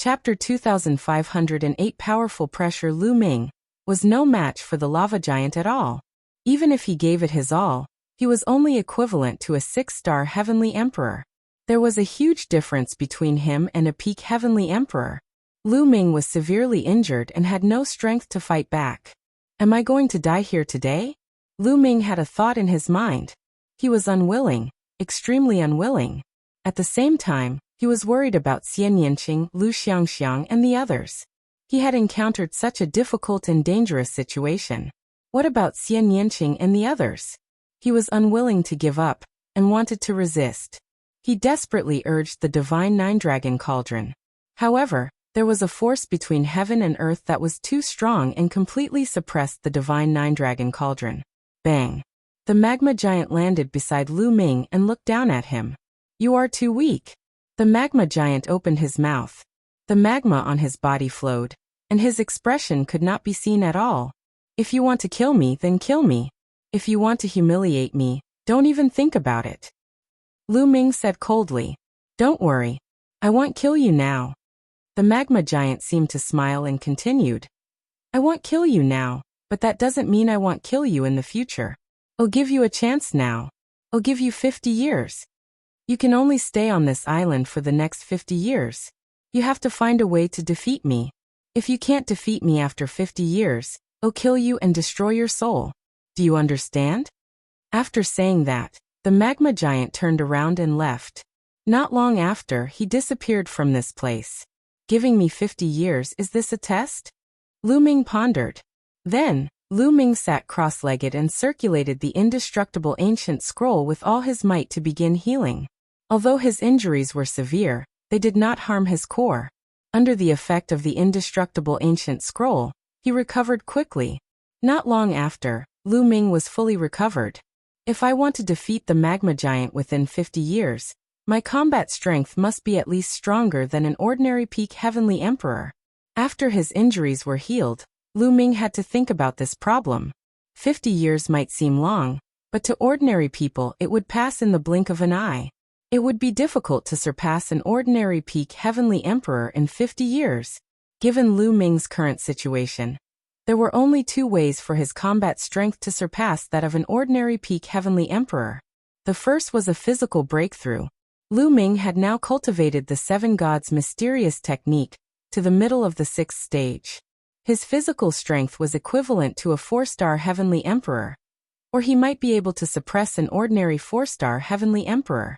Chapter 2508 Powerful Pressure. Lu Ming was no match for the lava giant at all. Even if he gave it his all, he was only equivalent to a 6-star heavenly emperor. There was a huge difference between him and a peak heavenly emperor. Lu Ming was severely injured and had no strength to fight back. Am I going to die here today? Lu Ming had a thought in his mind. He was unwilling, extremely unwilling. At the same time, he was worried about Xian Yanqing, Lu Xiangxiang, and the others. He had encountered such a difficult and dangerous situation. What about Xian Yanqing and the others? He was unwilling to give up, and wanted to resist. He desperately urged the divine Nine-Dragon Cauldron. However, there was a force between heaven and earth that was too strong and completely suppressed the divine Nine-Dragon Cauldron. Bang! The magma giant landed beside Lu Ming and looked down at him. You are too weak. The magma giant opened his mouth. The magma on his body flowed, and his expression could not be seen at all. If you want to kill me, then kill me. If you want to humiliate me, don't even think about it. Lu Ming said coldly. Don't worry. I won't kill you now. The magma giant seemed to smile and continued. I won't kill you now, but that doesn't mean I won't kill you in the future. I'll give you a chance now. I'll give you 50 years. You can only stay on this island for the next 50 years. You have to find a way to defeat me. If you can't defeat me after 50 years, I'll kill you and destroy your soul. Do you understand? After saying that, the magma giant turned around and left. Not long after, he disappeared from this place. Giving me 50 years, is this a test? Lu Ming pondered. Then, Lu Ming sat cross-legged and circulated the indestructible ancient scroll with all his might to begin healing. Although his injuries were severe, they did not harm his core. Under the effect of the indestructible ancient scroll, he recovered quickly. Not long after, Lu Ming was fully recovered. If I want to defeat the magma giant within 50 years, my combat strength must be at least stronger than an ordinary peak heavenly emperor. After his injuries were healed, Lu Ming had to think about this problem. 50 years might seem long, but to ordinary people it would pass in the blink of an eye. It would be difficult to surpass an ordinary peak heavenly emperor in 50 years. Given Lu Ming's current situation, there were only 2 ways for his combat strength to surpass that of an ordinary peak heavenly emperor. The first was a physical breakthrough. Lu Ming had now cultivated the 7 gods' mysterious technique to the middle of the 6th stage. His physical strength was equivalent to a 4-star heavenly emperor, or he might be able to suppress an ordinary 4-star heavenly emperor.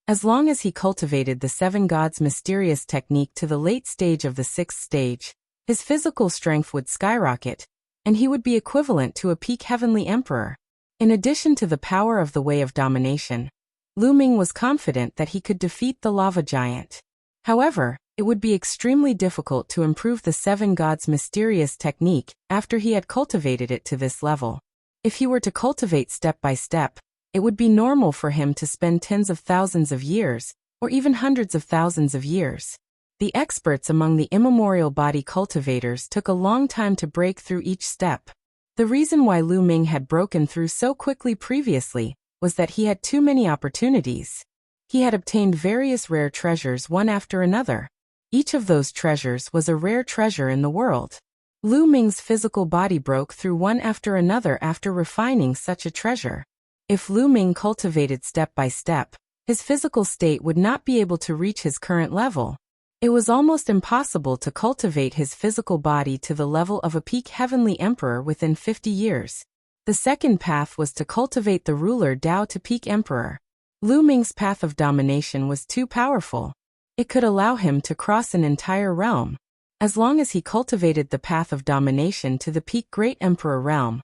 As long as he cultivated the 7 gods' mysterious technique to the late stage of the 6th stage, his physical strength would skyrocket, and he would be equivalent to a peak heavenly emperor. In addition to the power of the way of domination, Lu Ming was confident that he could defeat the lava giant. However, it would be extremely difficult to improve the 7 gods' mysterious technique after he had cultivated it to this level. If he were to cultivate step by step, it would be normal for him to spend tens of thousands of years, or even hundreds of thousands of years. The experts among the immemorial body cultivators took a long time to break through each step. The reason why Lu Ming had broken through so quickly previously was that he had too many opportunities. He had obtained various rare treasures one after another. Each of those treasures was a rare treasure in the world. Lu Ming's physical body broke through one after another after refining such a treasure. If Lu Ming cultivated step by step, his physical state would not be able to reach his current level. It was almost impossible to cultivate his physical body to the level of a peak heavenly emperor within 50 years. The second path was to cultivate the ruler Dao to peak emperor. Lu Ming's path of domination was too powerful. It could allow him to cross an entire realm. As long as he cultivated the path of domination to the peak great emperor realm,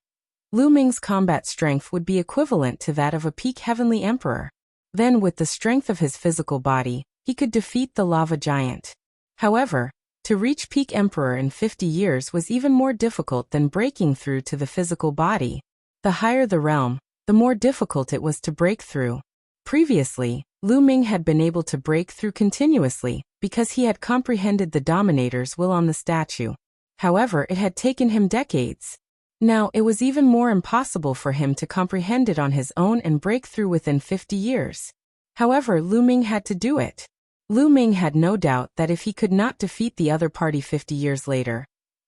Lu Ming's combat strength would be equivalent to that of a peak heavenly emperor. Then with the strength of his physical body, he could defeat the lava giant. However, to reach peak emperor in 50 years was even more difficult than breaking through to the physical body. The higher the realm, the more difficult it was to break through. Previously, Lu Ming had been able to break through continuously because he had comprehended the dominator's will on the statue. However, it had taken him decades. Now it was even more impossible for him to comprehend it on his own and break through within 50 years. However, Lu Ming had to do it. Lu Ming had no doubt that if he could not defeat the other party 50 years later,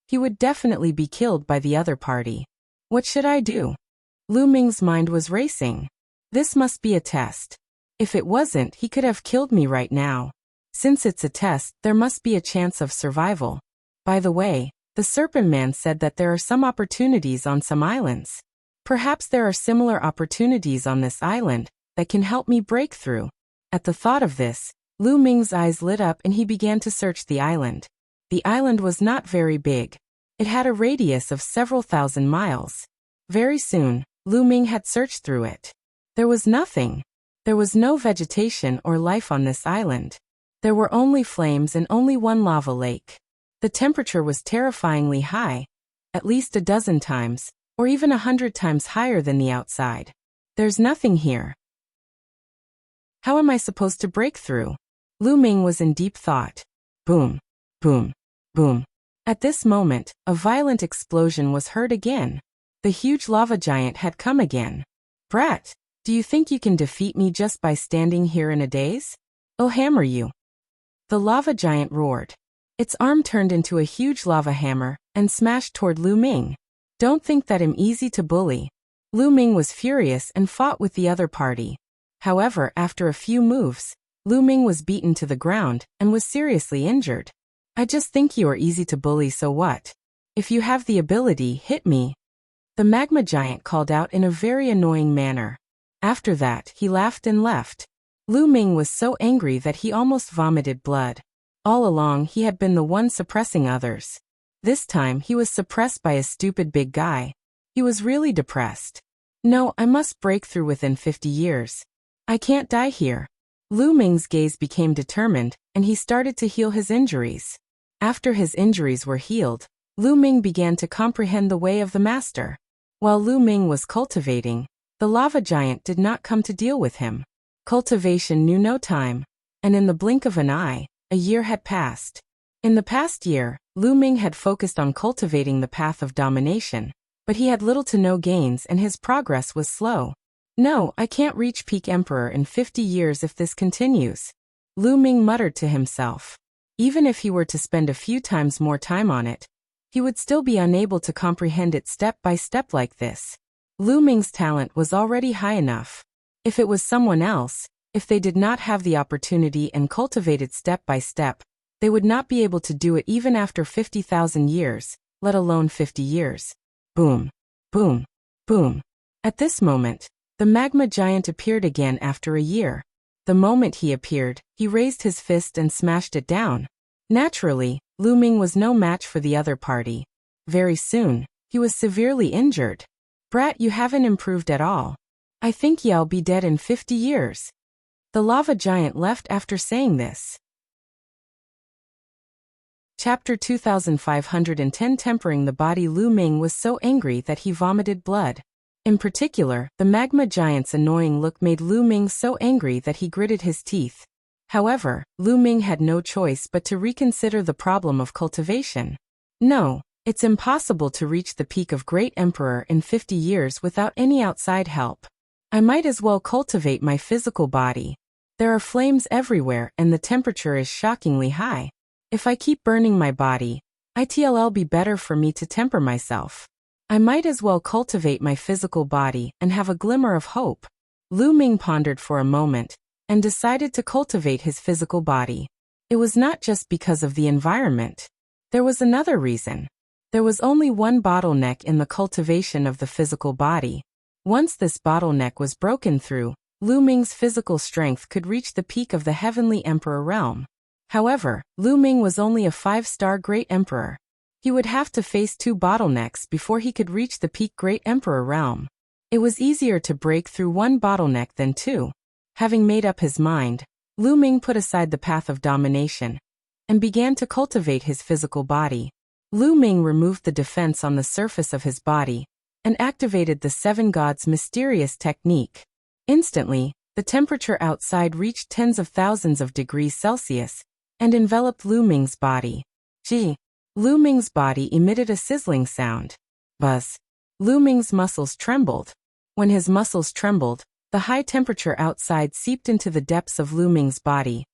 he would definitely be killed by the other party. What should I do? Lu Ming's mind was racing. This must be a test. If it wasn't, he could have killed me right now. Since it's a test, there must be a chance of survival. By the way, the Serpent Man said that there are some opportunities on some islands. Perhaps there are similar opportunities on this island that can help me break through. At the thought of this, Lu Ming's eyes lit up and he began to search the island. The island was not very big. It had a radius of several thousand miles. Very soon, Lu Ming had searched through it. There was nothing. There was no vegetation or life on this island. There were only flames and only one lava lake. The temperature was terrifyingly high, at least a dozen times, or even 100 times higher than the outside. There's nothing here. How am I supposed to break through? Lu Ming was in deep thought. Boom, boom, boom. At this moment, a violent explosion was heard again. The huge lava giant had come again. Brat, do you think you can defeat me just by standing here in a daze? I'll hammer you. The lava giant roared. Its arm turned into a huge lava hammer and smashed toward Lu Ming. Don't think that I'm easy to bully. Lu Ming was furious and fought with the other party. However, after a few moves, Lu Ming was beaten to the ground and was seriously injured. I just think you are easy to bully, so what? If you have the ability, hit me. The magma giant called out in a very annoying manner. After that, he laughed and left. Lu Ming was so angry that he almost vomited blood. All along, he had been the one suppressing others. This time, he was suppressed by a stupid big guy. He was really depressed. No, I must break through within 50 years. I can't die here. Lu Ming's gaze became determined, and he started to heal his injuries. After his injuries were healed, Lu Ming began to comprehend the way of the master. While Lu Ming was cultivating, the lava giant did not come to deal with him. Cultivation knew no time, and in the blink of an eye, a year had passed. In the past year, Lu Ming had focused on cultivating the path of domination, but he had little to no gains and his progress was slow. No, I can't reach peak emperor in 50 years if this continues. Lu Ming muttered to himself. Even if he were to spend a few times more time on it, he would still be unable to comprehend it step by step like this. Lu Ming's talent was already high enough. If it was someone else, if they did not have the opportunity and cultivated step by step, they would not be able to do it even after 50,000 years, let alone 50 years. Boom, boom, boom. At this moment, the magma giant appeared again after a year. The moment he appeared, he raised his fist and smashed it down. Naturally, Lu Ming was no match for the other party. Very soon, he was severely injured. Brat, you haven't improved at all. I think you'll be dead in 50 years. The lava giant left after saying this. Chapter 2510 Tempering the Body. Lu Ming was so angry that he vomited blood. In particular, the magma giant's annoying look made Lu Ming so angry that he gritted his teeth. However, Lu Ming had no choice but to reconsider the problem of cultivation. No, it's impossible to reach the peak of Great Emperor in 50 years without any outside help. I might as well cultivate my physical body. There are flames everywhere and the temperature is shockingly high. If I keep burning my body, it'll be better for me to temper myself. I might as well cultivate my physical body and have a glimmer of hope. Lu Ming pondered for a moment and decided to cultivate his physical body. It was not just because of the environment. There was another reason. There was only one bottleneck in the cultivation of the physical body. Once this bottleneck was broken through, Lu Ming's physical strength could reach the peak of the Heavenly Emperor realm. However, Lu Ming was only a 5-star Great Emperor. He would have to face 2 bottlenecks before he could reach the peak Great Emperor realm. It was easier to break through 1 bottleneck than 2. Having made up his mind, Lu Ming put aside the path of domination and began to cultivate his physical body. Lu Ming removed the defense on the surface of his body and activated the 7 gods' mysterious technique. Instantly, the temperature outside reached tens of thousands of degrees Celsius and enveloped Lu Ming's body. Gee! Lu Ming's body emitted a sizzling sound. Buzz! Lu Ming's muscles trembled. When his muscles trembled, the high temperature outside seeped into the depths of Lu Ming's body.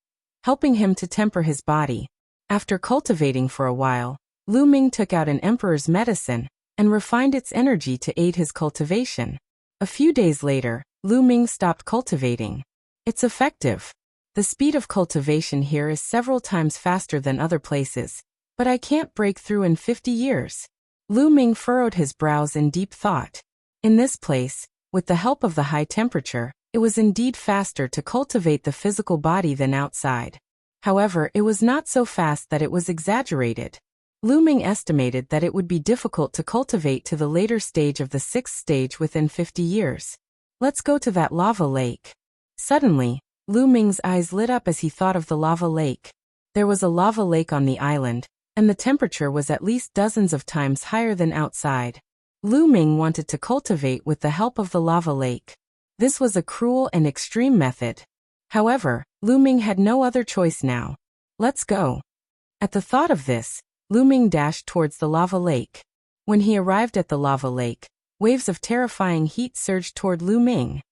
helping him to temper his body. After cultivating for a while, Lu Ming took out an emperor's medicine and refined its energy to aid his cultivation. A few days later, Lu Ming stopped cultivating. It's effective. The speed of cultivation here is several times faster than other places, but I can't break through in 50 years. Lu Ming furrowed his brows in deep thought. In this place, with the help of the high temperature, it was indeed faster to cultivate the physical body than outside. However, it was not so fast that it was exaggerated. Lu Ming estimated that it would be difficult to cultivate to the later stage of the 6th stage within 50 years. Let's go to that lava lake. Suddenly, Lu Ming's eyes lit up as he thought of the lava lake. There was a lava lake on the island, and the temperature was at least dozens of times higher than outside. Lu Ming wanted to cultivate with the help of the lava lake. This was a cruel and extreme method. However, Lu Ming had no other choice now. Let's go. At the thought of this, Lu Ming dashed towards the lava lake. When he arrived at the lava lake, waves of terrifying heat surged toward Lu Ming.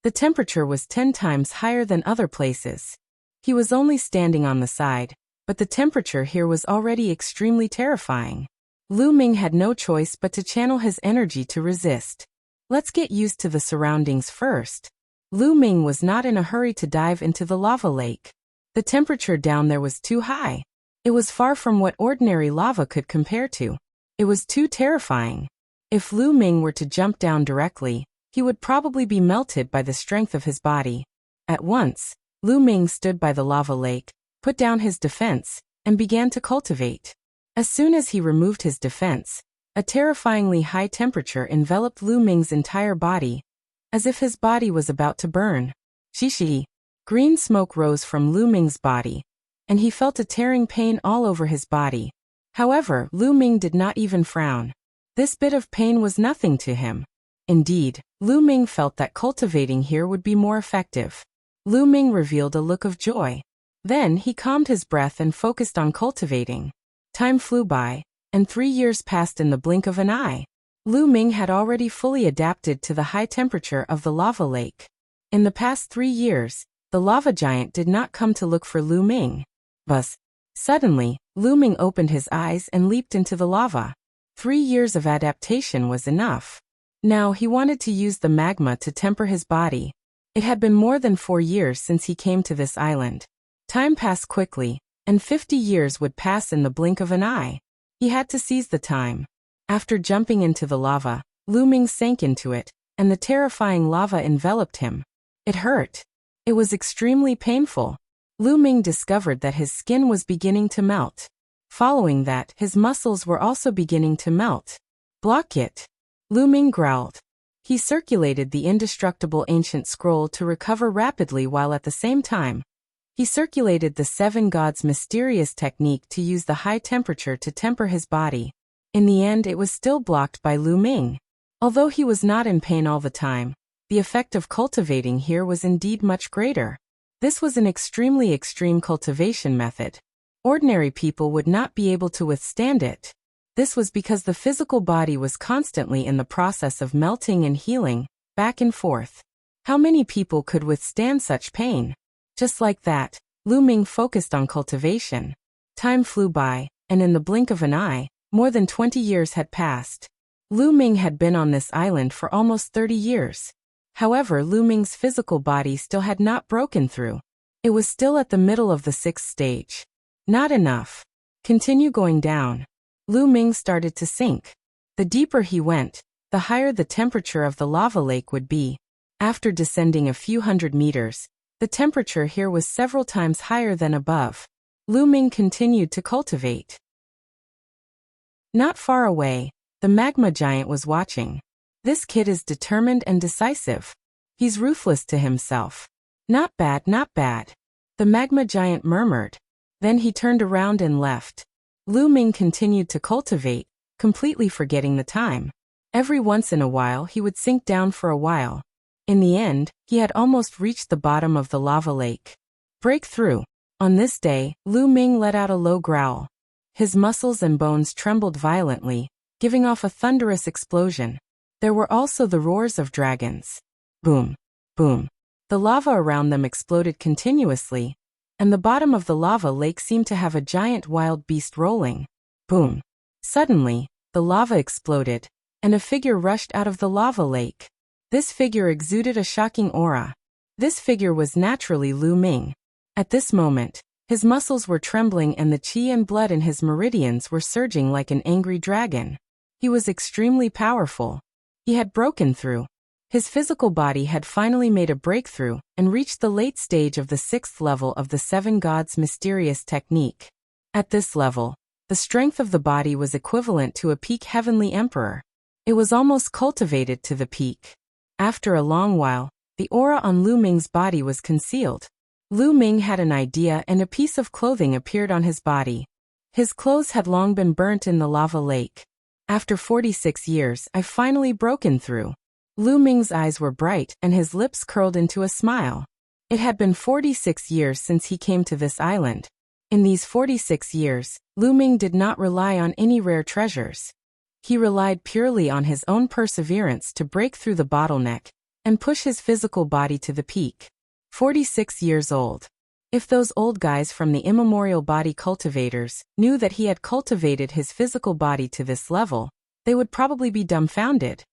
The temperature was 10 times higher than other places. He was only standing on the side, but the temperature here was already extremely terrifying. Lu Ming had no choice but to channel his energy to resist. Let's get used to the surroundings first. Lu Ming was not in a hurry to dive into the lava lake. The temperature down there was too high. It was far from what ordinary lava could compare to. It was too terrifying. If Lu Ming were to jump down directly, he would probably be melted by the strength of his body. At once, Lu Ming stood by the lava lake, put down his defense, and began to cultivate. As soon as he removed his defense, a terrifyingly high temperature enveloped Lu Ming's entire body, as if his body was about to burn. Shishi. Green smoke rose from Lu Ming's body, and he felt a tearing pain all over his body. However, Lu Ming did not even frown. This bit of pain was nothing to him. Indeed, Lu Ming felt that cultivating here would be more effective. Lu Ming revealed a look of joy. Then he calmed his breath and focused on cultivating. Time flew by, and 3 years passed in the blink of an eye. Lu Ming had already fully adapted to the high temperature of the lava lake. In the past 3 years, the lava giant did not come to look for Lu Ming. Thus, suddenly, Lu Ming opened his eyes and leaped into the lava. 3 years of adaptation was enough. Now he wanted to use the magma to temper his body. It had been more than 4 years since he came to this island. Time passed quickly, and 50 years would pass in the blink of an eye. He had to seize the time. After jumping into the lava, Lu Ming sank into it, and the terrifying lava enveloped him. It hurt. It was extremely painful. Lu Ming discovered that his skin was beginning to melt. Following that, his muscles were also beginning to melt. Block it. Lu Ming growled. He circulated the indestructible ancient scroll to recover rapidly while at the same time, he circulated the 7 gods' mysterious technique to use the high temperature to temper his body. In the end, it was still blocked by Lu Ming. Although he was not in pain all the time, the effect of cultivating here was indeed much greater. This was an extremely extreme cultivation method. Ordinary people would not be able to withstand it. This was because the physical body was constantly in the process of melting and healing, back and forth. How many people could withstand such pain? Just like that, Lu Ming focused on cultivation. Time flew by, and in the blink of an eye, more than 20 years had passed. Lu Ming had been on this island for almost 30 years. However, Lu Ming's physical body still had not broken through. It was still at the middle of the 6th stage. Not enough. Continue going down. Lu Ming started to sink. The deeper he went, the higher the temperature of the lava lake would be. After descending a few hundred meters, the temperature here was several times higher than above. Lu Ming continued to cultivate. Not far away, the magma giant was watching. This kid is determined and decisive. He's ruthless to himself. Not bad, not bad. The magma giant murmured. Then he turned around and left. Lu Ming continued to cultivate, completely forgetting the time. Every once in a while he would sink down for a while. In the end, he had almost reached the bottom of the lava lake. Breakthrough. On this day, Lu Ming let out a low growl. His muscles and bones trembled violently, giving off a thunderous explosion. There were also the roars of dragons. Boom. Boom. The lava around them exploded continuously, and the bottom of the lava lake seemed to have a giant wild beast rolling. Boom! Suddenly, the lava exploded, and a figure rushed out of the lava lake. This figure exuded a shocking aura. This figure was naturally Lu Ming. At this moment, his muscles were trembling and the qi and blood in his meridians were surging like an angry dragon. He was extremely powerful. He had broken through. His physical body had finally made a breakthrough and reached the late stage of the 6th level of the 7 Gods' mysterious technique. At this level, the strength of the body was equivalent to a peak heavenly emperor. It was almost cultivated to the peak. After a long while, the aura on Lu Ming's body was concealed. Lu Ming had an idea and a piece of clothing appeared on his body. His clothes had long been burnt in the lava lake. After 46 years, I've finally broken through. Lu Ming's eyes were bright and his lips curled into a smile. It had been 46 years since he came to this island. In these 46 years, Lu Ming did not rely on any rare treasures. He relied purely on his own perseverance to break through the bottleneck and push his physical body to the peak. 46 years old. If those old guys from the immemorial body cultivators knew that he had cultivated his physical body to this level, they would probably be dumbfounded.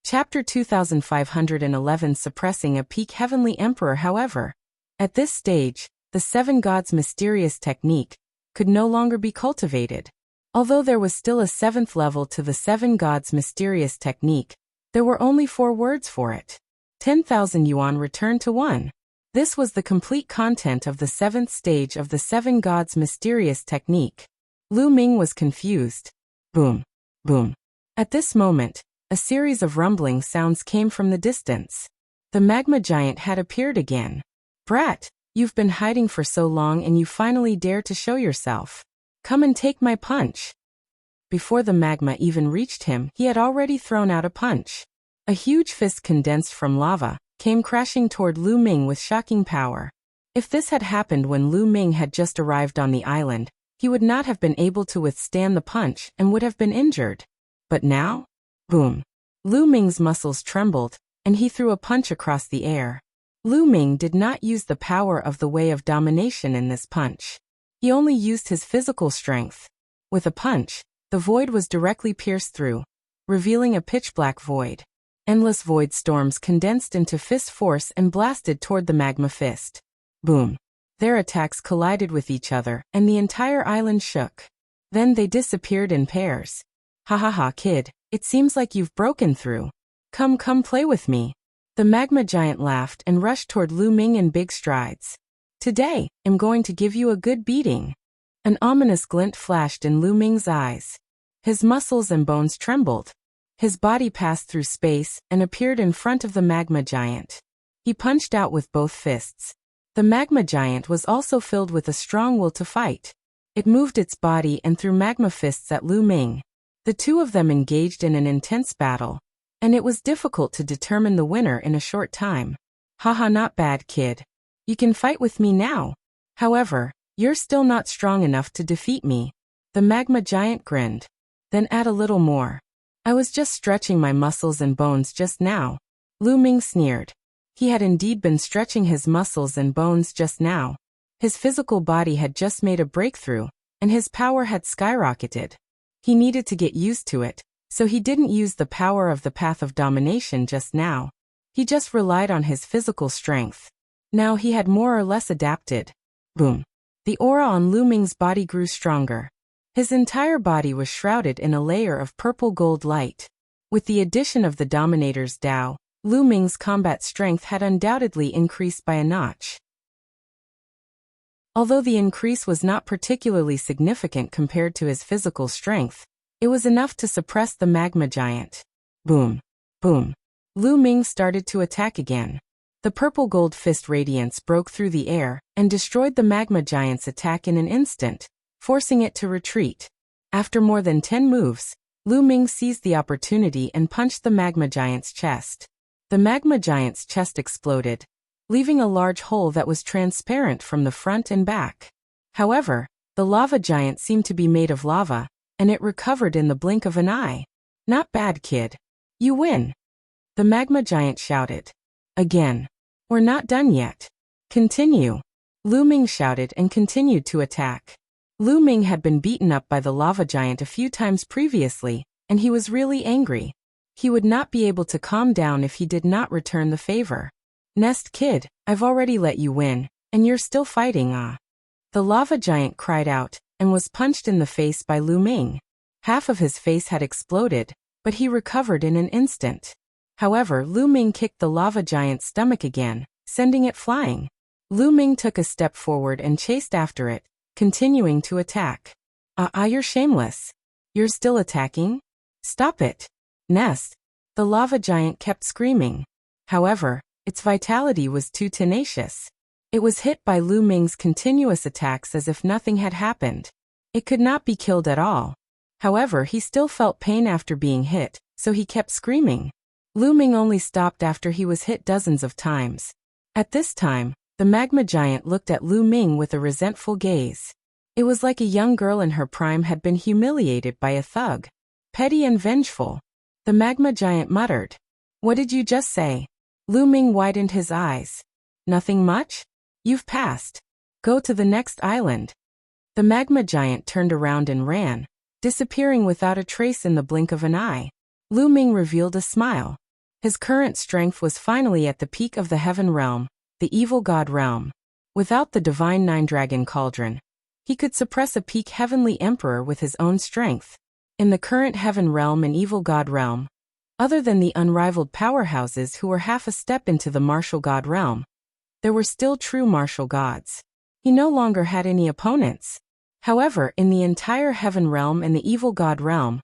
Chapter 2511 Suppressing a Peak Heavenly Emperor. However, at this stage, the 7 Gods' mysterious technique could no longer be cultivated. Although there was still a 7th level to the 7 Gods' mysterious technique, there were only 4 words for it. 10,000 yuan returned to 1. This was the complete content of the 7th stage of the 7 Gods' mysterious technique. Lu Ming was confused. Boom. Boom. At this moment, a series of rumbling sounds came from the distance. The magma giant had appeared again. Brat, you've been hiding for so long and you finally dare to show yourself. Come and take my punch. Before the magma even reached him, he had already thrown out a punch. A huge fist condensed from lava came crashing toward Lu Ming with shocking power. If this had happened when Lu Ming had just arrived on the island, he would not have been able to withstand the punch and would have been injured. But now? Boom. Lu Ming's muscles trembled, and he threw a punch across the air. Lu Ming did not use the power of the way of domination in this punch. He only used his physical strength. With a punch, the void was directly pierced through, revealing a pitch-black void. Endless void storms condensed into fist force and blasted toward the magma fist. Boom. Their attacks collided with each other, and the entire island shook. Then they disappeared in pairs. Ha ha ha, kid. It seems like you've broken through. Come play with me. The magma giant laughed and rushed toward Lu Ming in big strides. Today, I'm going to give you a good beating. An ominous glint flashed in Lu Ming's eyes. His muscles and bones trembled. His body passed through space and appeared in front of the magma giant. He punched out with both fists. The magma giant was also filled with a strong will to fight. It moved its body and threw magma fists at Lu Ming. The two of them engaged in an intense battle, and it was difficult to determine the winner in a short time. Haha, not bad, kid. You can fight with me now. However, you're still not strong enough to defeat me. The magma giant grinned. Then add a little more. I was just stretching my muscles and bones just now. Lu Ming sneered. He had indeed been stretching his muscles and bones just now. His physical body had just made a breakthrough, and his power had skyrocketed. He needed to get used to it, so he didn't use the power of the path of domination just now. He just relied on his physical strength. Now he had more or less adapted. Boom. The aura on Lu Ming's body grew stronger. His entire body was shrouded in a layer of purple gold light. With the addition of the Dominator's Tao, Lu Ming's combat strength had undoubtedly increased by a notch. Although the increase was not particularly significant compared to his physical strength, it was enough to suppress the magma giant. Boom. Boom. Lu Ming started to attack again. The purple gold fist radiance broke through the air and destroyed the magma giant's attack in an instant, forcing it to retreat. After more than 10 moves, Lu Ming seized the opportunity and punched the magma giant's chest. The magma giant's chest exploded, leaving a large hole that was transparent from the front and back. However, the lava giant seemed to be made of lava, and it recovered in the blink of an eye. Not bad, kid. You win. The magma giant shouted. Again. We're not done yet. Continue. Lu Ming shouted and continued to attack. Lu Ming had been beaten up by the lava giant a few times previously, and he was really angry. He would not be able to calm down if he did not return the favor. Nest kid, I've already let you win, and you're still fighting, ah. The lava giant cried out, and was punched in the face by Lu Ming. Half of his face had exploded, but he recovered in an instant. However, Lu Ming kicked the lava giant's stomach again, sending it flying. Lu Ming took a step forward and chased after it, continuing to attack. You're shameless. You're still attacking? Stop it. Nest. The lava giant kept screaming. However, its vitality was too tenacious. It was hit by Lu Ming's continuous attacks as if nothing had happened. It could not be killed at all. However, he still felt pain after being hit, so he kept screaming. Lu Ming only stopped after he was hit dozens of times. At this time, the magma giant looked at Lu Ming with a resentful gaze. It was like a young girl in her prime had been humiliated by a thug. Petty and vengeful. The magma giant muttered. What did you just say? Lu Ming widened his eyes. Nothing much? You've passed. Go to the next island. The magma giant turned around and ran, disappearing without a trace in the blink of an eye. Lu Ming revealed a smile. His current strength was finally at the peak of the heaven realm, the evil god realm. Without the divine nine-dragon cauldron, he could suppress a peak heavenly emperor with his own strength. In the current heaven realm and evil god realm, other than the unrivaled powerhouses who were half a step into the martial god realm, there were still true martial gods. He no longer had any opponents. However, in the entire heaven realm and the evil god realm,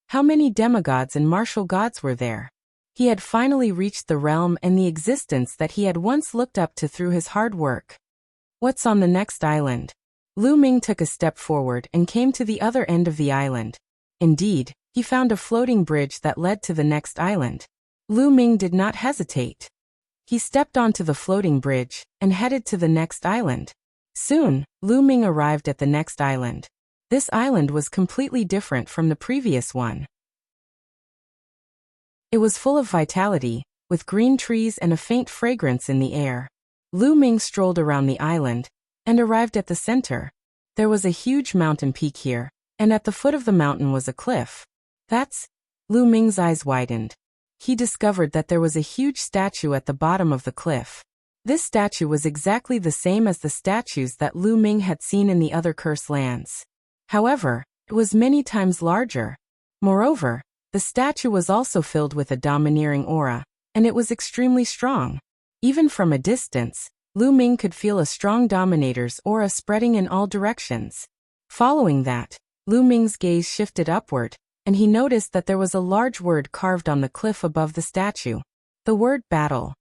how many demigods and martial gods were there? He had finally reached the realm and the existence that he had once looked up to through his hard work. What's on the next island? Lu Ming took a step forward and came to the other end of the island. Indeed, he found a floating bridge that led to the next island. Lu Ming did not hesitate. He stepped onto the floating bridge and headed to the next island. Soon, Lu Ming arrived at the next island. This island was completely different from the previous one. It was full of vitality, with green trees and a faint fragrance in the air. Lu Ming strolled around the island and arrived at the center. There was a huge mountain peak here, and at the foot of the mountain was a cliff. Lu Ming's eyes widened. He discovered that there was a huge statue at the bottom of the cliff. This statue was exactly the same as the statues that Lu Ming had seen in the other cursed lands. However, it was many times larger. Moreover, the statue was also filled with a domineering aura, and it was extremely strong. Even from a distance, Lu Ming could feel a strong dominator's aura spreading in all directions. Following that, Lu Ming's gaze shifted upward, and he noticed that there was a large word carved on the cliff above the statue. The word battle.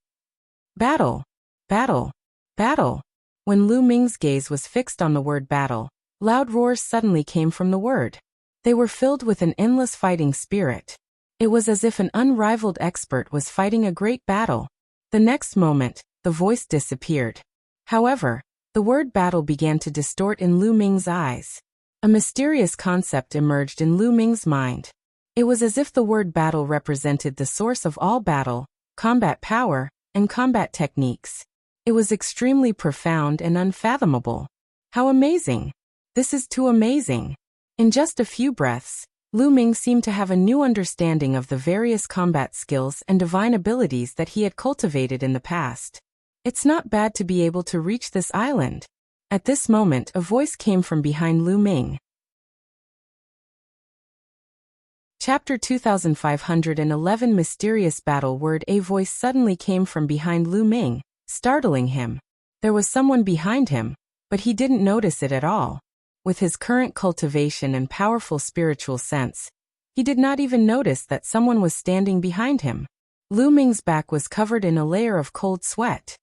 Battle. Battle. Battle. When Lu Ming's gaze was fixed on the word battle, loud roars suddenly came from the word. They were filled with an endless fighting spirit. It was as if an unrivaled expert was fighting a great battle. The next moment, the voice disappeared. However, the word battle began to distort in Lu Ming's eyes. A mysterious concept emerged in Lu Ming's mind. It was as if the word battle represented the source of all battle, combat power, and combat techniques. It was extremely profound and unfathomable. How amazing! This is too amazing. In just a few breaths, Lu Ming seemed to have a new understanding of the various combat skills and divine abilities that he had cultivated in the past. It's not bad to be able to reach this island. At this moment, a voice came from behind Lu Ming. Chapter 2511 Mysterious Battle Word. A voice suddenly came from behind Lu Ming, startling him. There was someone behind him, but he didn't notice it at all. With his current cultivation and powerful spiritual sense, he did not even notice that someone was standing behind him. Lu Ming's back was covered in a layer of cold sweat.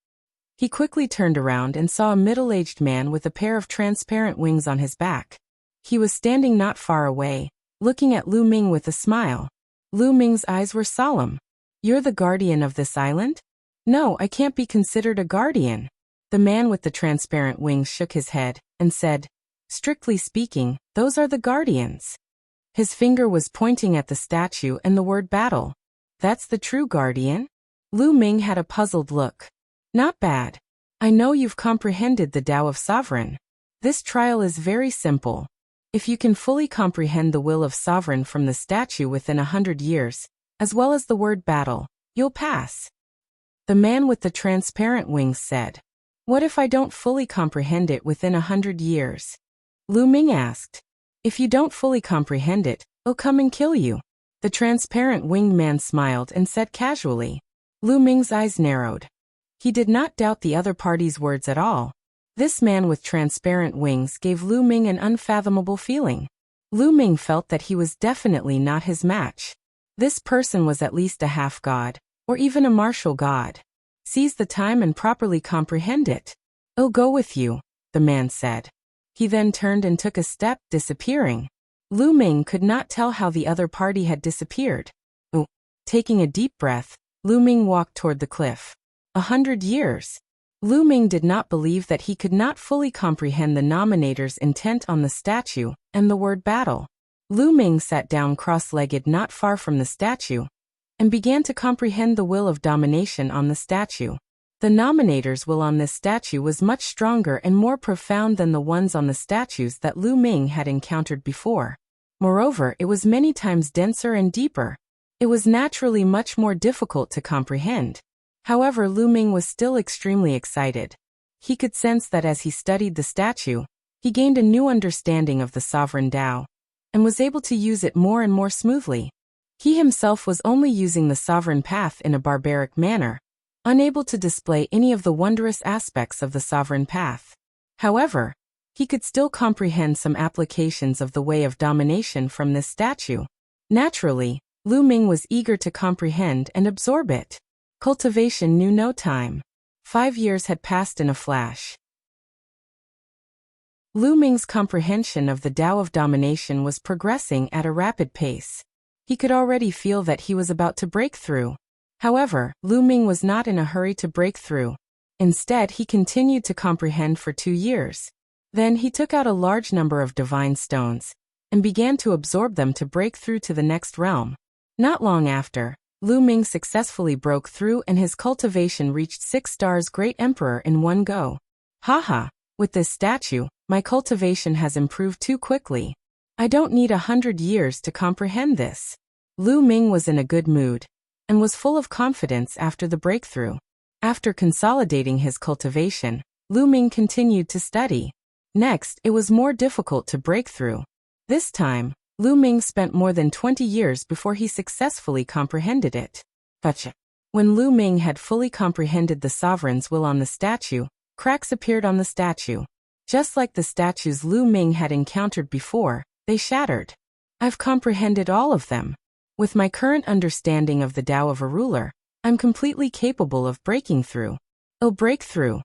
He quickly turned around and saw a middle-aged man with a pair of transparent wings on his back. He was standing not far away, looking at Lu Ming with a smile. Lu Ming's eyes were solemn. You're the guardian of this island? No, I can't be considered a guardian. The man with the transparent wings shook his head and said, strictly speaking, those are the guardians. His finger was pointing at the statue and the word battle. That's the true guardian? Lu Ming had a puzzled look. Not bad. I know you've comprehended the Tao of Sovereign. This trial is very simple. If you can fully comprehend the will of Sovereign from the statue within 100 years, as well as the word battle, you'll pass. The man with the transparent wings said. What if I don't fully comprehend it within 100 years? Lu Ming asked. If you don't fully comprehend it, I'll come and kill you. The transparent winged man smiled and said casually. Lu Ming's eyes narrowed. He did not doubt the other party's words at all. This man with transparent wings gave Lu Ming an unfathomable feeling. Lu Ming felt that he was definitely not his match. This person was at least a half-god, or even a martial god. Seize the time and properly comprehend it. I'll go with you, the man said. He then turned and took a step, disappearing. Lu Ming could not tell how the other party had disappeared. Oh, taking a deep breath, Lu Ming walked toward the cliff. 100 years. Lu Ming did not believe that he could not fully comprehend the nominator's intent on the statue and the word battle. Lu Ming sat down cross-legged not far from the statue and began to comprehend the will of domination on the statue. The nominator's will on this statue was much stronger and more profound than the ones on the statues that Lu Ming had encountered before. Moreover, it was many times denser and deeper. It was naturally much more difficult to comprehend. However, Lu Ming was still extremely excited. He could sense that as he studied the statue, he gained a new understanding of the sovereign Tao, and was able to use it more and more smoothly. He himself was only using the sovereign path in a barbaric manner, unable to display any of the wondrous aspects of the sovereign path. However, he could still comprehend some applications of the way of domination from this statue. Naturally, Lu Ming was eager to comprehend and absorb it. Cultivation knew no time. 5 years had passed in a flash. Lu Ming's comprehension of the Tao of domination was progressing at a rapid pace. He could already feel that he was about to break through. However, Lu Ming was not in a hurry to break through. Instead, he continued to comprehend for 2 years. Then he took out a large number of divine stones and began to absorb them to break through to the next realm. Not long after, Lu Ming successfully broke through and his cultivation reached 6 stars Great Emperor in one go. Haha, with this statue, my cultivation has improved too quickly. I don't need 100 years to comprehend this. Lu Ming was in a good mood and was full of confidence after the breakthrough. After consolidating his cultivation, Lu Ming continued to study. Next, it was more difficult to break through. This time, Lu Ming spent more than 20 years before he successfully comprehended it. But when Lu Ming had fully comprehended the sovereign's will on the statue, cracks appeared on the statue. Just like the statues Lu Ming had encountered before, they shattered. I've comprehended all of them. With my current understanding of the Tao of a ruler, I'm completely capable of breaking through. I'll break through.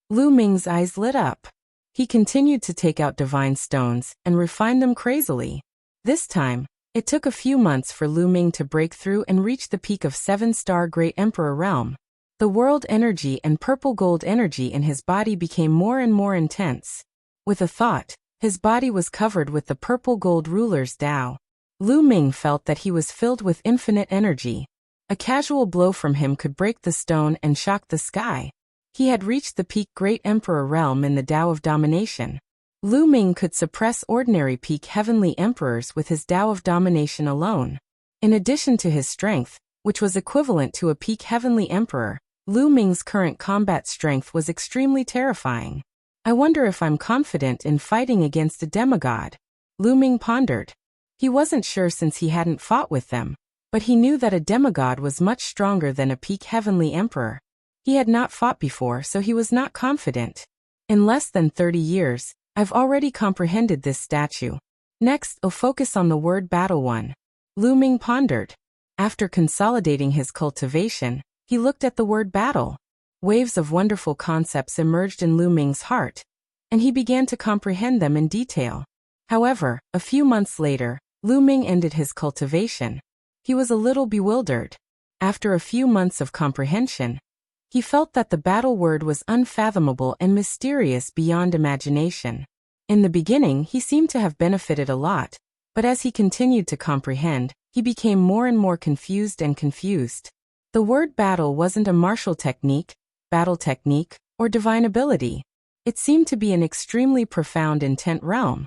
Lu Ming's eyes lit up. He continued to take out divine stones and refine them crazily. This time, it took a few months for Lu Ming to break through and reach the peak of 7-star Great Emperor realm. The world energy and purple gold energy in his body became more and more intense. With a thought, his body was covered with the purple gold ruler's Tao. Lu Ming felt that he was filled with infinite energy. A casual blow from him could break the stone and shock the sky. He had reached the peak Great Emperor realm in the Tao of domination. Lu Ming could suppress ordinary peak heavenly emperors with his Tao of domination alone. In addition to his strength, which was equivalent to a peak heavenly emperor, Lu Ming's current combat strength was extremely terrifying. I wonder if I'm confident in fighting against a demigod. Lu Ming pondered. He wasn't sure since he hadn't fought with them, but he knew that a demigod was much stronger than a peak heavenly emperor. He had not fought before, so he was not confident. In less than 30 years, I've already comprehended this statue. Next, I'll focus on the word battle one. Lu Ming pondered. After consolidating his cultivation, he looked at the word battle. Waves of wonderful concepts emerged in Lu Ming's heart, and he began to comprehend them in detail. However, a few months later, Lu Ming ended his cultivation. He was a little bewildered. After a few months of comprehension, he felt that the battle word was unfathomable and mysterious beyond imagination. In the beginning, he seemed to have benefited a lot, but as he continued to comprehend, He became more and more confused and confused. The word battle wasn't a martial technique, battle technique, or divine ability. It seemed to be an extremely profound intent realm.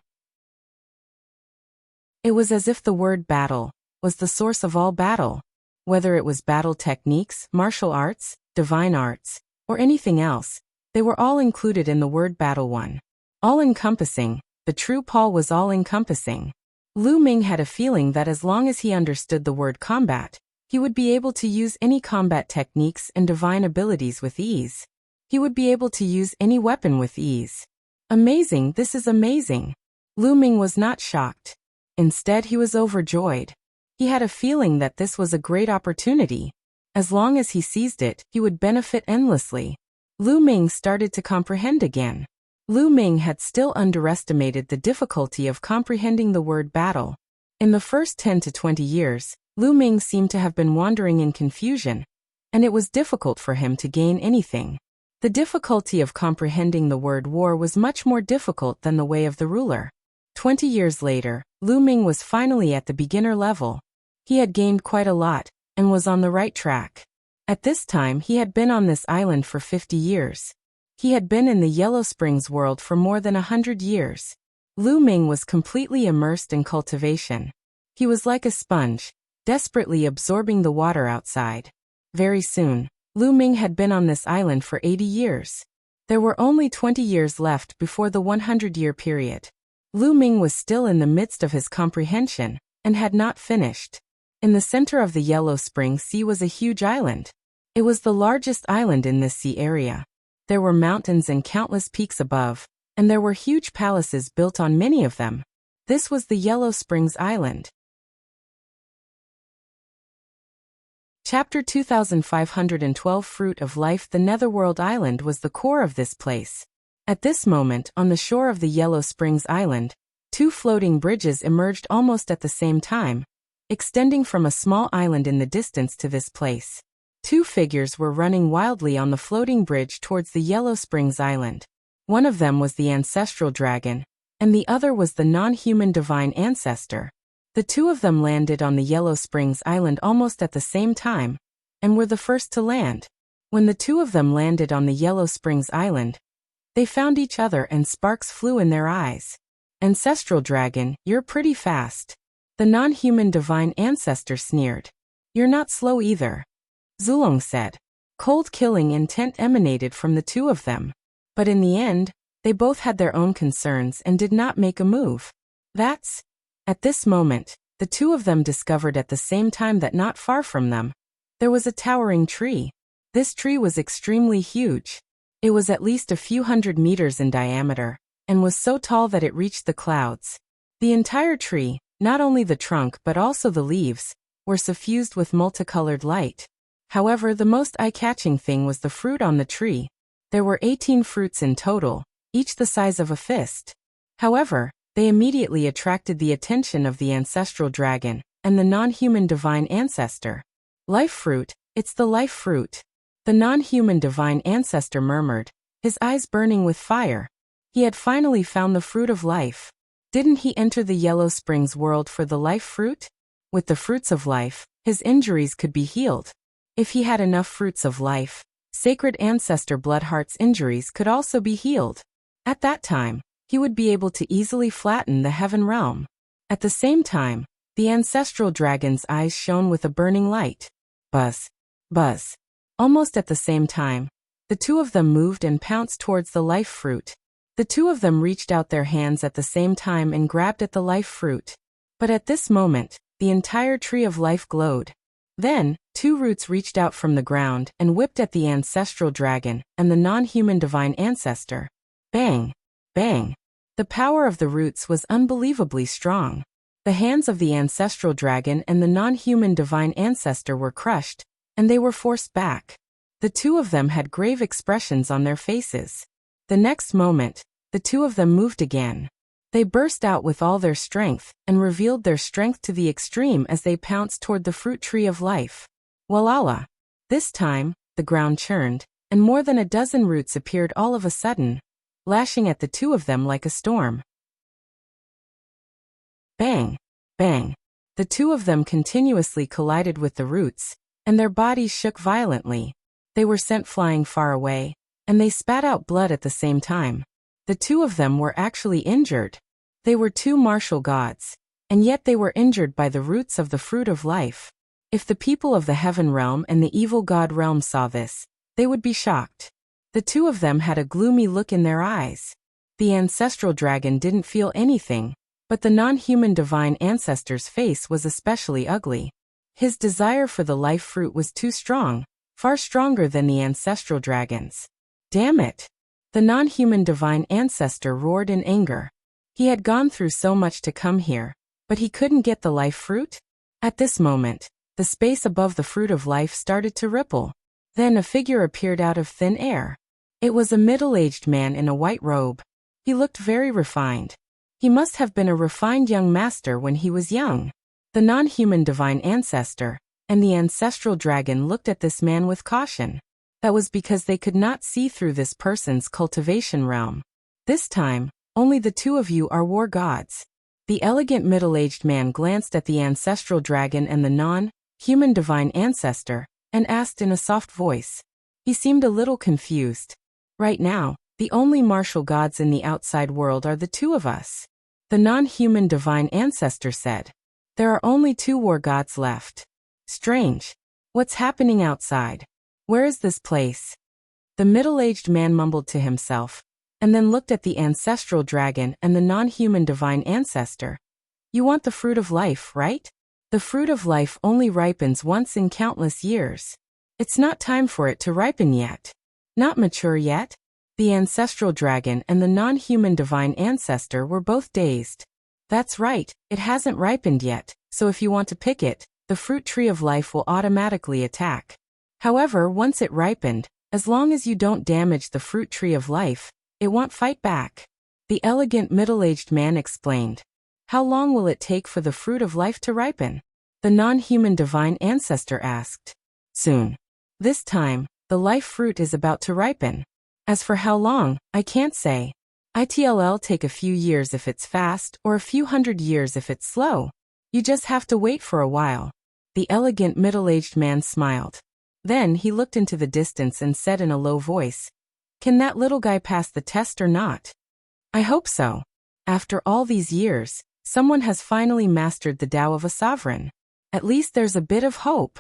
It was as if the word battle was the source of all battle. Whether it was battle techniques, martial arts, divine arts, or anything else, they were all included in the word battle one. All-encompassing, the true Paul was all-encompassing. Lu Ming had a feeling that as long as he understood the word combat, he would be able to use any combat techniques and divine abilities with ease. He would be able to use any weapon with ease. Amazing, this is amazing. Lu Ming was not shocked. Instead, he was overjoyed. He had a feeling that this was a great opportunity. As long as he seized it, he would benefit endlessly. Lu Ming started to comprehend again. Lu Ming had still underestimated the difficulty of comprehending the word battle. In the first 10 to 20 years, Lu Ming seemed to have been wandering in confusion, and it was difficult for him to gain anything. The difficulty of comprehending the word war was much more difficult than the way of the ruler. 20 years later, Lu Ming was finally at the beginner level. He had gained quite a lot, and was on the right track. At this time he had been on this island for 50 years. He had been in the Yellow Springs world for more than 100 years. Lu Ming was completely immersed in cultivation. He was like a sponge, desperately absorbing the water outside. Very soon, Lu Ming had been on this island for 80 years. There were only 20 years left before the 100-year period. Lu Ming was still in the midst of his comprehension, and had not finished. In the center of the Yellow Spring Sea was a huge island. It was the largest island in this sea area. There were mountains and countless peaks above, and there were huge palaces built on many of them. This was the Yellow Springs Island. Chapter 2512 Fruit of Life. The Netherworld Island was the core of this place. At this moment, on the shore of the Yellow Springs Island, two floating bridges emerged almost at the same time, extending from a small island in the distance to this place. Two figures were running wildly on the floating bridge towards the Yellow Springs Island. One of them was the ancestral dragon, and the other was the non-human divine ancestor. The two of them landed on the Yellow Springs Island almost at the same time, and were the first to land. When the two of them landed on the Yellow Springs Island, they found each other and sparks flew in their eyes. Ancestral dragon, you're pretty fast. The non-human divine ancestor sneered. You're not slow either. Zulong said. Cold killing intent emanated from the two of them. But in the end, they both had their own concerns and did not make a move. At this moment, the two of them discovered at the same time that not far from them, there was a towering tree. This tree was extremely huge. It was at least a few hundred meters in diameter, and was so tall that it reached the clouds. The entire tree, not only the trunk but also the leaves, were suffused with multicolored light. However, the most eye-catching thing was the fruit on the tree. There were 18 fruits in total, each the size of a fist. However, they immediately attracted the attention of the ancestral dragon and the non-human divine ancestor. Life fruit, it's the life fruit. The non-human divine ancestor murmured, his eyes burning with fire. He had finally found the fruit of life. Didn't he enter the Yellow Springs world for the life fruit? With the fruits of life, his injuries could be healed. If he had enough fruits of life, sacred ancestor Bloodheart's injuries could also be healed. At that time, he would be able to easily flatten the heaven realm. At the same time, the ancestral dragon's eyes shone with a burning light. Buzz. Buzz. Almost at the same time, the two of them moved and pounced towards the life fruit. The two of them reached out their hands at the same time and grabbed at the life fruit. But at this moment, the entire tree of life glowed. Then, two roots reached out from the ground and whipped at the ancestral dragon and the non-human divine ancestor. Bang! Bang! The power of the roots was unbelievably strong. The hands of the ancestral dragon and the non-human divine ancestor were crushed, and they were forced back. The two of them had grave expressions on their faces. The next moment, the two of them moved again. They burst out with all their strength, and revealed their strength to the extreme as they pounced toward the fruit tree of life. Walala! This time, the ground churned, and more than a dozen roots appeared all of a sudden, lashing at the two of them like a storm. Bang! Bang! The two of them continuously collided with the roots, and their bodies shook violently. They were sent flying far away, and they spat out blood at the same time. The two of them were actually injured. They were two martial gods, and yet they were injured by the roots of the fruit of life. If the people of the heaven realm and the evil god realm saw this, they would be shocked. The two of them had a gloomy look in their eyes. The ancestral dragon didn't feel anything, but the non-human divine ancestor's face was especially ugly. His desire for the life fruit was too strong, far stronger than the ancestral dragon's. Damn it! The non-human divine ancestor roared in anger. He had gone through so much to come here, but he couldn't get the life fruit? At this moment, the space above the fruit of life started to ripple. Then a figure appeared out of thin air. It was a middle-aged man in a white robe. He looked very refined. He must have been a refined young master when he was young. The non-human divine ancestor and the ancestral dragon looked at this man with caution. That was because they could not see through this person's cultivation realm. This time, only the two of you are war gods. The elegant middle-aged man glanced at the ancestral dragon and the non-human divine ancestor and asked in a soft voice. He seemed a little confused. Right now, the only martial gods in the outside world are the two of us. The non-human divine ancestor said. There are only two war gods left. Strange. What's happening outside? Where is this place? The middle-aged man mumbled to himself, and then looked at the ancestral dragon and the non-human divine ancestor. You want the fruit of life, right? The fruit of life only ripens once in countless years. It's not time for it to ripen yet. Not mature yet? The ancestral dragon and the non-human divine ancestor were both dazed. That's right, it hasn't ripened yet, so if you want to pick it, the fruit tree of life will automatically attack. However, once it ripened, as long as you don't damage the fruit tree of life, it won't fight back. The elegant middle-aged man explained. How long will it take for the fruit of life to ripen? The non-human divine ancestor asked. Soon. This time, the life fruit is about to ripen. As for how long, I can't say. It'll take a few years if it's fast or a few hundred years if it's slow. You just have to wait for a while. The elegant middle-aged man smiled. Then he looked into the distance and said in a low voice, Can that little guy pass the test or not? I hope so. After all these years, someone has finally mastered the Tao of a sovereign. At least there's a bit of hope.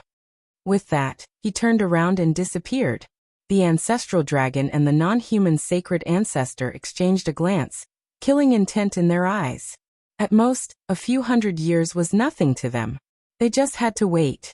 With that, he turned around and disappeared. The ancestral dragon and the non-human sacred ancestor exchanged a glance, killing intent in their eyes. At most, a few hundred years was nothing to them. They just had to wait.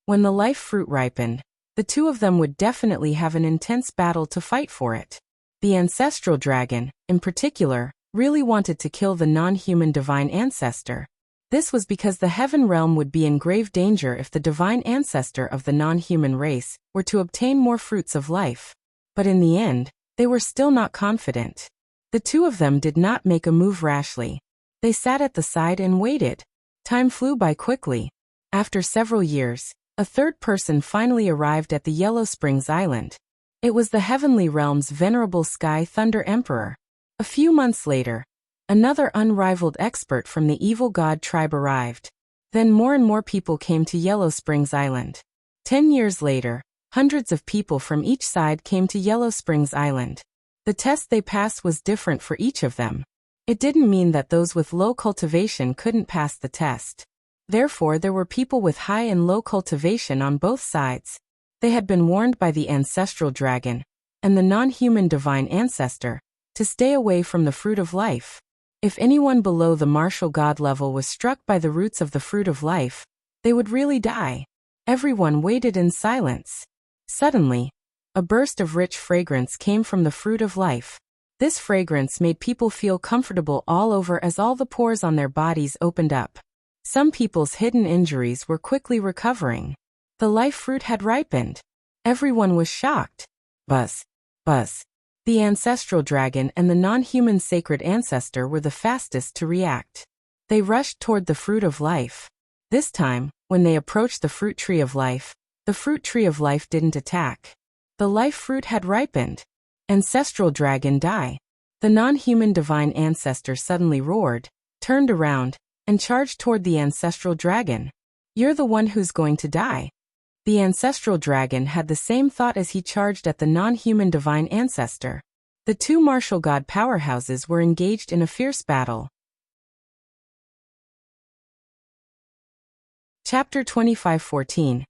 When the life fruit ripened, the two of them would definitely have an intense battle to fight for it. The ancestral dragon, in particular, really wanted to kill the non-human divine ancestor. This was because the heaven realm would be in grave danger if the divine ancestor of the non-human race were to obtain more fruits of life. But in the end, they were still not confident. The two of them did not make a move rashly. They sat at the side and waited. Time flew by quickly. After several years, a third person finally arrived at the Yellow Springs Island. It was the heavenly realm's venerable Sky Thunder Emperor. A few months later, another unrivaled expert from the evil god tribe arrived. Then more and more people came to Yellow Springs Island. 10 years later, hundreds of people from each side came to Yellow Springs Island. The test they passed was different for each of them. It didn't mean that those with low cultivation couldn't pass the test. Therefore, there were people with high and low cultivation on both sides. They had been warned by the ancestral dragon and the non-human divine ancestor to stay away from the fruit of life. If anyone below the martial god level was struck by the roots of the fruit of life, they would really die. Everyone waited in silence. Suddenly, a burst of rich fragrance came from the fruit of life. This fragrance made people feel comfortable all over as all the pores on their bodies opened up. Some people's hidden injuries were quickly recovering. The life fruit had ripened. Everyone was shocked. Buzz. Buzz. The ancestral dragon and the non-human sacred ancestor were the fastest to react. They rushed toward the fruit of life. This time, when they approached the fruit tree of life, the fruit tree of life didn't attack. The life fruit had ripened. Ancestral dragon die. The non-human divine ancestor suddenly roared, turned around, and charged toward the ancestral dragon. "You're the one who's going to die." The ancestral dragon had the same thought as he charged at the non-human divine ancestor. The two martial god powerhouses were engaged in a fierce battle. Chapter 25:14.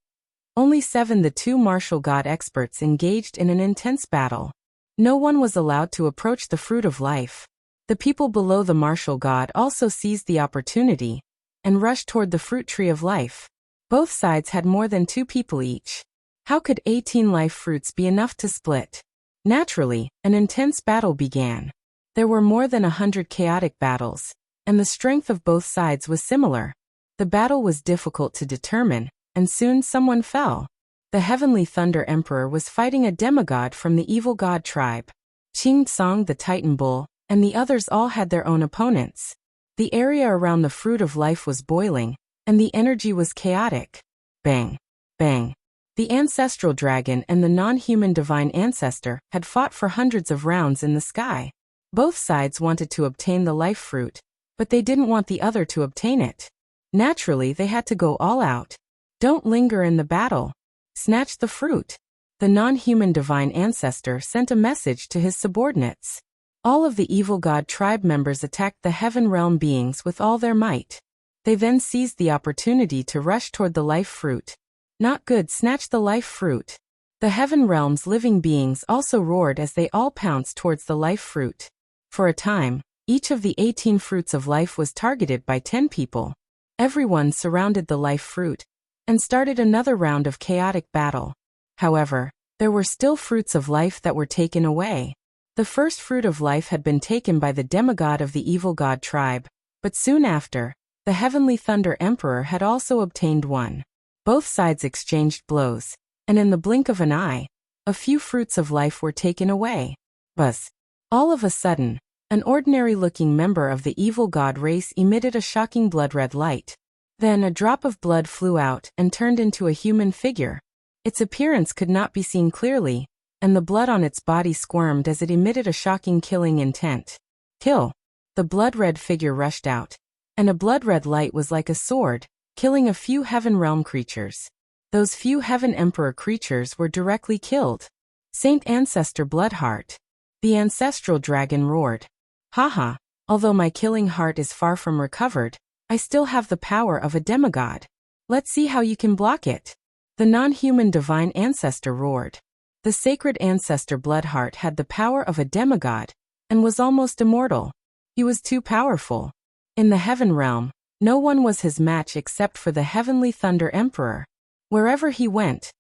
Only 7. The two martial god experts engaged in an intense battle. No one was allowed to approach the fruit of life. The people below the martial god also seized the opportunity and rushed toward the fruit tree of life. Both sides had more than 2 people each. How could 18 life fruits be enough to split? Naturally, an intense battle began. There were more than 100 chaotic battles, and the strength of both sides was similar. The battle was difficult to determine, and soon someone fell. The Heavenly Thunder Emperor was fighting a demigod from the evil god tribe. Qing Tsang the Titan Bull, and the others all had their own opponents. The area around the fruit of life was boiling, and the energy was chaotic. Bang! Bang! The ancestral dragon and the non-human divine ancestor had fought for hundreds of rounds in the sky. Both sides wanted to obtain the life fruit, but they didn't want the other to obtain it. Naturally, they had to go all out. Don't linger in the battle. Snatch the fruit. The non-human divine ancestor sent a message to his subordinates. All of the evil god tribe members attacked the heaven realm beings with all their might. They then seized the opportunity to rush toward the life fruit. Not good, snatch the life fruit. The heaven realm's living beings also roared as they all pounced towards the life fruit. For a time, each of the 18 fruits of life was targeted by 10 people. Everyone surrounded the life fruit and started another round of chaotic battle. However, there were still fruits of life that were taken away. The first fruit of life had been taken by the demigod of the evil god tribe, but soon after, the Heavenly Thunder Emperor had also obtained one. Both sides exchanged blows, and in the blink of an eye, a few fruits of life were taken away. Buzz! All of a sudden, an ordinary-looking member of the evil god race emitted a shocking blood-red light. Then a drop of blood flew out and turned into a human figure. Its appearance could not be seen clearly, and the blood on its body squirmed as it emitted a shocking killing intent. Kill! The blood-red figure rushed out, and a blood-red light was like a sword, killing a few heaven realm creatures. Those few heaven emperor creatures were directly killed. Saint Ancestor Bloodheart. The ancestral dragon roared. Haha, although my killing heart is far from recovered, I still have the power of a demigod. Let's see how you can block it. The non-human divine ancestor roared. The sacred ancestor Bloodheart had the power of a demigod, and was almost immortal. He was too powerful. In the heaven realm, no one was his match except for the Heavenly Thunder Emperor. Wherever he went,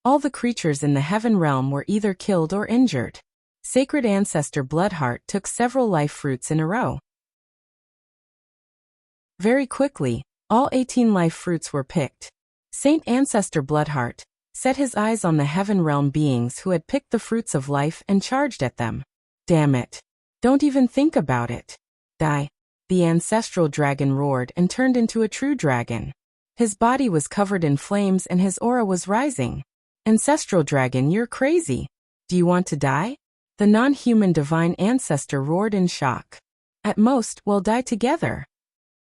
all the creatures in the heaven realm were either killed or injured. Sacred Ancestor Bloodheart took several life fruits in a row. Very quickly, all 18 life fruits were picked. Saint Ancestor Bloodheart set his eyes on the heaven realm beings who had picked the fruits of life and charged at them. Damn it. Don't even think about it. Die. The ancestral dragon roared and turned into a true dragon. His body was covered in flames and his aura was rising. Ancestral dragon, you're crazy. Do you want to die? The non-human divine ancestor roared in shock. At most, we'll die together.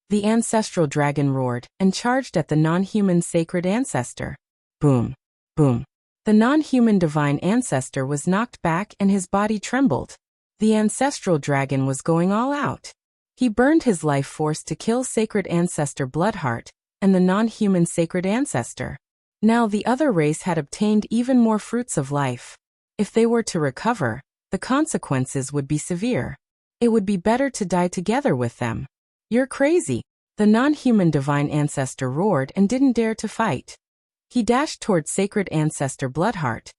The ancestral dragon roared and charged at the non-human sacred ancestor. Boom. Boom. The non-human divine ancestor was knocked back and his body trembled. The ancestral dragon was going all out. He burned his life force to kill sacred ancestor Bloodheart and the non-human sacred ancestor. Now the other race had obtained even more fruits of life. If they were to recover, the consequences would be severe. It would be better to die together with them. You're crazy. The non-human divine ancestor roared and didn't dare to fight. He dashed toward sacred ancestor Bloodheart,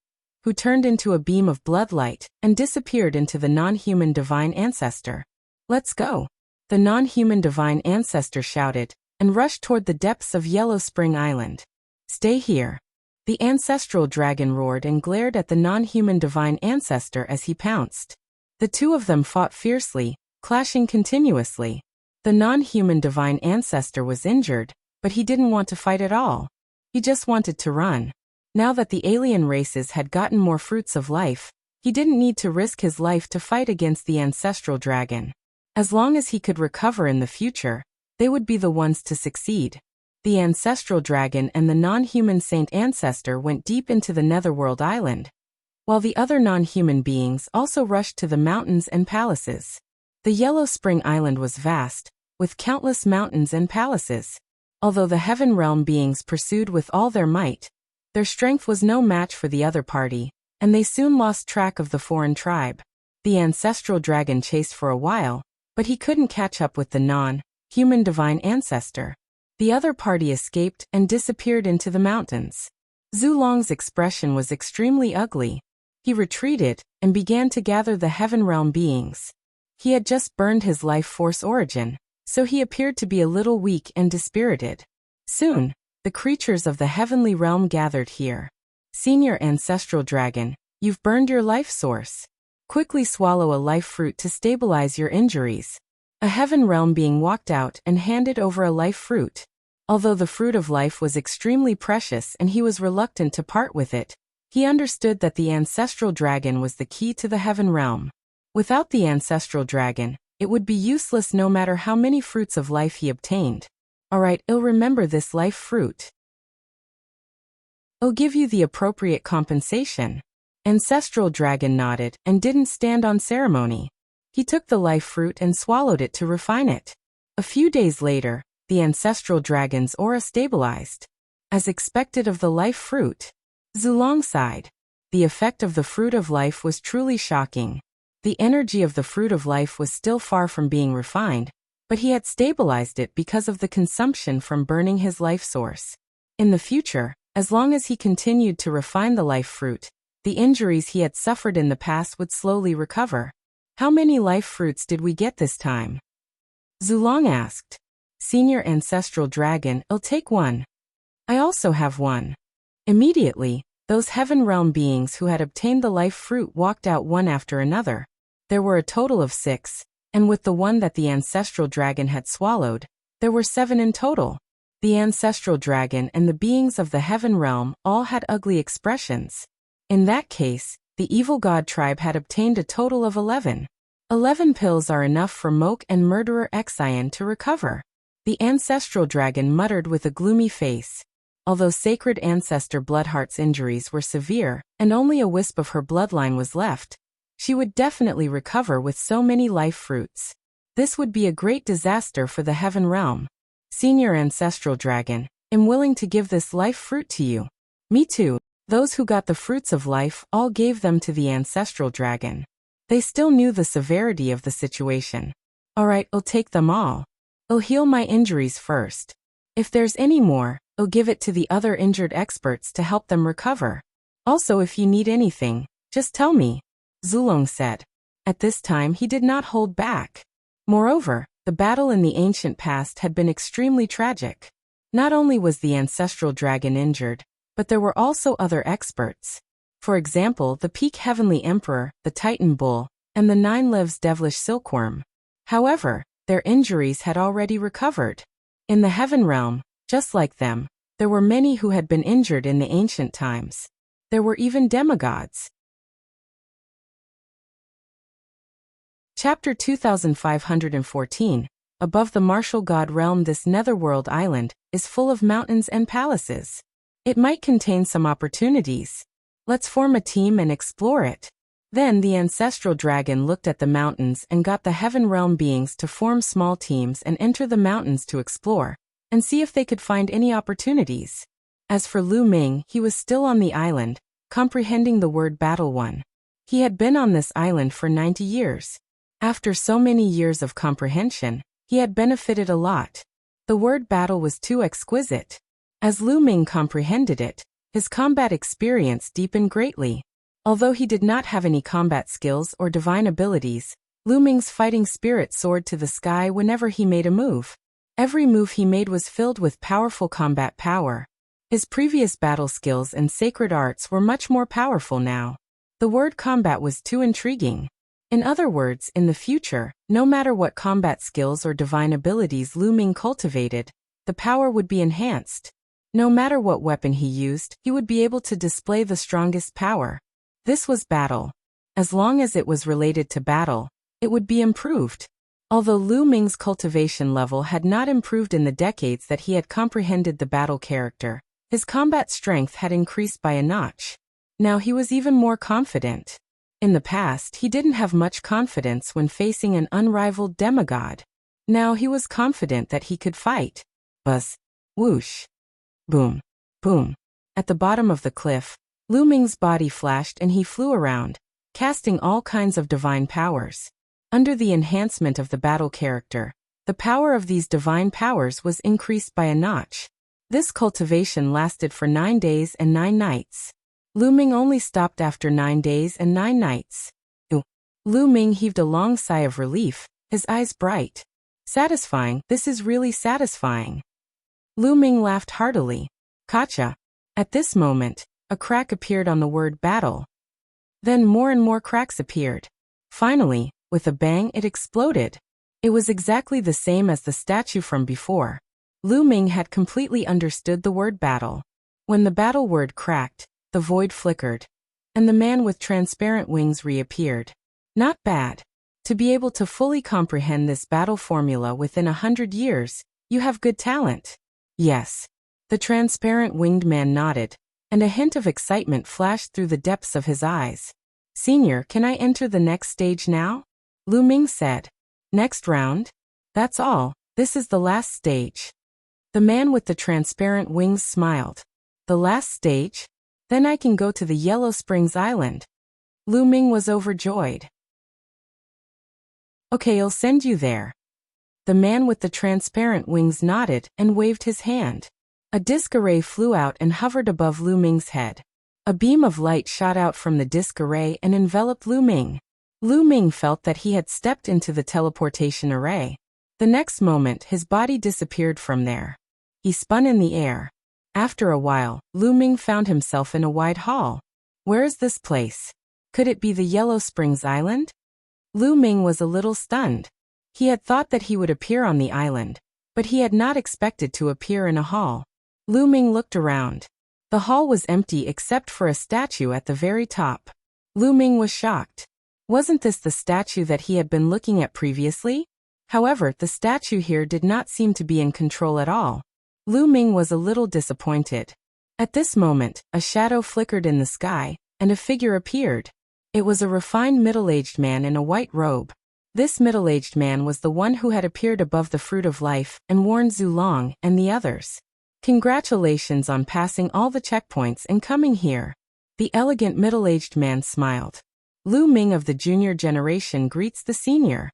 who turned into a beam of bloodlight and disappeared into the non-human divine ancestor. Let's go. The non-human divine ancestor shouted and rushed toward the depths of Yellow Spring Island. Stay here. The ancestral dragon roared and glared at the non-human divine ancestor as he pounced. The two of them fought fiercely, clashing continuously. The non-human divine ancestor was injured, but he didn't want to fight at all. He just wanted to run. Now that the alien races had gotten more fruits of life, he didn't need to risk his life to fight against the ancestral dragon. As long as he could recover in the future, They would be the ones to succeed. The ancestral dragon and the non-human saint ancestor went deep into the netherworld island, while the other non-human beings also rushed to the mountains and palaces. The Yellow Spring Island was vast, with countless mountains and palaces. Although the Heaven Realm beings pursued with all their might, their strength was no match for the other party, and they soon lost track of the foreign tribe. The ancestral dragon chased for a while, but he couldn't catch up with the non-human divine ancestor. The other party escaped and disappeared into the mountains. Zulong's expression was extremely ugly. He retreated and began to gather the Heaven Realm beings. He had just burned his life force origin, so he appeared to be a little weak and dispirited. Soon, the creatures of the heavenly realm gathered here. Senior ancestral dragon, you've burned your life source. Quickly swallow a life fruit to stabilize your injuries. A Heaven Realm being walked out and handed over a life fruit. Although the fruit of life was extremely precious and he was reluctant to part with it, he understood that the ancestral dragon was the key to the Heaven Realm. Without the ancestral dragon, it would be useless no matter how many fruits of life he obtained. Alright, I'll remember this life fruit. I'll give you the appropriate compensation. Ancestral dragon nodded and didn't stand on ceremony. He took the life fruit and swallowed it to refine it. A few days later, the ancestral dragon's aura stabilized. As expected of the life fruit, Zulong sighed. The effect of the fruit of life was truly shocking. The energy of the fruit of life was still far from being refined, but he had stabilized it because of the consumption from burning his life source. In the future, as long as he continued to refine the life fruit, the injuries he had suffered in the past would slowly recover. How many life fruits did we get this time? Zulong asked. Senior ancestral dragon, I'll take one. I also have one. Immediately, those Heaven Realm beings who had obtained the life fruit walked out one after another. There were a total of 6, and with the one that the ancestral dragon had swallowed, there were 7 in total. The ancestral dragon and the beings of the Heaven Realm all had ugly expressions. In that case, the evil god tribe had obtained a total of 11. 11 pills are enough for Moke and murderer Xian to recover. The ancestral dragon muttered with a gloomy face. Although sacred ancestor Bloodheart's injuries were severe, and only a wisp of her bloodline was left, she would definitely recover with so many life fruits. This would be a great disaster for the Heaven Realm. Senior ancestral dragon, I'm willing to give this life fruit to you. Me too. Those who got the fruits of life all gave them to the ancestral dragon. They still knew the severity of the situation. Alright, I'll take them all. I'll heal my injuries first. If there's any more, I'll give it to the other injured experts to help them recover. Also, if you need anything, just tell me, Zulong said. At this time he did not hold back. Moreover, the battle in the ancient past had been extremely tragic. Not only was the ancestral dragon injured, but there were also other experts. For example, the Peak Heavenly Emperor, the Titan Bull, and the 9 Lives Devilish Silkworm. However, their injuries had already recovered. In the Heaven Realm, just like them, there were many who had been injured in the ancient times. There were even demigods. Chapter 2514. Above the martial god realm, this netherworld island is full of mountains and palaces. It might contain some opportunities. Let's form a team and explore it. Then the ancestral dragon looked at the mountains and got the Heaven Realm beings to form small teams and enter the mountains to explore, and see if they could find any opportunities. As for Lu Ming, he was still on the island, comprehending the word battle one. He had been on this island for 90 years. After so many years of comprehension, he had benefited a lot. The word battle was too exquisite. As Lu Ming comprehended it, his combat experience deepened greatly. Although he did not have any combat skills or divine abilities, Lu Ming's fighting spirit soared to the sky whenever he made a move. Every move he made was filled with powerful combat power. His previous battle skills and sacred arts were much more powerful now. The word combat was too intriguing. In other words, in the future, no matter what combat skills or divine abilities Lu Ming cultivated, the power would be enhanced. No matter what weapon he used, he would be able to display the strongest power. This was battle. As long as it was related to battle, it would be improved. Although Lu Ming's cultivation level had not improved in the decades that he had comprehended the battle character, his combat strength had increased by a notch. Now he was even more confident. In the past, he didn't have much confidence when facing an unrivaled demigod. Now he was confident that he could fight. Buzz. Whoosh. Boom. Boom. At the bottom of the cliff, Lu Ming's body flashed and he flew around, casting all kinds of divine powers. Under the enhancement of the battle character, the power of these divine powers was increased by a notch. This cultivation lasted for 9 days and 9 nights. Lu Ming only stopped after 9 days and 9 nights. Lu Ming heaved a long sigh of relief, his eyes bright. Satisfying, this is really satisfying. Lu Ming laughed heartily. Gotcha. At this moment, a crack appeared on the word battle. Then more and more cracks appeared. Finally, with a bang, it exploded. It was exactly the same as the statue from before. Lu Ming had completely understood the word battle. When the battle word cracked, the void flickered, and the man with transparent wings reappeared. Not bad. To be able to fully comprehend this battle formula within 100 years, you have good talent. Yes. The transparent winged man nodded, and a hint of excitement flashed through the depths of his eyes. Senior, can I enter the next stage now? Lu Ming said. Next round? That's all, this is the last stage. The man with the transparent wings smiled. The last stage? Then I can go to the Yellow Springs Island. Lu Ming was overjoyed. Okay, I'll send you there. The man with the transparent wings nodded and waved his hand. A disc array flew out and hovered above Lu Ming's head. A beam of light shot out from the disc array and enveloped Lu Ming. Lu Ming felt that he had stepped into the teleportation array. The next moment, his body disappeared from there. He spun in the air. After a while, Lu Ming found himself in a wide hall. Where is this place? Could it be the Yellow Springs Island? Lu Ming was a little stunned. He had thought that he would appear on the island, but he had not expected to appear in a hall. Lu Ming looked around. The hall was empty except for a statue at the very top. Lu Ming was shocked. Wasn't this the statue that he had been looking at previously? However, the statue here did not seem to be in control at all. Lu Ming was a little disappointed. At this moment, a shadow flickered in the sky, and a figure appeared. It was a refined middle-aged man in a white robe. This middle-aged man was the one who had appeared above the Fruit of Life and warned Zulong and the others. Congratulations on passing all the checkpoints and coming here. The elegant middle-aged man smiled. Lu Ming of the junior generation greets the senior.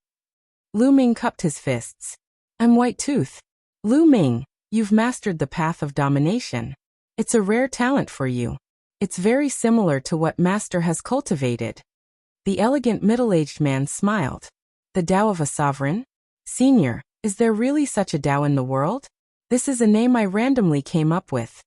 Lu Ming cupped his fists. I'm White Tooth. Lu Ming, you've mastered the path of domination. It's a rare talent for you. It's very similar to what Master has cultivated. The elegant middle-aged man smiled. The Tao of a sovereign? Senior, is there really such a Tao in the world? This is a name I randomly came up with.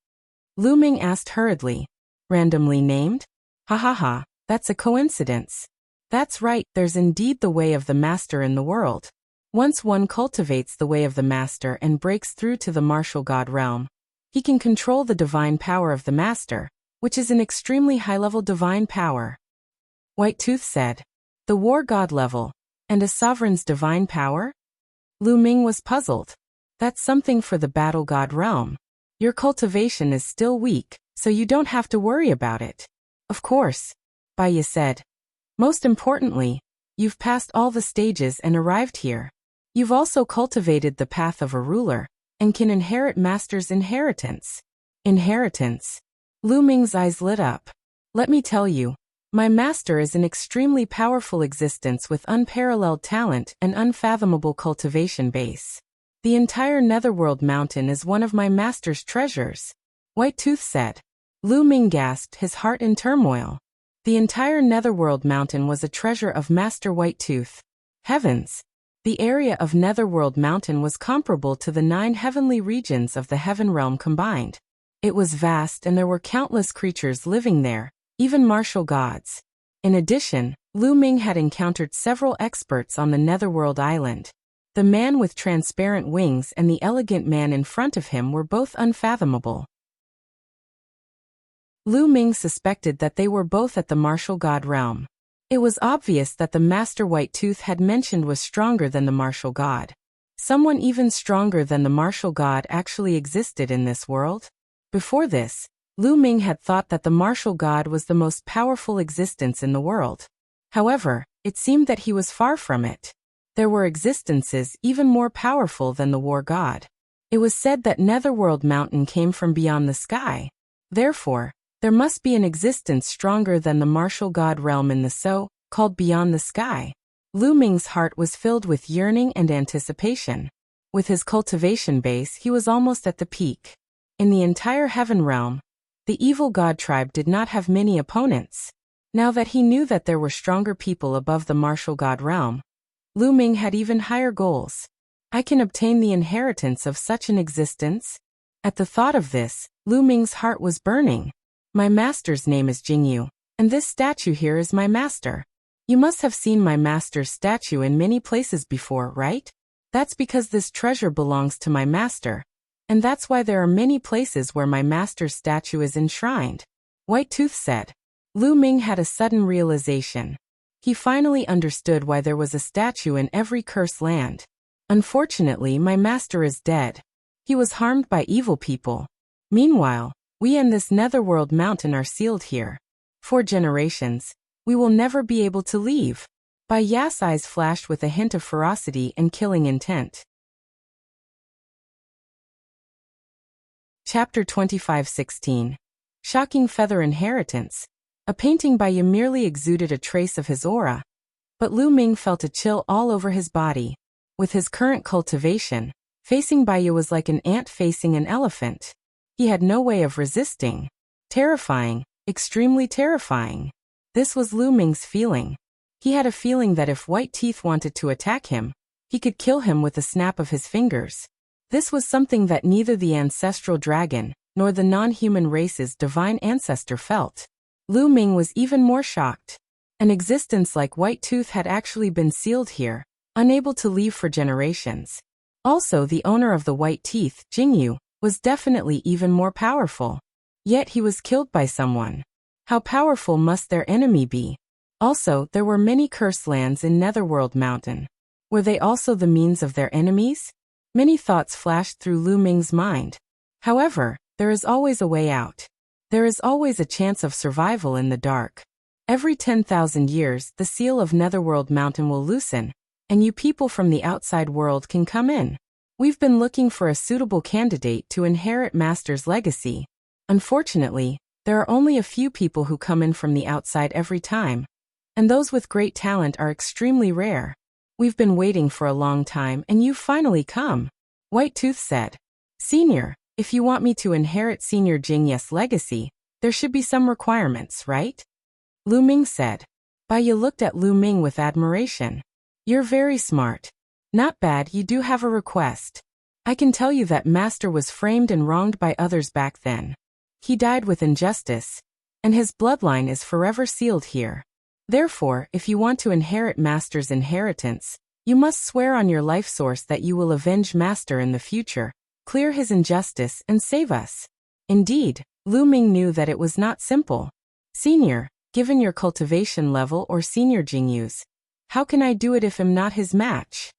Lu Ming asked hurriedly. Randomly named? Ha ha ha, that's a coincidence. That's right, there's indeed the way of the Master in the world. Once one cultivates the way of the Master and breaks through to the martial god realm, he can control the divine power of the Master, which is an extremely high-level divine power. White Tooth said. The war god level, and a sovereign's divine power? Lu Ming was puzzled. That's something for the battle god realm. Your cultivation is still weak, so you don't have to worry about it. Of course, Baiya said. Most importantly, you've passed all the stages and arrived here. You've also cultivated the path of a ruler, and can inherit Master's inheritance. Inheritance? Lu Ming's eyes lit up. Let me tell you, my Master is an extremely powerful existence with unparalleled talent and unfathomable cultivation base. The entire Netherworld Mountain is one of my Master's treasures. White Tooth said. Lu Ming gasped, his heart in turmoil. The entire Netherworld Mountain was a treasure of Master White Tooth. Heavens! The area of Netherworld Mountain was comparable to the 9 heavenly regions of the Heaven Realm combined. It was vast and there were countless creatures living there, even martial gods. In addition, Lu Ming had encountered several experts on the Netherworld Island. The man with transparent wings and the elegant man in front of him were both unfathomable. Lu Ming suspected that they were both at the martial god realm. It was obvious that the Master White-Tooth had mentioned was stronger than the martial god. Someone even stronger than the martial god actually existed in this world. Before this, Lu Ming had thought that the martial god was the most powerful existence in the world. However, it seemed that he was far from it. There were existences even more powerful than the war god. It was said that Netherworld Mountain came from beyond the sky. Therefore, there must be an existence stronger than the martial god realm in the so-called beyond the sky. Lu Ming's heart was filled with yearning and anticipation. With his cultivation base, he was almost at the peak. In the entire heaven realm, the evil god tribe did not have many opponents. Now that he knew that there were stronger people above the martial god realm, Lu Ming had even higher goals. I can obtain the inheritance of such an existence? At the thought of this, Lu Ming's heart was burning. My master's name is Jingyu, and this statue here is my master. You must have seen my master's statue in many places before, right? That's because this treasure belongs to my master, and that's why there are many places where my master's statue is enshrined. White-Tooth said. Lu Ming had a sudden realization. He finally understood why there was a statue in every cursed land. Unfortunately, my master is dead. He was harmed by evil people. Meanwhile, we and this Netherworld Mountain are sealed here. For generations, we will never be able to leave. Bai Ya's eyes flashed with a hint of ferocity and killing intent. Chapter 25:16. Shocking Feather Inheritance. A painting by Ya merely exuded a trace of his aura, but Lu Ming felt a chill all over his body. With his current cultivation, facing Bai Ya was like an ant facing an elephant. He had no way of resisting. Terrifying, extremely terrifying. This was Lu Ming's feeling. He had a feeling that if White-Teeth wanted to attack him, he could kill him with a snap of his fingers. This was something that neither the ancestral dragon nor the non-human race's divine ancestor felt. Lu Ming was even more shocked. An existence like White-Tooth had actually been sealed here, unable to leave for generations. Also, the owner of the white teeth, Jingyu, was definitely even more powerful. Yet he was killed by someone. How powerful must their enemy be? Also, there were many cursed lands in Netherworld Mountain. Were they also the means of their enemies? Many thoughts flashed through Lu Ming's mind. However, there is always a way out. There is always a chance of survival in the dark. Every 10,000 years, the seal of Netherworld Mountain will loosen, and you people from the outside world can come in. We've been looking for a suitable candidate to inherit Master's legacy. Unfortunately, there are only a few people who come in from the outside every time, and those with great talent are extremely rare. We've been waiting for a long time and you've finally come. White-Tooth said. Senior, if you want me to inherit Senior Jingya's legacy, there should be some requirements, right? Lu Ming said. Bai Ya looked at Lu Ming with admiration. You're very smart. Not bad, you do have a request. I can tell you that Master was framed and wronged by others back then. He died with injustice, and his bloodline is forever sealed here. Therefore, if you want to inherit Master's inheritance, you must swear on your life source that you will avenge Master in the future, clear his injustice, and save us. Indeed, Lu Ming knew that it was not simple. Senior, given your cultivation level or Senior Jingyu's, how can I do it if I'm not his match?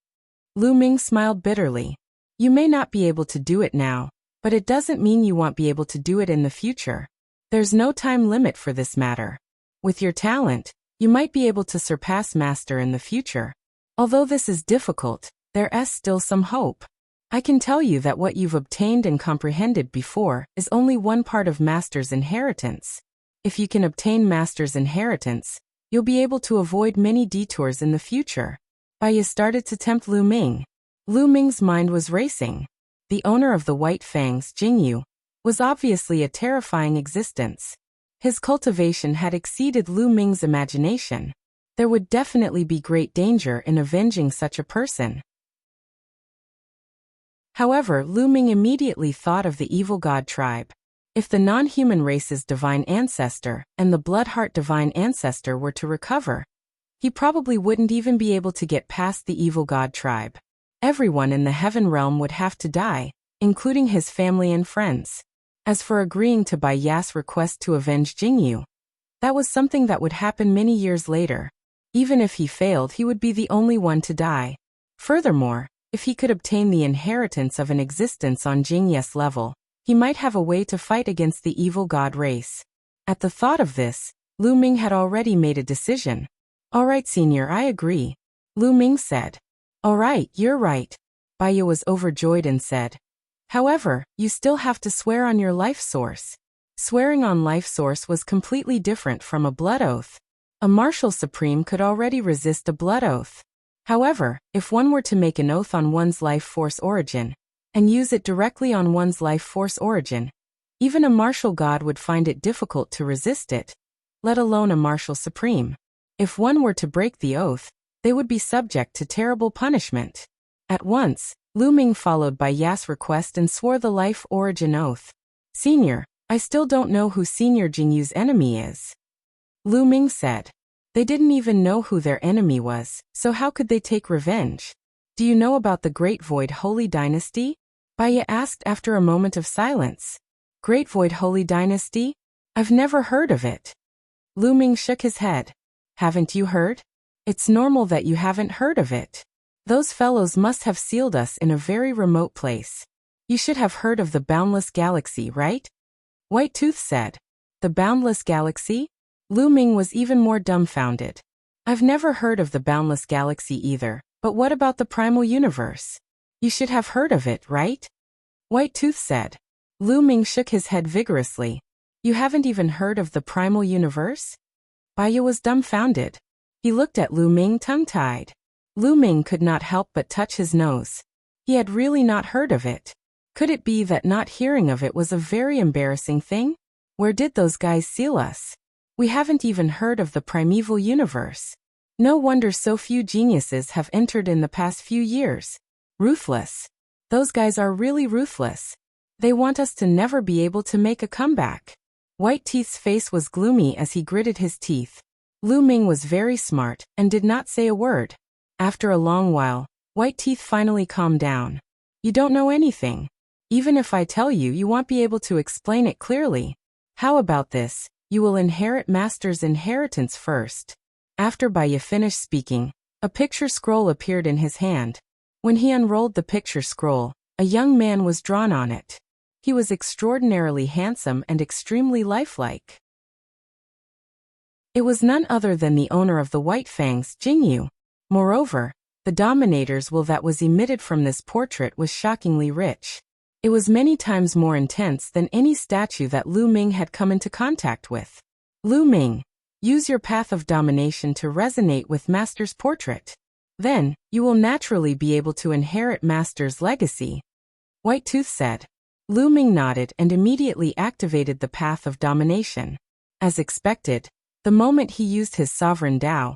Lu Ming smiled bitterly. You may not be able to do it now, but it doesn't mean you won't be able to do it in the future. There's no time limit for this matter. With your talent, you might be able to surpass Master in the future. Although this is difficult, there's still some hope. I can tell you that what you've obtained and comprehended before is only one part of Master's inheritance. If you can obtain Master's inheritance, you'll be able to avoid many detours in the future. Bai Ya started to tempt Lu Ming. Lu Ming's mind was racing. The owner of the White Fangs, Jingyu, was obviously a terrifying existence. His cultivation had exceeded Lu Ming's imagination. There would definitely be great danger in avenging such a person. However, Lu Ming immediately thought of the evil god tribe. If the non-human race's divine ancestor and the Bloodheart divine ancestor were to recover, he probably wouldn't even be able to get past the evil god tribe. Everyone in the heaven realm would have to die, including his family and friends. As for agreeing to Bai Ya's request to avenge Jingyu, that was something that would happen many years later. Even if he failed, he would be the only one to die. Furthermore, if he could obtain the inheritance of an existence on Jingye's level, he might have a way to fight against the evil god race. At the thought of this, Lu Ming had already made a decision. All right, senior, I agree. Lu Ming said. All right, you're right. Baiya was overjoyed and said. However, you still have to swear on your life source. Swearing on life source was completely different from a blood oath. A martial supreme could already resist a blood oath. However, if one were to make an oath on one's life force origin, and use it directly on one's life force origin, even a martial god would find it difficult to resist it, let alone a martial supreme. If one were to break the oath, they would be subject to terrible punishment. At once, Lu Ming followed Baiya's request and swore the life origin oath. Senior, I still don't know who Senior Jingyu's enemy is. Lu Ming said. They didn't even know who their enemy was, so how could they take revenge? Do you know about the Great Void Holy Dynasty? Baiya asked after a moment of silence. Great Void Holy Dynasty? I've never heard of it. Lu Ming shook his head. Haven't you heard? It's normal that you haven't heard of it. Those fellows must have sealed us in a very remote place. You should have heard of the Boundless Galaxy, right? White Tooth said. The Boundless Galaxy? Lu Ming was even more dumbfounded. I've never heard of the Boundless Galaxy either, but what about the Primal Universe? You should have heard of it, right? White Tooth said. Lu Ming shook his head vigorously. You haven't even heard of the Primal Universe? Baiya was dumbfounded. He looked at Lu Ming tongue-tied. Lu Ming could not help but touch his nose. He had really not heard of it. Could it be that not hearing of it was a very embarrassing thing? Where did those guys seal us? We haven't even heard of the primeval universe. No wonder so few geniuses have entered in the past few years. Ruthless. Those guys are really ruthless. They want us to never be able to make a comeback. White Teeth's face was gloomy as he gritted his teeth. Lu Ming was very smart and did not say a word. After a long while, White Teeth finally calmed down. You don't know anything. Even if I tell you, you won't be able to explain it clearly. How about this? You will inherit Master's inheritance first. After Baiya finished speaking, a picture scroll appeared in his hand. When he unrolled the picture scroll, a young man was drawn on it. He was extraordinarily handsome and extremely lifelike. It was none other than the owner of the White Fangs, Jingyu. Moreover, the dominator's will that was emitted from this portrait was shockingly rich. It was many times more intense than any statue that Lu Ming had come into contact with. Lu Ming, use your path of domination to resonate with Master's portrait. Then, you will naturally be able to inherit Master's legacy. White Tooth said. Lu Ming nodded and immediately activated the path of domination. As expected, the moment he used his sovereign Dao,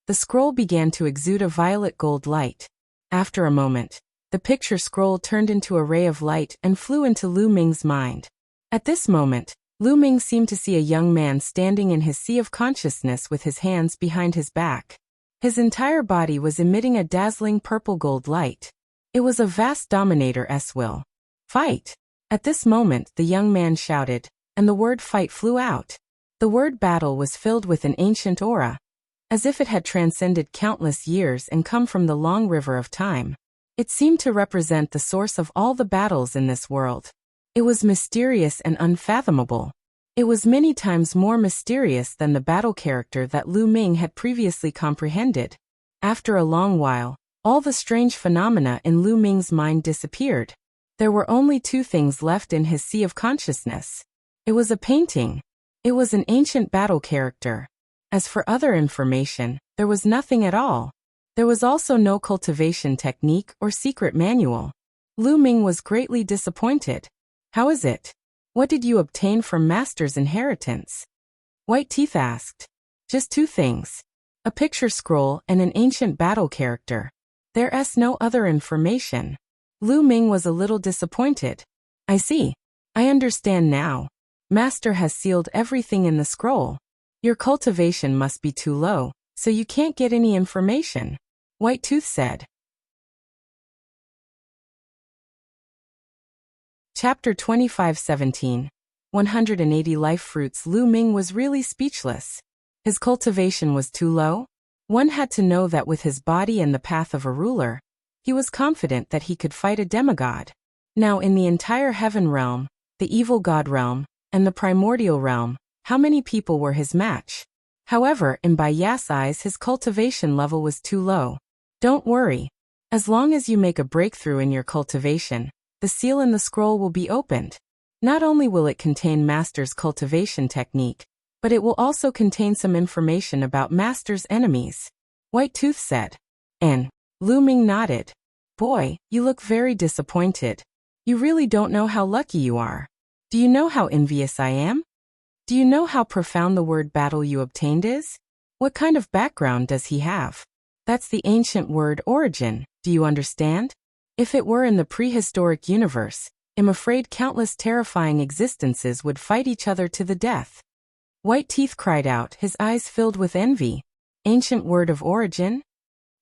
the scroll began to exude a violet gold light. After a moment, the picture scroll turned into a ray of light and flew into Lu Ming's mind. At this moment, Lu Ming seemed to see a young man standing in his sea of consciousness with his hands behind his back. His entire body was emitting a dazzling purple gold light. It was a vast dominator's will. Fight! At this moment, the young man shouted, and the word fight flew out. The word battle was filled with an ancient aura, as if it had transcended countless years and come from the long river of time. It seemed to represent the source of all the battles in this world. It was mysterious and unfathomable. It was many times more mysterious than the battle character that Lu Ming had previously comprehended. After a long while, all the strange phenomena in Lu Ming's mind disappeared. There were only two things left in his sea of consciousness. It was a painting. It was an ancient battle character. As for other information, there was nothing at all. There was also no cultivation technique or secret manual. Lu Ming was greatly disappointed. How is it? What did you obtain from Master's inheritance? White Teeth asked. Just two things. A picture scroll and an ancient battle character. There's no other information. Lu Ming was a little disappointed. I see. I understand now. Master has sealed everything in the scroll. Your cultivation must be too low, so you can't get any information. White Tooth said. Chapter 25:17. 180 Life Fruits. Lu Ming was really speechless. His cultivation was too low? One had to know that with his body and the path of a ruler, he was confident that he could fight a demigod. Now in the entire heaven realm, the evil god realm, and the primordial realm, how many people were his match? However, in Bayas' eyes his cultivation level was too low. Don't worry. As long as you make a breakthrough in your cultivation, the seal in the scroll will be opened. Not only will it contain Master's cultivation technique, but it will also contain some information about Master's enemies. White Tooth said. And Lu Ming nodded. Boy, you look very disappointed. You really don't know how lucky you are. Do you know how envious I am? Do you know how profound the word battle you obtained is? What kind of background does he have? That's the ancient word origin, do you understand? If it were in the prehistoric universe, I'm afraid countless terrifying existences would fight each other to the death. White Teeth cried out, his eyes filled with envy. Ancient word of origin?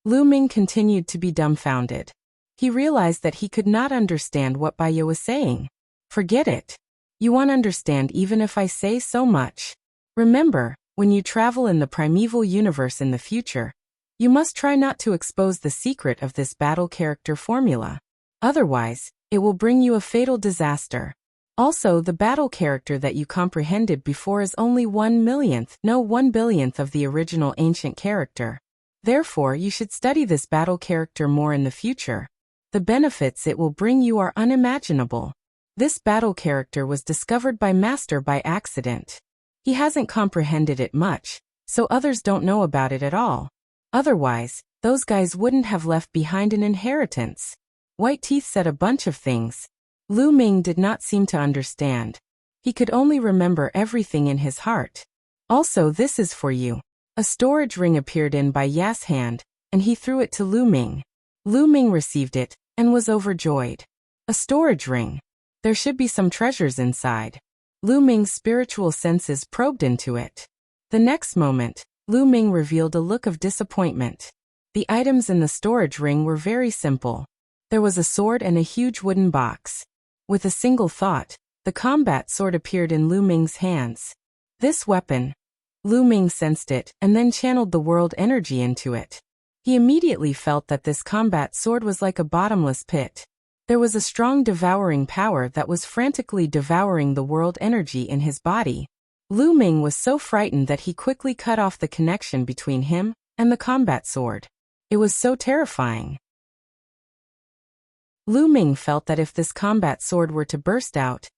Lu Ming continued to be dumbfounded. He realized that he could not understand what Baya was saying. Forget it. You won't understand even if I say so much. Remember, when you travel in the primeval universe in the future, you must try not to expose the secret of this battle character formula. Otherwise, it will bring you a fatal disaster. Also, the battle character that you comprehended before is only 1/1,000,000th, no 1/1000,000th of the original ancient character. Therefore, you should study this battle character more in the future. The benefits it will bring you are unimaginable. This battle character was discovered by Master by accident. He hasn't comprehended it much, so others don't know about it at all. Otherwise, those guys wouldn't have left behind an inheritance. White Teeth said a bunch of things. Lu Ming did not seem to understand. He could only remember everything in his heart. Also, this is for you. A storage ring appeared in Bayas' hand, and he threw it to Lu Ming. Lu Ming received it, and was overjoyed. A storage ring. There should be some treasures inside. Lu Ming's spiritual senses probed into it. The next moment, Lu Ming revealed a look of disappointment. The items in the storage ring were very simple. There was a sword and a huge wooden box. With a single thought, the combat sword appeared in Lu Ming's hands. This weapon. Lu Ming sensed it and then channeled the world energy into it. He immediately felt that this combat sword was like a bottomless pit. There was a strong devouring power that was frantically devouring the world energy in his body. Lu Ming was so frightened that he quickly cut off the connection between him and the combat sword. It was so terrifying. Lu Ming felt that if this combat sword were to burst out,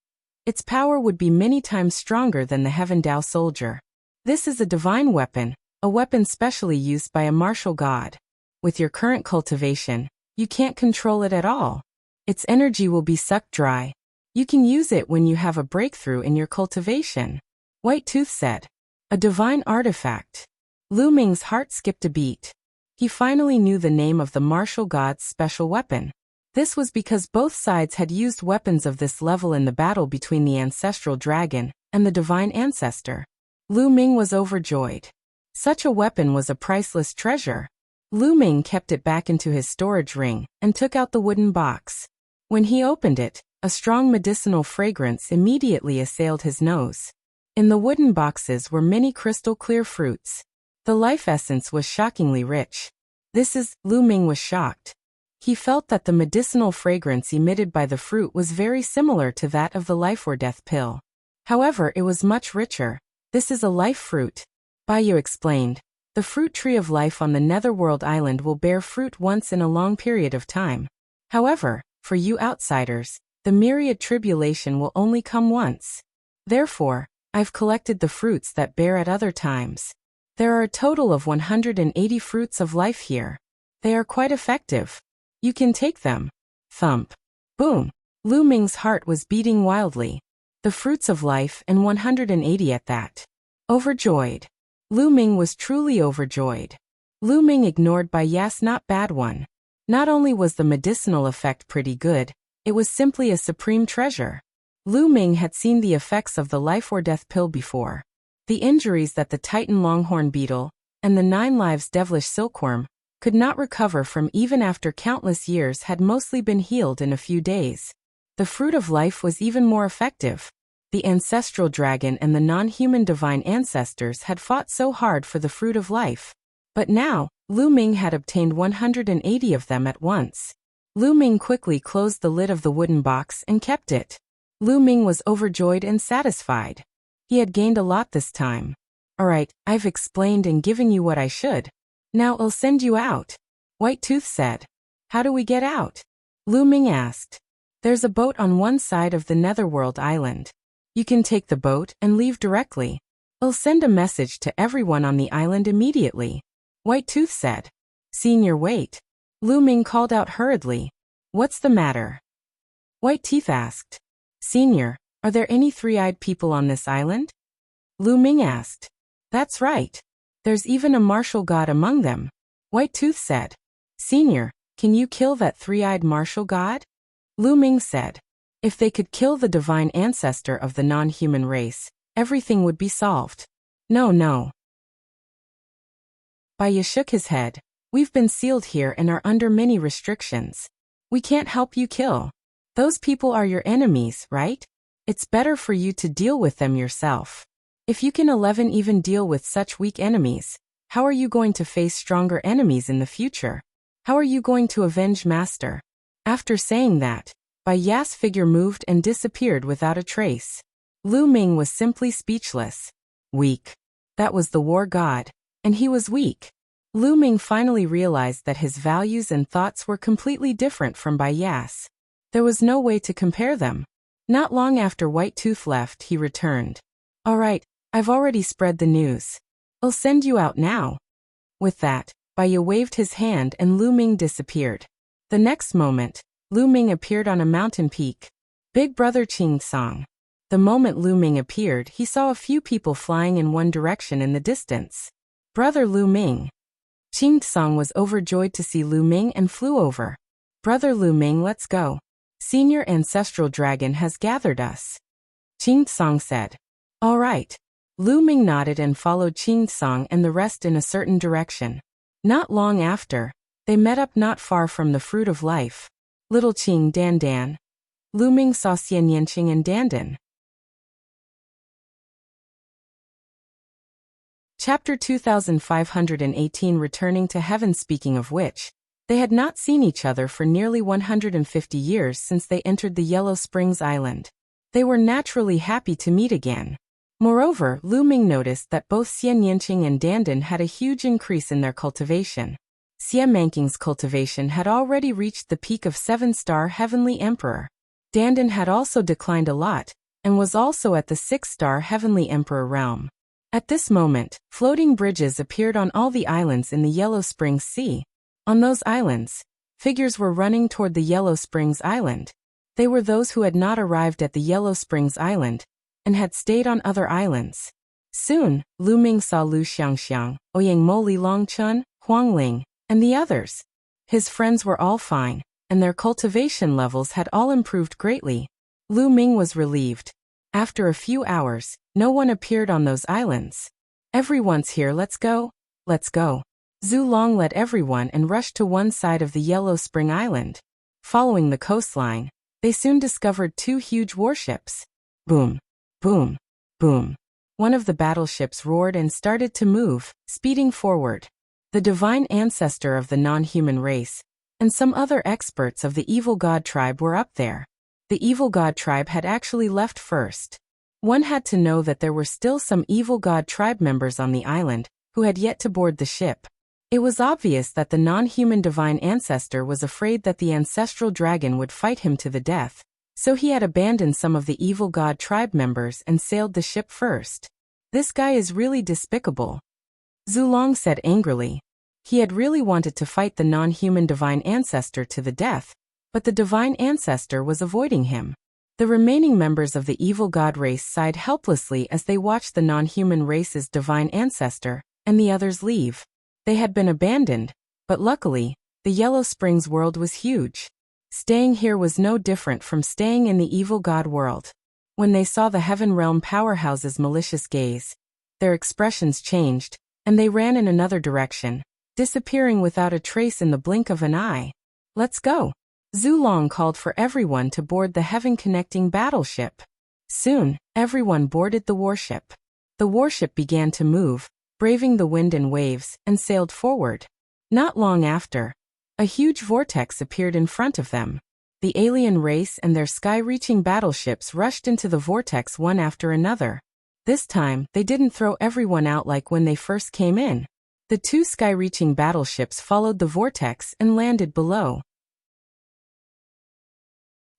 its power would be many times stronger than the Heaven Dao soldier. This is a divine weapon, a weapon specially used by a martial god. With your current cultivation, you can't control it at all. Its energy will be sucked dry. You can use it when you have a breakthrough in your cultivation. White Tooth said. A divine artifact. Lu Ming's heart skipped a beat. He finally knew the name of the martial god's special weapon. This was because both sides had used weapons of this level in the battle between the ancestral dragon and the divine ancestor. Lu Ming was overjoyed. Such a weapon was a priceless treasure. Lu Ming kept it back into his storage ring and took out the wooden box. When he opened it, a strong medicinal fragrance immediately assailed his nose. In the wooden boxes were many crystal-clear fruits. The life essence was shockingly rich. Lu Ming was shocked. He felt that the medicinal fragrance emitted by the fruit was very similar to that of the life or death pill. However, it was much richer. This is a life fruit. Baiyu explained. The fruit tree of life on the Netherworld Island will bear fruit once in a long period of time. However, for you outsiders, the myriad tribulation will only come once. Therefore, I've collected the fruits that bear at other times. There are a total of 180 fruits of life here. They are quite effective. You can take them. Thump. Boom. Lu Ming's heart was beating wildly. The fruits of life and 180 at that. Overjoyed. Lu Ming was truly overjoyed. Lu Ming ignored Bayas' not bad one. Not only was the medicinal effect pretty good, it was simply a supreme treasure. Lu Ming had seen the effects of the life or death pill before. The injuries that the Titan longhorn beetle and the 9 lives devilish silkworm could not recover from even after countless years had mostly been healed in a few days. The fruit of life was even more effective. The ancestral dragon and the non-human divine ancestors had fought so hard for the fruit of life. But now, Lu Ming had obtained 180 of them at once. Lu Ming quickly closed the lid of the wooden box and kept it. Lu Ming was overjoyed and satisfied. He had gained a lot this time. Alright, I've explained and given you what I should. Now I'll send you out. White Tooth said. How do we get out? Lu Ming asked. There's a boat on one side of the Netherworld Island. You can take the boat and leave directly. I'll send a message to everyone on the island immediately. White Tooth said. Senior, wait. Lu Ming called out hurriedly. What's the matter? White Teeth asked. Senior, are there any three-eyed people on this island? Lu Ming asked. That's right. There's even a martial god among them. White Tooth said. Senior, can you kill that three-eyed martial god? Lu Ming said. If they could kill the divine ancestor of the non-human race, everything would be solved. No. Baiya shook his head. We've been sealed here and are under many restrictions. We can't help you kill. Those people are your enemies, right? It's better for you to deal with them yourself. If you can even deal with such weak enemies, how are you going to face stronger enemies in the future? How are you going to avenge Master? After saying that, Baiya's figure moved and disappeared without a trace. Lu Ming was simply speechless. Weak. That was the war god, and he was weak. Lu Ming finally realized that his values and thoughts were completely different from Baiya's. There was no way to compare them. Not long after White Tooth left, he returned. Alright, I've already spread the news. I'll send you out now. With that, Baiya waved his hand and Lu Ming disappeared. The next moment, Lu Ming appeared on a mountain peak. Big Brother Qing Song. The moment Lu Ming appeared, he saw a few people flying in one direction in the distance. Brother Lu Ming. Qing Song was overjoyed to see Lu Ming and flew over. Brother Lu Ming, let's go. Senior Ancestral Dragon has gathered us. Qing Song said. All right. Lu Ming nodded and followed Qing Song and the rest in a certain direction. Not long after, they met up not far from the Fruit of Life. Little Qing Dan Dan. Lu Ming saw Xian Yanqing and Dandan. Chapter 2518 Returning to Heaven. Speaking of which, they had not seen each other for nearly 150 years since they entered the Yellow Springs Island. They were naturally happy to meet again. Moreover, Lu Ming noticed that both Xian Yanqing and Dandan had a huge increase in their cultivation. Xian Yanqing's cultivation had already reached the peak of 7-star Heavenly Emperor. Dandan had also declined a lot, and was also at the 6-star Heavenly Emperor realm. At this moment, floating bridges appeared on all the islands in the Yellow Springs Sea. On those islands, figures were running toward the Yellow Springs Island. They were those who had not arrived at the Yellow Springs Island, and had stayed on other islands. Soon, Lu Ming saw Lu Xiangxiang, Ouyang Mo Li Longchun, Huang Ling, and the others. His friends were all fine, and their cultivation levels had all improved greatly. Lu Ming was relieved. After a few hours, no one appeared on those islands. Everyone's here, let's go. Let's go. Zhu Long led everyone and rushed to one side of the Yellow Spring Island. Following the coastline, they soon discovered 2 huge warships. Boom. Boom. Boom. One of the battleships roared and started to move, speeding forward. The divine ancestor of the non-human race, and some other experts of the evil god tribe were up there. The evil god tribe had actually left first. One had to know that there were still some evil god tribe members on the island, who had yet to board the ship. It was obvious that the non-human divine ancestor was afraid that the ancestral dragon would fight him to the death, so he had abandoned some of the evil god tribe members and sailed the ship first. This guy is really despicable. Zhu Long said angrily. He had really wanted to fight the non-human divine ancestor to the death, but the divine ancestor was avoiding him. The remaining members of the evil god race sighed helplessly as they watched the non-human race's divine ancestor and the others leave. They had been abandoned, but luckily, the Yellow Springs world was huge. Staying here was no different from staying in the evil god world. When they saw the Heaven Realm powerhouse's malicious gaze, their expressions changed, and they ran in another direction, disappearing without a trace in the blink of an eye. Let's go. Zhu Long called for everyone to board the heaven-connecting battleship. Soon, everyone boarded the warship. The warship began to move, braving the wind and waves, and sailed forward. Not long after, a huge vortex appeared in front of them. The alien race and their sky-reaching battleships rushed into the vortex one after another. This time, they didn't throw everyone out like when they first came in. The two sky-reaching battleships followed the vortex and landed below.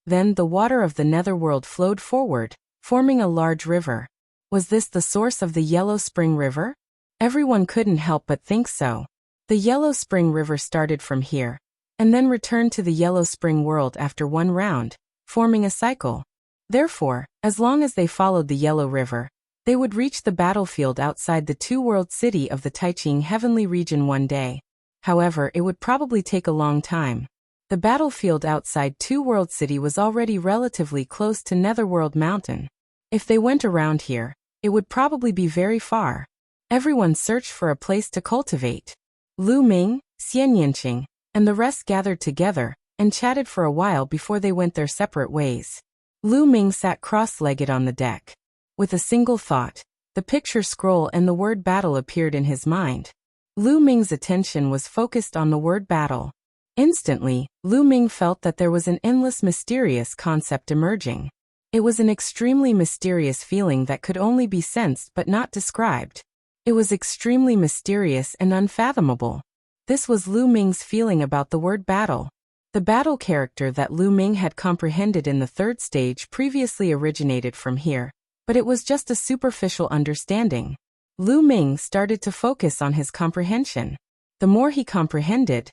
Then the water of the netherworld flowed forward, forming a large river. Was this the source of the Yellow Spring River? Everyone couldn't help but think so. The Yellow Spring River started from here, and then returned to the Yellow Spring world after one round, forming a cycle. Therefore, as long as they followed the Yellow River, they would reach the battlefield outside the two-world city of the Taiching Heavenly Region one day. However, it would probably take a long time. The battlefield outside Two-World City was already relatively close to Netherworld Mountain. If they went around here, it would probably be very far. Everyone searched for a place to cultivate. Lu Ming, Xian Yinqing, and the rest gathered together and chatted for a while before they went their separate ways. Lu Ming sat cross-legged on the deck. With a single thought, the picture scroll and the word battle appeared in his mind. Lu Ming's attention was focused on the word battle. Instantly, Lu Ming felt that there was an endless mysterious concept emerging. It was an extremely mysterious feeling that could only be sensed but not described. It was extremely mysterious and unfathomable. This was Lu Ming's feeling about the word battle. The battle character that Lu Ming had comprehended in the third stage previously originated from here, but it was just a superficial understanding. Lu Ming started to focus on his comprehension. The more he comprehended,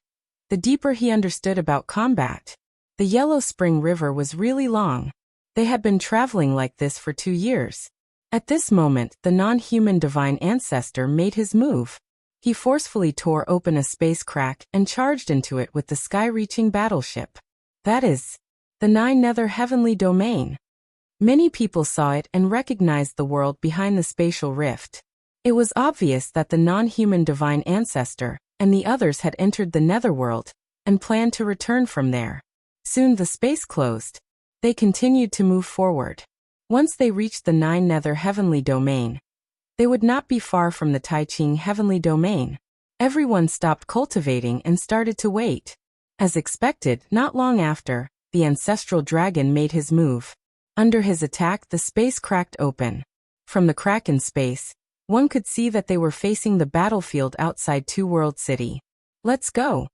the deeper he understood about combat. The Yellow Spring River was really long. They had been traveling like this for 2 years. At this moment, the non-human divine ancestor made his move. He forcefully tore open a space crack and charged into it with the sky-reaching battleship. That is, the 9 Nether Heavenly Domain. Many people saw it and recognized the world behind the spatial rift. It was obvious that the non-human divine ancestor and the others had entered the netherworld and planned to return from there. Soon the space closed. They continued to move forward. Once they reached the 9 Nether Heavenly Domain, they would not be far from the Taiching Heavenly Domain. Everyone stopped cultivating and started to wait. As expected, not long after, the ancestral dragon made his move. Under his attack, the space cracked open. From the crack in space, one could see that they were facing the battlefield outside Two-World City. Let's go.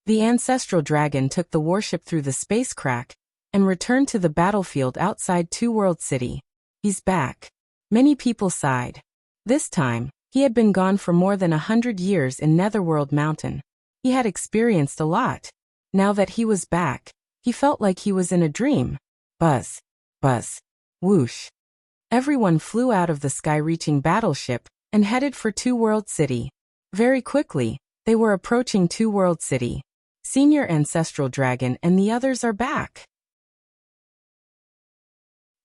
The ancestral dragon took the warship through the space crack and returned to the battlefield outside Two-World City. He's back. Many people sighed. This time, he had been gone for more than 100 years in Netherworld Mountain. He had experienced a lot. Now that he was back, he felt like he was in a dream. Buzz. Buzz. Whoosh. Everyone flew out of the sky-reaching battleship and headed for Two-World City. Very quickly, they were approaching Two-World City. Senior Ancestral Dragon and the others are back.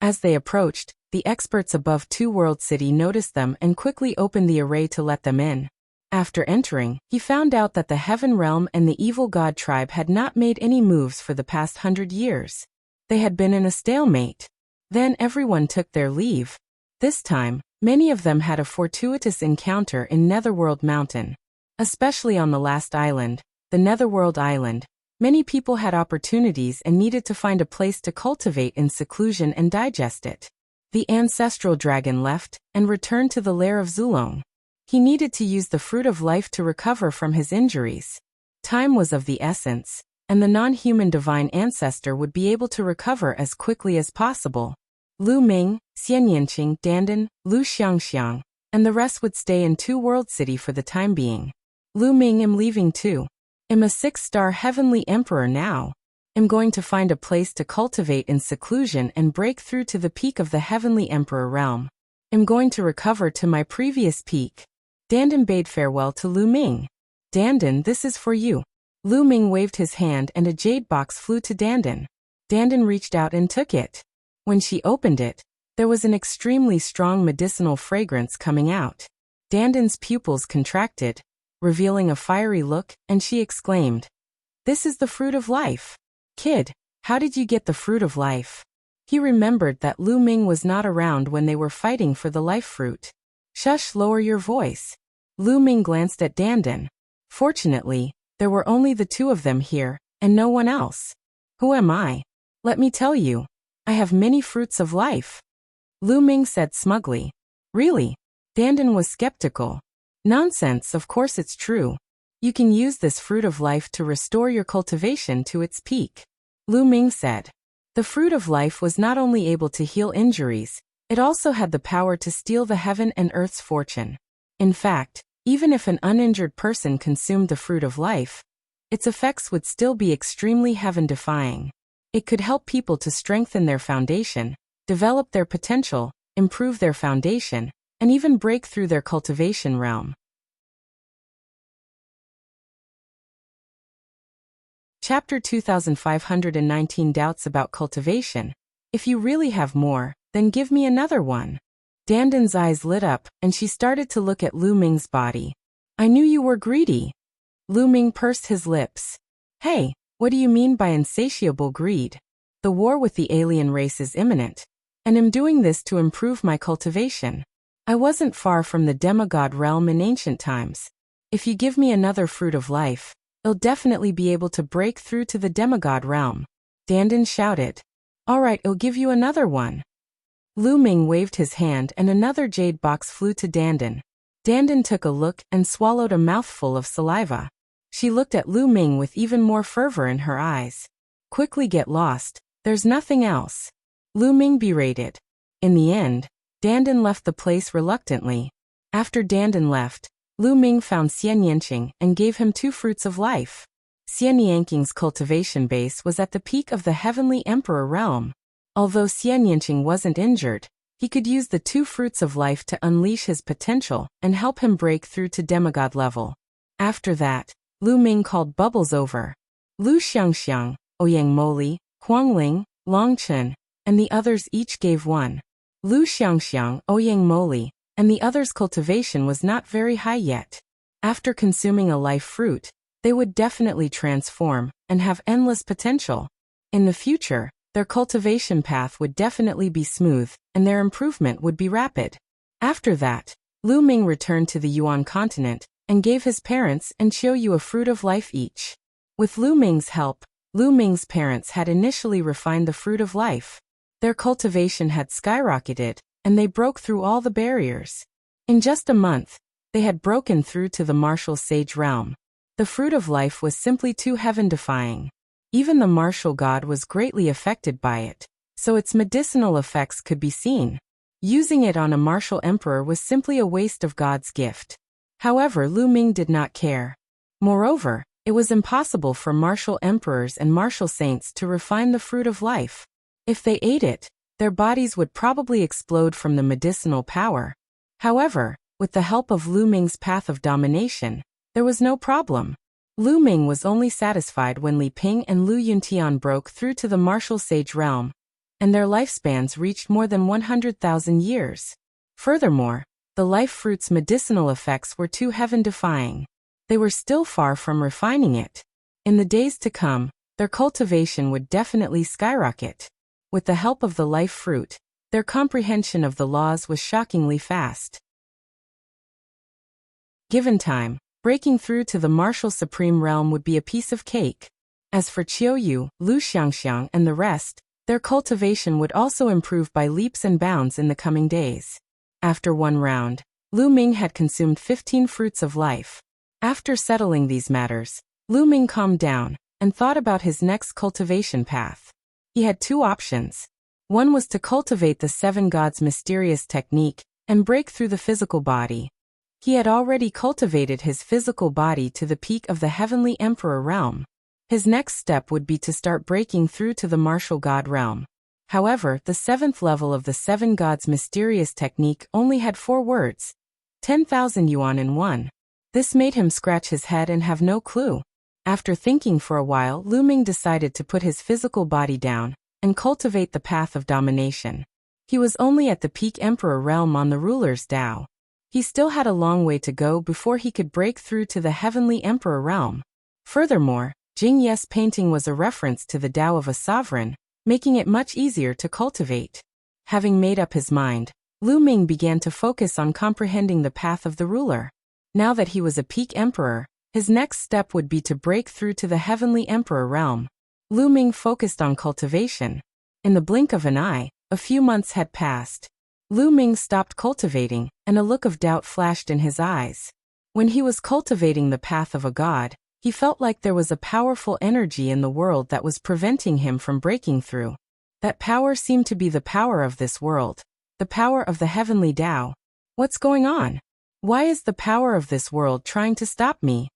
As they approached, the experts above Two-World City noticed them and quickly opened the array to let them in. After entering, he found out that the Heaven Realm and the Evil God Tribe had not made any moves for the past 100 years. They had been in a stalemate. Then everyone took their leave. This time, many of them had a fortuitous encounter in Netherworld Mountain. Especially on the last island, the Netherworld Island, many people had opportunities and needed to find a place to cultivate in seclusion and digest it. The ancestral dragon left and returned to the lair of Zulong. He needed to use the fruit of life to recover from his injuries. Time was of the essence, and the non-human divine ancestor would be able to recover as quickly as possible. Lu Ming, Xian Yinqing, Dandan, Lu Xiangxiang, and the rest would stay in Two-World City for the time being. Lu Ming, I'm leaving too. I'm a 6-star heavenly emperor now. I'm going to find a place to cultivate in seclusion and break through to the peak of the heavenly emperor realm. I'm going to recover to my previous peak. Dandan bade farewell to Lu Ming. Dandan, this is for you. Lu Ming waved his hand and a jade box flew to Dandan. Dandan reached out and took it. When she opened it, there was an extremely strong medicinal fragrance coming out. Dandan's pupils contracted, revealing a fiery look, and she exclaimed, "This is the fruit of life. Kid, how did you get the fruit of life?" He remembered that Lu Ming was not around when they were fighting for the life fruit. Shush, lower your voice. Lu Ming glanced at Dandan. Fortunately, there were only the two of them here, and no one else. Who am I? Let me tell you. I have many fruits of life. Lu Ming said smugly. Really? Dandan was skeptical. Nonsense, of course it's true. You can use this fruit of life to restore your cultivation to its peak. Lu Ming said. The fruit of life was not only able to heal injuries, it also had the power to steal the heaven and earth's fortune. In fact, even if an uninjured person consumed the fruit of life, its effects would still be extremely heaven-defying. It could help people to strengthen their foundation, develop their potential, improve their foundation, and even break through their cultivation realm. Chapter 2519 Doubts about cultivation. If you really have more, then give me another one. Dandan's eyes lit up, and she started to look at Lu Ming's body. I knew you were greedy. Lu Ming pursed his lips. Hey, what do you mean by insatiable greed? The war with the alien race is imminent, and I'm doing this to improve my cultivation. I wasn't far from the demigod realm in ancient times. If you give me another fruit of life, I'll definitely be able to break through to the demigod realm. Dandan shouted. All right, I'll give you another one. Lu Ming waved his hand and another jade box flew to Dandan. Dandan took a look and swallowed a mouthful of saliva. She looked at Lu Ming with even more fervor in her eyes. Quickly get lost, there's nothing else. Lu Ming berated. In the end, Dandan left the place reluctantly. After Dandan left, Lu Ming found Xian Yanqing and gave him 2 fruits of life. Xian Yanqing's cultivation base was at the peak of the heavenly emperor realm. Although Xian Yanqing wasn't injured, he could use the 2 fruits of life to unleash his potential and help him break through to demigod level. After that, Lu Ming called Bubbles over. Lu Xiangxiang, Ouyang Moli, Huangling, Longchen, and the others each gave 1. Lu Xiangxiang, Ouyang Moli, and the others' cultivation was not very high yet. After consuming a life fruit, they would definitely transform and have endless potential. In the future, their cultivation path would definitely be smooth, and their improvement would be rapid. After that, Lu Ming returned to the Yuan continent and gave his parents and Qiuyu a fruit of life each. With Lu Ming's help, Lu Ming's parents had initially refined the fruit of life. Their cultivation had skyrocketed, and they broke through all the barriers. In just a month, they had broken through to the martial sage realm. The fruit of life was simply too heaven-defying. Even the martial god was greatly affected by it, so its medicinal effects could be seen. Using it on a martial emperor was simply a waste of God's gift. However, Lu Ming did not care. Moreover, it was impossible for martial emperors and martial saints to refine the fruit of life. If they ate it, their bodies would probably explode from the medicinal power. However, with the help of Lu Ming's path of domination, there was no problem. Lu Ming was only satisfied when Li Ping and Lu Yuntian broke through to the martial sage realm, and their lifespans reached more than 100,000 years. Furthermore, the life fruit's medicinal effects were too heaven-defying. They were still far from refining it. In the days to come, their cultivation would definitely skyrocket. With the help of the life fruit, their comprehension of the laws was shockingly fast. Given time, breaking through to the martial supreme realm would be a piece of cake. As for Qiuyu, Lu Xiangxiang, and the rest, their cultivation would also improve by leaps and bounds in the coming days. After one round, Lu Ming had consumed 15 fruits of life. After settling these matters, Lu Ming calmed down and thought about his next cultivation path. He had 2 options. One was to cultivate the 7 gods' mysterious technique and break through the physical body. He had already cultivated his physical body to the peak of the heavenly emperor realm. His next step would be to start breaking through to the martial god realm. However, the 7th level of the 7 gods' mysterious technique only had 4 words. 10,000 yuan in 1. This made him scratch his head and have no clue. After thinking for a while, Lu Ming decided to put his physical body down and cultivate the path of domination. He was only at the peak emperor realm on the ruler's Tao. He still had a long way to go before he could break through to the heavenly emperor realm. Furthermore, Jing Ye's painting was a reference to the Tao of a sovereign, making it much easier to cultivate. Having made up his mind, Lu Ming began to focus on comprehending the path of the ruler. Now that he was a peak emperor, his next step would be to break through to the heavenly emperor realm. Lu Ming focused on cultivation. In the blink of an eye, a few months had passed. Lu Ming stopped cultivating, and a look of doubt flashed in his eyes. When he was cultivating the path of a god, he felt like there was a powerful energy in the world that was preventing him from breaking through. That power seemed to be the power of this world, the power of the heavenly Tao. What's going on? Why is the power of this world trying to stop me?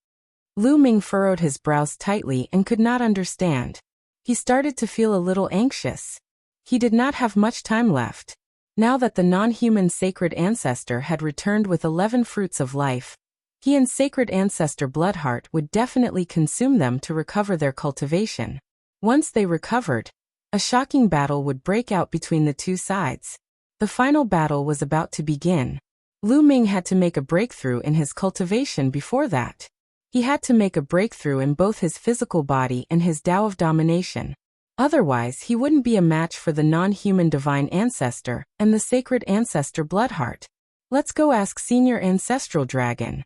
Lu Ming furrowed his brows tightly and could not understand. He started to feel a little anxious. He did not have much time left. Now that the non-human sacred ancestor had returned with 11 fruits of life, he and sacred ancestor Bloodheart would definitely consume them to recover their cultivation. Once they recovered, a shocking battle would break out between the two sides. The final battle was about to begin. Lu Ming had to make a breakthrough in his cultivation before that. He had to make a breakthrough in both his physical body and his Tao of domination. Otherwise, he wouldn't be a match for the non-human divine ancestor and the sacred ancestor Bloodheart. Let's go ask Senior Ancestral Dragon.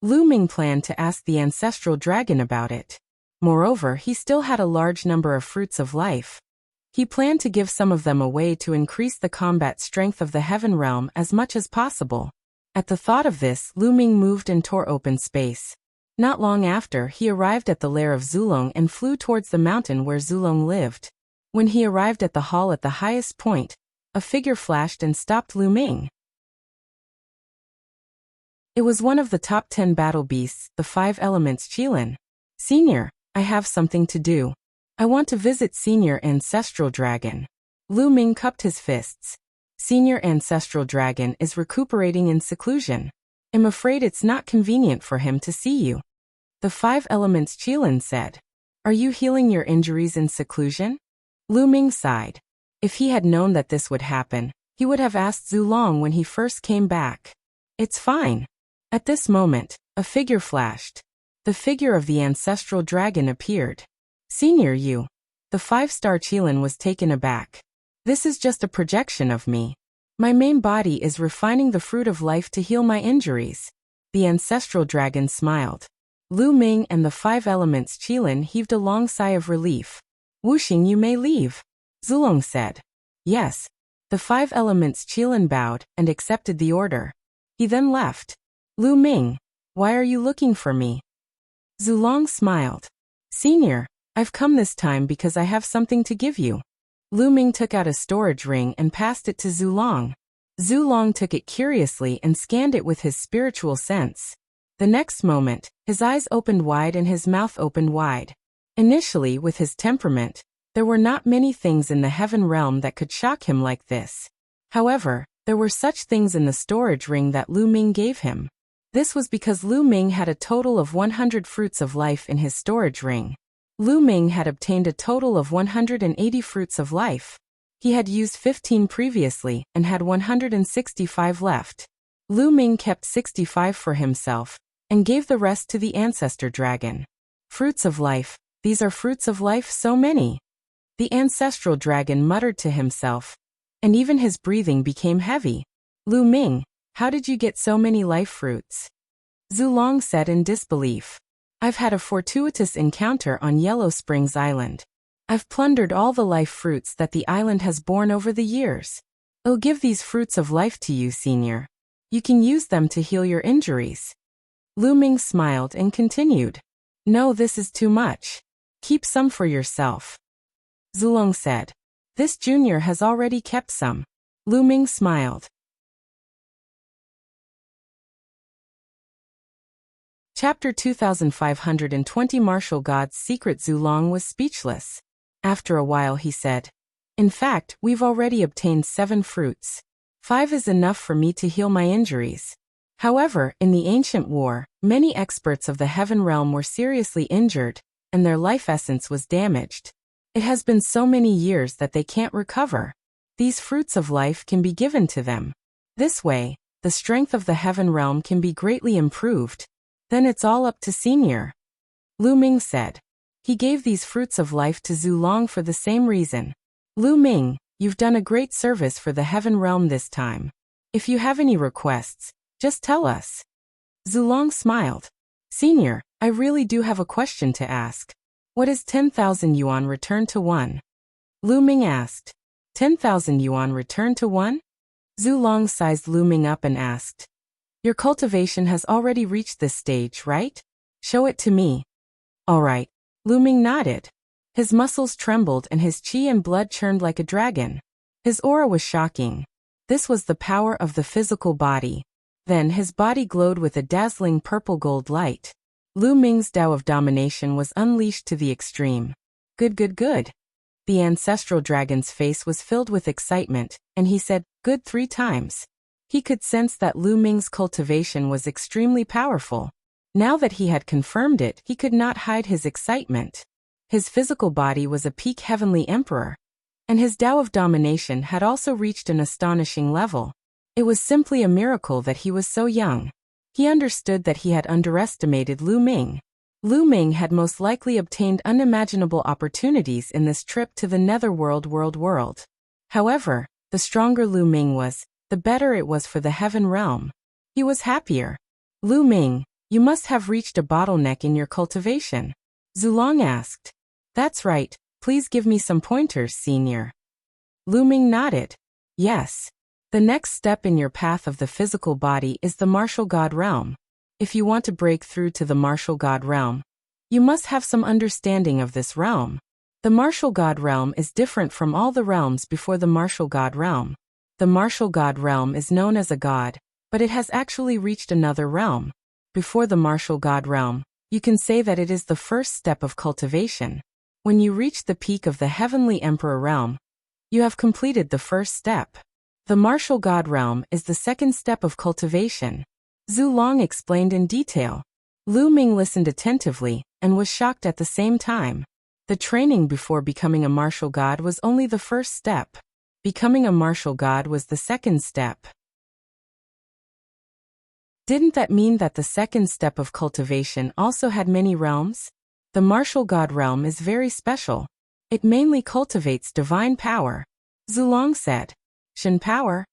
Lu Ming planned to ask the Ancestral Dragon about it. Moreover, he still had a large number of fruits of life. He planned to give some of them away to increase the combat strength of the Heaven Realm as much as possible. At the thought of this, Lu Ming moved and tore open space. Not long after, he arrived at the lair of Zulong and flew towards the mountain where Zulong lived. When he arrived at the hall at the highest point, a figure flashed and stopped Lu Ming. It was one of the top 10 battle beasts, the 5 elements Qilin. Senior, I have something to do. I want to visit Senior Ancestral Dragon. Lu Ming cupped his fists. Senior Ancestral Dragon is recuperating in seclusion. I'm afraid it's not convenient for him to see you. The 5 elements Qilin said. Are you healing your injuries in seclusion? Lu Ming sighed. If he had known that this would happen, he would have asked Zulong when he first came back. It's fine. At this moment, a figure flashed. The figure of the Ancestral Dragon appeared. Senior you. The 5-star Qilin was taken aback. This is just a projection of me. My main body is refining the fruit of life to heal my injuries. The Ancestral Dragon smiled. Lu Ming and the 5 elements Qilin heaved a long sigh of relief. Wuxing, you may leave. Zulong said. Yes. The 5 elements Qilin bowed and accepted the order. He then left. Lu Ming, why are you looking for me? Zulong smiled. Senior, I've come this time because I have something to give you. Lu Ming took out a storage ring and passed it to Zulong. Zulong took it curiously and scanned it with his spiritual sense. The next moment, his eyes opened wide and his mouth opened wide. Initially, with his temperament, there were not many things in the Heaven Realm that could shock him like this. However, there were such things in the storage ring that Lu Ming gave him. This was because Lu Ming had a total of 100 fruits of life in his storage ring. Lu Ming had obtained a total of 180 fruits of life. He had used 15 previously and had 165 left. Lu Ming kept 65 for himself and gave the rest to the Ancestor Dragon. Fruits of life, these are fruits of life, so many. The Ancestral Dragon muttered to himself, and even his breathing became heavy. Lu Ming, how did you get so many life fruits? Zulong said in disbelief. I've had a fortuitous encounter on Yellow Springs Island. I've plundered all the life fruits that the island has borne over the years. I'll give these fruits of life to you, Senior. You can use them to heal your injuries. Lu Ming smiled and continued. No, this is too much. Keep some for yourself. Zulong said. This junior has already kept some. Lu Ming smiled. Chapter 2520 Martial God's Secret. Zulong was speechless. After a while he said, in fact, we've already obtained 7 fruits. 5 is enough for me to heal my injuries. However, in the ancient war, many experts of the Heaven Realm were seriously injured, and their life essence was damaged. It has been so many years that they can't recover. These fruits of life can be given to them. This way, the strength of the Heaven Realm can be greatly improved. Then it's all up to Senior. Lu Ming said. He gave these fruits of life to Zulong for the same reason. Lu Ming, you've done a great service for the Heaven Realm this time. If you have any requests, just tell us. Zulong smiled. Senior, I really do have a question to ask. What is 10,000 yuan returned to 1? Lu Ming asked. 10,000 yuan returned to 1? Zulong sized Lu Ming up and asked. Your cultivation has already reached this stage, right? Show it to me. All right. Lu Ming nodded. His muscles trembled and his qi and blood churned like a dragon. His aura was shocking. This was the power of the physical body. Then his body glowed with a dazzling purple gold light. Lu Ming's Tao of domination was unleashed to the extreme. Good, good, good. The ancestral dragon's face was filled with excitement, and he said, good 3 times. He could sense that Lu Ming's cultivation was extremely powerful. Now that he had confirmed it, he could not hide his excitement. His physical body was a peak heavenly emperor, and his Tao of domination had also reached an astonishing level. It was simply a miracle that he was so young. He understood that he had underestimated Lu Ming. Lu Ming had most likely obtained unimaginable opportunities in this trip to the netherworld world. However, the stronger Lu Ming was, the better it was for the heaven realm. He was happier. Lu Ming, you must have reached a bottleneck in your cultivation. Zulong asked. That's right, please give me some pointers, senior. Lu Ming nodded. Yes. The next step in your path of the physical body is the martial god realm. If you want to break through to the martial god realm, you must have some understanding of this realm. The martial god realm is different from all the realms before the martial god realm. The martial god realm is known as a god, but it has actually reached another realm. Before the martial god realm, you can say that it is the first step of cultivation. When you reach the peak of the heavenly emperor realm, you have completed the first step. The martial god realm is the second step of cultivation. Zulong explained in detail. Lu Ming listened attentively and was shocked at the same time. The training before becoming a martial god was only the first step. Becoming a martial god was the second step. Didn't that mean that the second step of cultivation also had many realms? The martial god realm is very special. It mainly cultivates divine power. Zulong said. Shen power?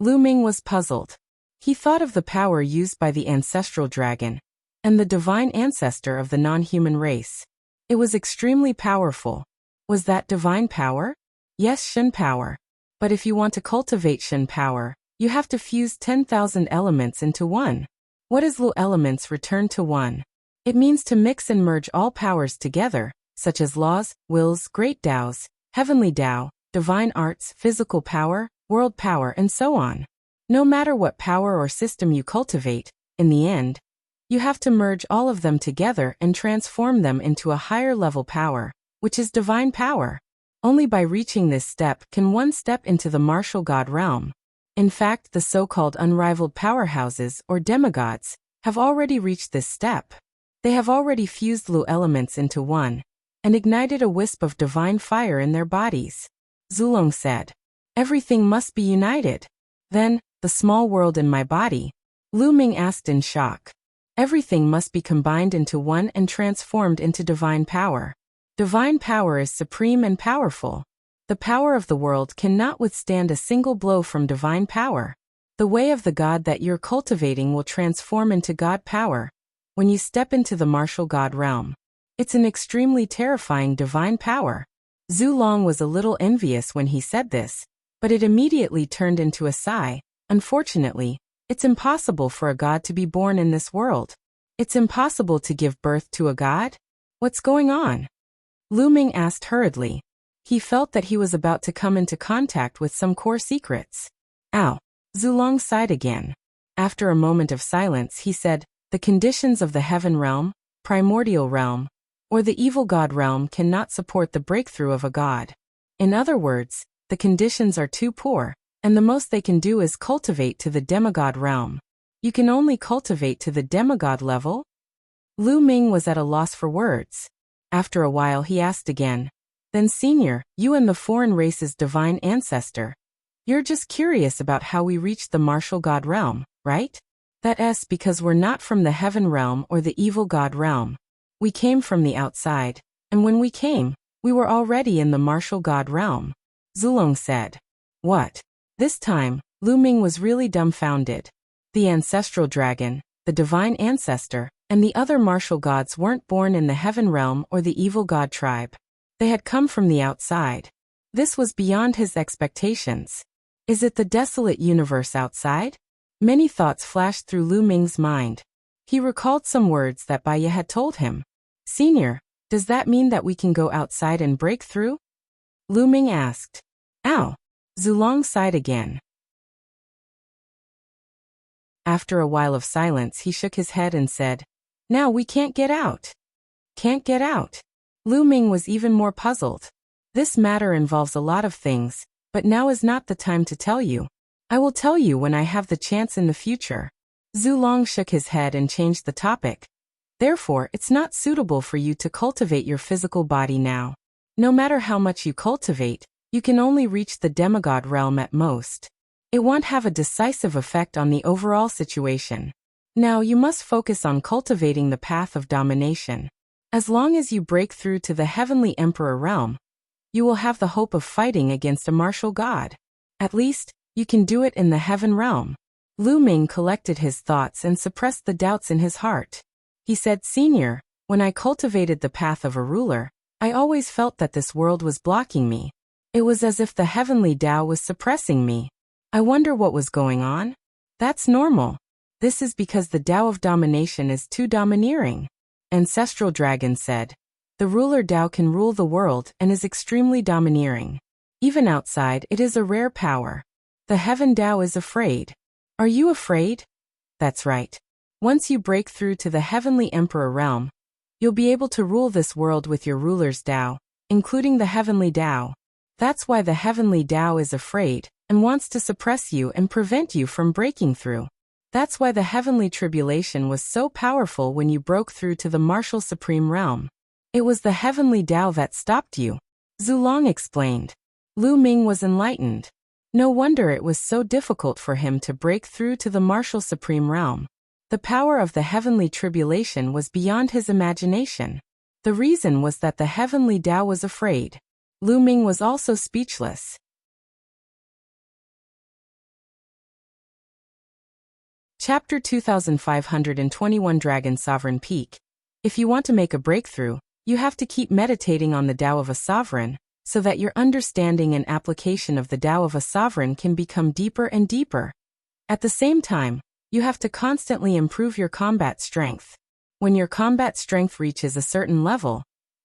Lu Ming was puzzled. He thought of the power used by the ancestral dragon and the divine ancestor of the non-human race. It was extremely powerful. Was that divine power? Yes, Shen power. But if you want to cultivate Shen power, you have to fuse 10,000 elements into one. What is Lu elements returned to one? It means to mix and merge all powers together, such as laws, wills, great Taos, heavenly Tao, divine arts, physical power, world power, and so on. No matter what power or system you cultivate, in the end, you have to merge all of them together and transform them into a higher level power, which is divine power. Only by reaching this step can one step into the martial god realm. In fact, the so-called unrivaled powerhouses or demigods have already reached this step. They have already fused Lu elements into one and ignited a wisp of divine fire in their bodies. Zulong said. Everything must be united. Then, the small world in my body? Lu Ming asked in shock. Everything must be combined into one and transformed into divine power. Divine power is supreme and powerful. The power of the world cannot withstand a single blow from divine power. The way of the god that you're cultivating will transform into god power when you step into the martial god realm. It's an extremely terrifying divine power. Zulong was a little envious when he said this, but it immediately turned into a sigh. Unfortunately, it's impossible for a god to be born in this world. It's impossible to give birth to a god? What's going on? Lu Ming asked hurriedly. He felt that he was about to come into contact with some core secrets. Ow! Zulong sighed again. After a moment of silence, he said, the conditions of the heaven realm, primordial realm, or the evil god realm cannot support the breakthrough of a god. In other words, the conditions are too poor, and the most they can do is cultivate to the demigod realm. You can only cultivate to the demigod level? Lu Ming was at a loss for words. After a while he asked again, then senior, you and the foreign race's divine ancestor, you're just curious about how we reached the martial god realm, right? That's because we're not from the heaven realm or the evil god realm. We came from the outside, and when we came, we were already in the martial god realm. Zulong said. What? This time, Lu Ming was really dumbfounded. The ancestral dragon, the divine ancestor, and the other martial gods weren't born in the heaven realm or the evil god tribe. They had come from the outside. This was beyond his expectations. Is it the desolate universe outside? Many thoughts flashed through Lu Ming's mind. He recalled some words that Bai Ye had told him. Senior, does that mean that we can go outside and break through? Lu Ming asked. Ow! Zulong sighed again. After a while of silence, he shook his head and said, Now we can't get out. Can't get out. Lu Ming was even more puzzled. This matter involves a lot of things, but now is not the time to tell you. I will tell you when I have the chance in the future. Zulong shook his head and changed the topic. Therefore, it's not suitable for you to cultivate your physical body now. No matter how much you cultivate, you can only reach the demigod realm at most. It won't have a decisive effect on the overall situation. Now you must focus on cultivating the path of domination. As long as you break through to the heavenly emperor realm, you will have the hope of fighting against a martial god. At least, you can do it in the heaven realm. Lu Ming collected his thoughts and suppressed the doubts in his heart. He said, Senior, when I cultivated the path of a ruler, I always felt that this world was blocking me. It was as if the heavenly Tao was suppressing me. I wonder what was going on? That's normal. This is because the Tao of domination is too domineering. Ancestral Dragon said. The ruler Tao can rule the world and is extremely domineering. Even outside, it is a rare power. The heaven Tao is afraid. Are you afraid? That's right. Once you break through to the heavenly emperor realm, you'll be able to rule this world with your ruler's Tao, including the heavenly Tao. That's why the heavenly Tao is afraid and wants to suppress you and prevent you from breaking through. That's why the heavenly tribulation was so powerful when you broke through to the martial supreme realm. It was the heavenly Tao that stopped you. Zulong explained. Lu Ming was enlightened. No wonder it was so difficult for him to break through to the martial supreme realm. The power of the heavenly tribulation was beyond his imagination. The reason was that the heavenly Tao was afraid. Lu Ming was also speechless. Chapter 2521 Dragon Sovereign Peak. If you want to make a breakthrough, you have to keep meditating on the Tao of a sovereign, so that your understanding and application of the Tao of a sovereign can become deeper and deeper. At the same time, you have to constantly improve your combat strength. When your combat strength reaches a certain level,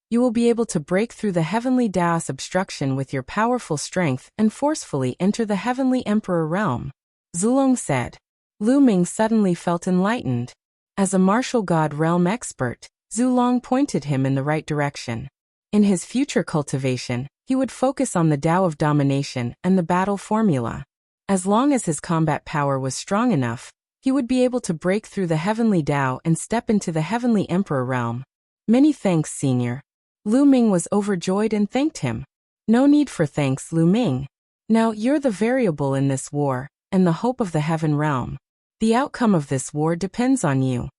you will be able to break through the heavenly Tao's obstruction with your powerful strength and forcefully enter the heavenly emperor realm. Zulong said. Lu Ming suddenly felt enlightened. As a martial god realm expert, Zulong pointed him in the right direction. In his future cultivation, he would focus on the Tao of domination and the battle formula. As long as his combat power was strong enough, he would be able to break through the heavenly Tao and step into the heavenly emperor realm. Many thanks, Senior. Lu Ming was overjoyed and thanked him. No need for thanks, Lu Ming. Now you're the variable in this war, and the hope of the heaven realm. The outcome of this war depends on you.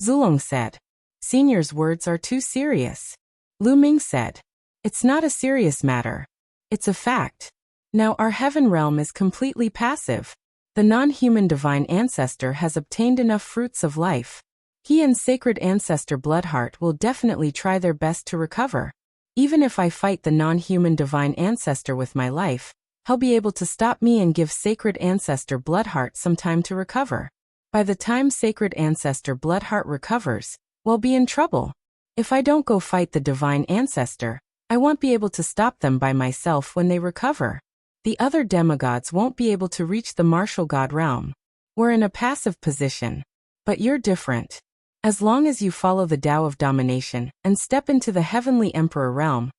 Zulong said. Senior's words are too serious. Lu Ming said. It's not a serious matter. It's a fact. Now our heaven realm is completely passive. The non-human divine ancestor has obtained enough fruits of life. He and sacred ancestor Bloodheart will definitely try their best to recover. Even if I fight the non-human divine ancestor with my life, he'll be able to stop me and give sacred ancestor Bloodheart some time to recover. By the time sacred ancestor Bloodheart recovers, we'll be in trouble. If I don't go fight the divine ancestor, I won't be able to stop them by myself when they recover. The other demigods won't be able to reach the martial god realm. We're in a passive position. But you're different. As long as you follow the Tao of domination and step into the heavenly emperor realm,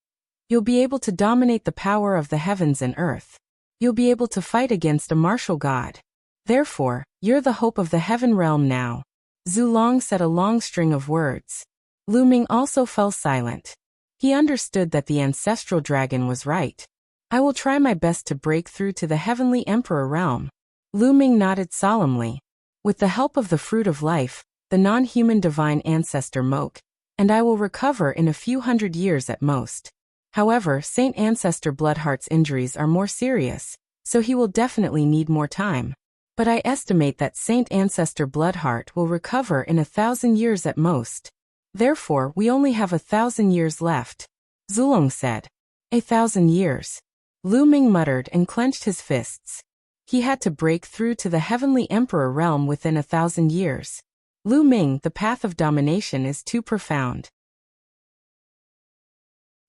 you'll be able to dominate the power of the heavens and earth. You'll be able to fight against a martial god. Therefore, you're the hope of the heaven realm now. Zulong said a long string of words. Lu Ming also fell silent. He understood that the ancestral dragon was right. I will try my best to break through to the heavenly emperor realm. Lu Ming nodded solemnly. With the help of the fruit of life, the non-human divine ancestor Moke, and I will recover in a few hundred years at most. However, Saint Ancestor Bloodheart's injuries are more serious, so he will definitely need more time. But I estimate that Saint Ancestor Bloodheart will recover in 1,000 years at most. Therefore, we only have 1,000 years left. Zulong said. 1,000 years. Lu Ming muttered and clenched his fists. He had to break through to the Heavenly Emperor realm within 1,000 years. Lu Ming, the path of domination is too profound.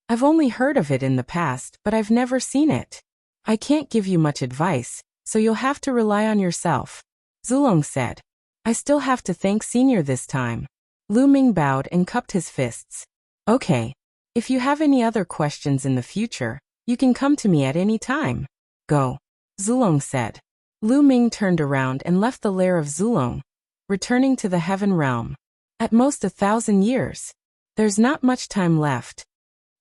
I've only heard of it in the past, but I've never seen it. I can't give you much advice, so you'll have to rely on yourself. Zulong said. I still have to thank Senior this time. Lu Ming bowed and cupped his fists. Okay. If you have any other questions in the future, you can come to me at any time. Go. Zulong said. Lu Ming turned around and left the lair of Zulong, returning to the heaven realm. At most 1,000 years. There's not much time left.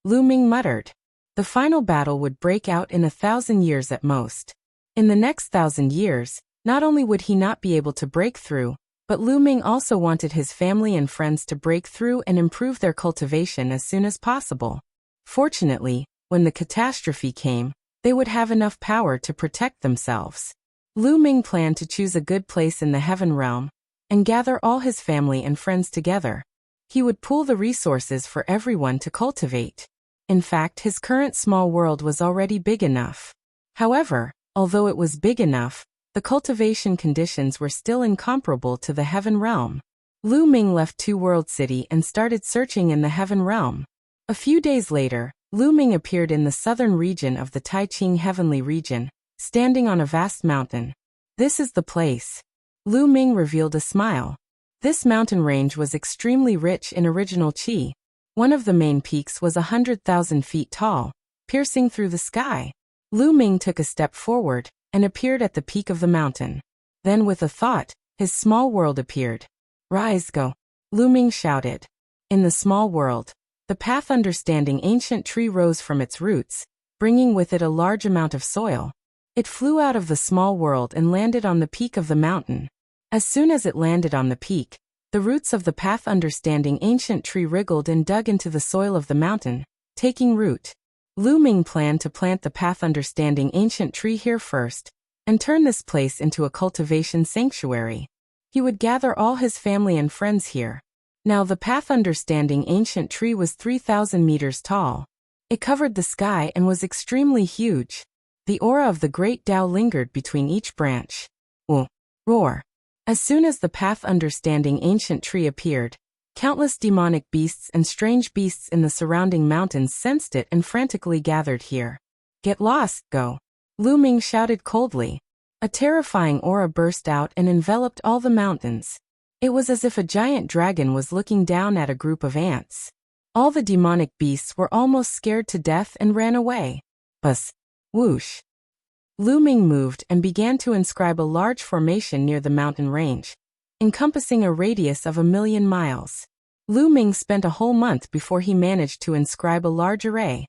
Lu Ming muttered. The final battle would break out in 1,000 years at most. In the next 1,000 years, not only would he not be able to break through, but Lu Ming also wanted his family and friends to break through and improve their cultivation as soon as possible. Fortunately, when the catastrophe came, they would have enough power to protect themselves. Lu Ming planned to choose a good place in the heaven realm and gather all his family and friends together. He would pool the resources for everyone to cultivate. In fact, his current small world was already big enough. However, although it was big enough, the cultivation conditions were still incomparable to the heaven realm. Lu Ming left Two World City and started searching in the heaven realm. A few days later, Lu Ming appeared in the southern region of the Taiqing heavenly region, standing on a vast mountain. This is the place. Lu Ming revealed a smile. This mountain range was extremely rich in original qi. One of the main peaks was 100,000 feet tall, piercing through the sky. Lu Ming took a step forward and appeared at the peak of the mountain. Then with a thought, his small world appeared. Rise, go. Lu Ming shouted. In the small world, the path understanding ancient tree rose from its roots, bringing with it a large amount of soil. It flew out of the small world and landed on the peak of the mountain. As soon as it landed on the peak, the roots of the path understanding ancient tree wriggled and dug into the soil of the mountain, taking root. Lu Ming planned to plant the path understanding ancient tree here first, and turn this place into a cultivation sanctuary. He would gather all his family and friends here. Now the path understanding ancient tree was 3,000 meters tall. It covered the sky and was extremely huge. The aura of the great Tao lingered between each branch. Roar. As soon as the path understanding ancient tree appeared, countless demonic beasts and strange beasts in the surrounding mountains sensed it and frantically gathered here. Get lost, go. Lu Ming shouted coldly. A terrifying aura burst out and enveloped all the mountains. It was as if a giant dragon was looking down at a group of ants. All the demonic beasts were almost scared to death and ran away. Buzz. Whoosh. Lu Ming moved and began to inscribe a large formation near the mountain range, encompassing a radius of 1,000,000 miles. Lu Ming spent a whole month before he managed to inscribe a large array.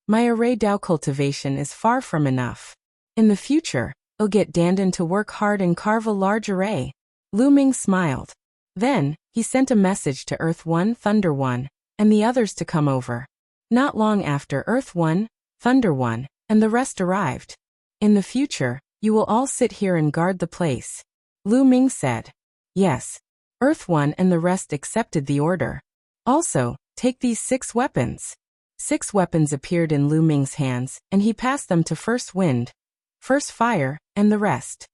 My array Dao cultivation is far from enough. In the future, I'll get Dandan to work hard and carve a large array. Lu Ming smiled. Then, he sent a message to Earth 1, Thunder 1, and the others to come over. Not long after Earth 1, Thunder 1, and the rest arrived. In the future, you will all sit here and guard the place. Lu Ming said. Yes. Earth 1 and the rest accepted the order. Also, take these 6 weapons. 6 weapons appeared in Lu Ming's hands, and he passed them to First Wind, First Fire, and the rest.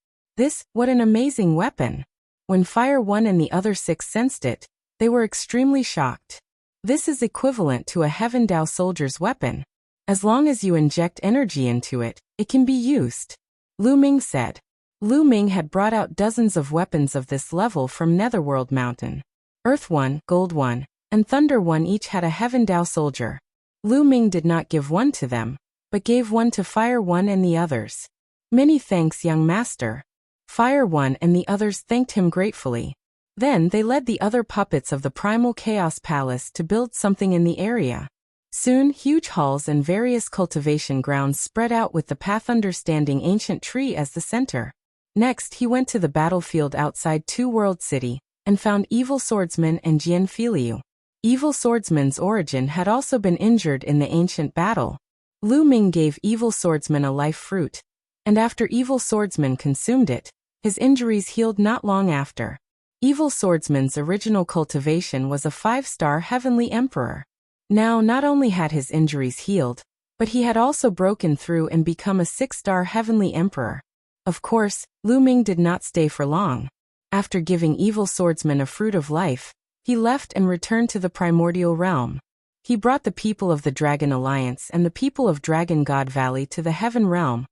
What an amazing weapon. When Fire 1 and the other 6 sensed it, they were extremely shocked. This is equivalent to a Heaven Dao soldier's weapon. As long as you inject energy into it, it can be used. Lu Ming said. Lu Ming had brought out dozens of weapons of this level from Netherworld Mountain. Earth 1, Gold 1, and Thunder 1 each had a Heaven Dao soldier. Lu Ming did not give one to them, but gave one to Fire 1 and the others. Many thanks, young master. Fire 1 and the others thanked him gratefully. Then they led the other puppets of the Primal Chaos Palace to build something in the area. Soon, huge halls and various cultivation grounds spread out with the path understanding ancient tree as the center. Next, he went to the battlefield outside Two World City, and found Evil Swordsman and Jian Filiu. Evil Swordsman's origin had also been injured in the ancient battle. Lu Ming gave Evil Swordsman a life fruit, and after Evil Swordsman consumed it, his injuries healed not long after. Evil Swordsman's original cultivation was a 5-star heavenly emperor. Now not only had his injuries healed, but he had also broken through and become a 6-star heavenly emperor. Of course, Lu Ming did not stay for long. After giving Evil Swordsman a fruit of life, he left and returned to the primordial realm. He brought the people of the Dragon Alliance and the people of Dragon God Valley to the Heaven Realm,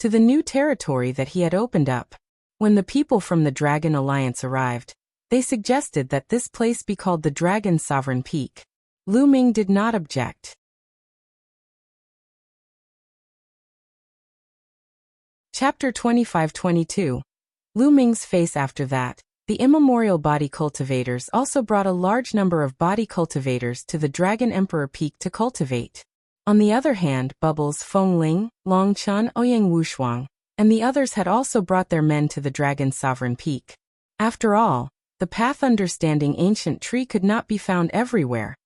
to the new territory that he had opened up. When the people from the Dragon Alliance arrived, they suggested that this place be called the Dragon Sovereign Peak. Lu Ming did not object. Chapter 25-22. Lu Ming's face after that. The immemorial body cultivators also brought a large number of body cultivators to the Dragon Emperor Peak to cultivate. On the other hand, Bubbles, Feng Ling, Long Chun, Ouyang Wushuang, and the others had also brought their men to the Dragon Sovereign Peak. After all, the path understanding ancient tree could not be found everywhere,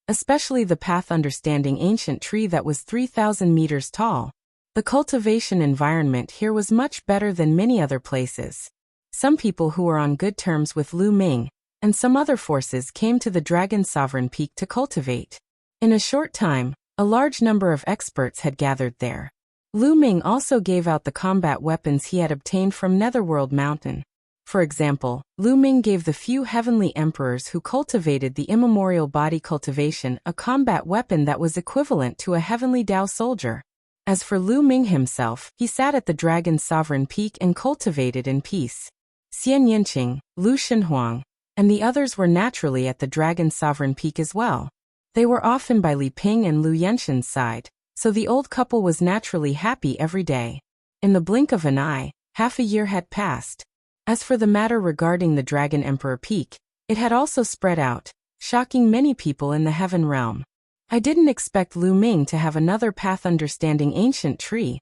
especially the path understanding ancient tree that was 3,000 meters tall. The cultivation environment here was much better than many other places. Some people who were on good terms with Lu Ming, and some other forces came to the Dragon Sovereign Peak to cultivate. In a short time, a large number of experts had gathered there. Lu Ming also gave out the combat weapons he had obtained from Netherworld Mountain. For example, Lu Ming gave the few heavenly emperors who cultivated the immemorial body cultivation a combat weapon that was equivalent to a heavenly Dao soldier. As for Lu Ming himself, he sat at the Dragon Sovereign Peak and cultivated in peace. Xian Yinqing, Lu Shenhuang, and the others were naturally at the Dragon Sovereign Peak as well. They were often by Li Ping and Lu Yenshin's side, so the old couple was naturally happy every day. In the blink of an eye, half a year had passed. As for the matter regarding the Dragon Emperor Peak, it had also spread out, shocking many people in the Heaven Realm. I didn't expect Lu Ming to have another path understanding ancient tree.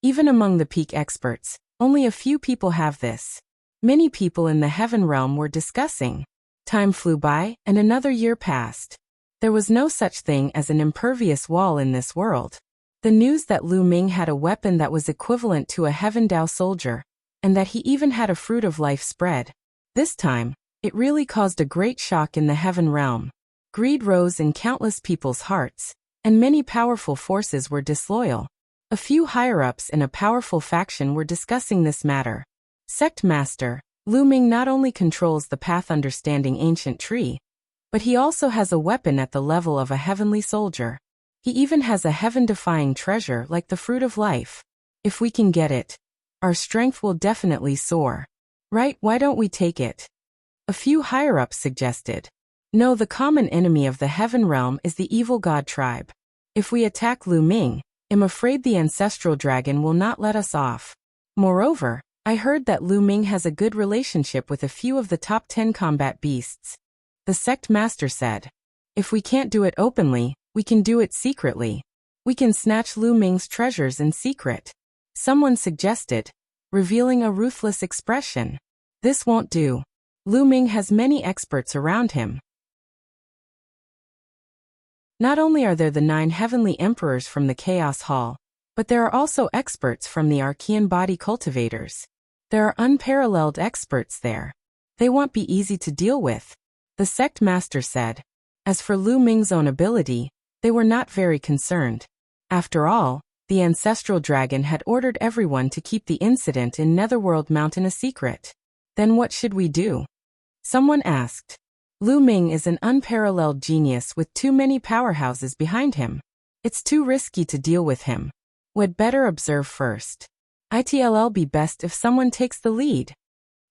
Even among the peak experts, only a few people have this. Many people in the Heaven Realm were discussing. Time flew by, and another year passed. There was no such thing as an impervious wall in this world. The news that Lu Ming had a weapon that was equivalent to a Heaven Dao soldier, and that he even had a fruit of life spread. This time, it really caused a great shock in the Heaven Realm. Greed rose in countless people's hearts, and many powerful forces were disloyal. A few higher-ups in a powerful faction were discussing this matter. Sect Master, Lu Ming not only controls the path understanding ancient tree, but he also has a weapon at the level of a heavenly soldier. He even has a heaven-defying treasure like the fruit of life. If we can get it, our strength will definitely soar. Right, why don't we take it? A few higher-ups suggested. No, the common enemy of the Heaven Realm is the evil god tribe. If we attack Lu Ming, I'm afraid the ancestral dragon will not let us off. Moreover, I heard that Lu Ming has a good relationship with a few of the top 10 combat beasts. The sect master said. If we can't do it openly, we can do it secretly. We can snatch Lu Ming's treasures in secret. Someone suggested, revealing a ruthless expression. This won't do. Lu Ming has many experts around him. Not only are there the 9 heavenly emperors from the Chaos Hall, but there are also experts from the Archean body cultivators. There are unparalleled experts there. They won't be easy to deal with, the sect master said. As for Lu Ming's own ability, they were not very concerned. After all, the ancestral dragon had ordered everyone to keep the incident in Netherworld Mountain a secret. Then what should we do? Someone asked. Lu Ming is an unparalleled genius with too many powerhouses behind him. It's too risky to deal with him. We'd better observe first. It'll be best if someone takes the lead,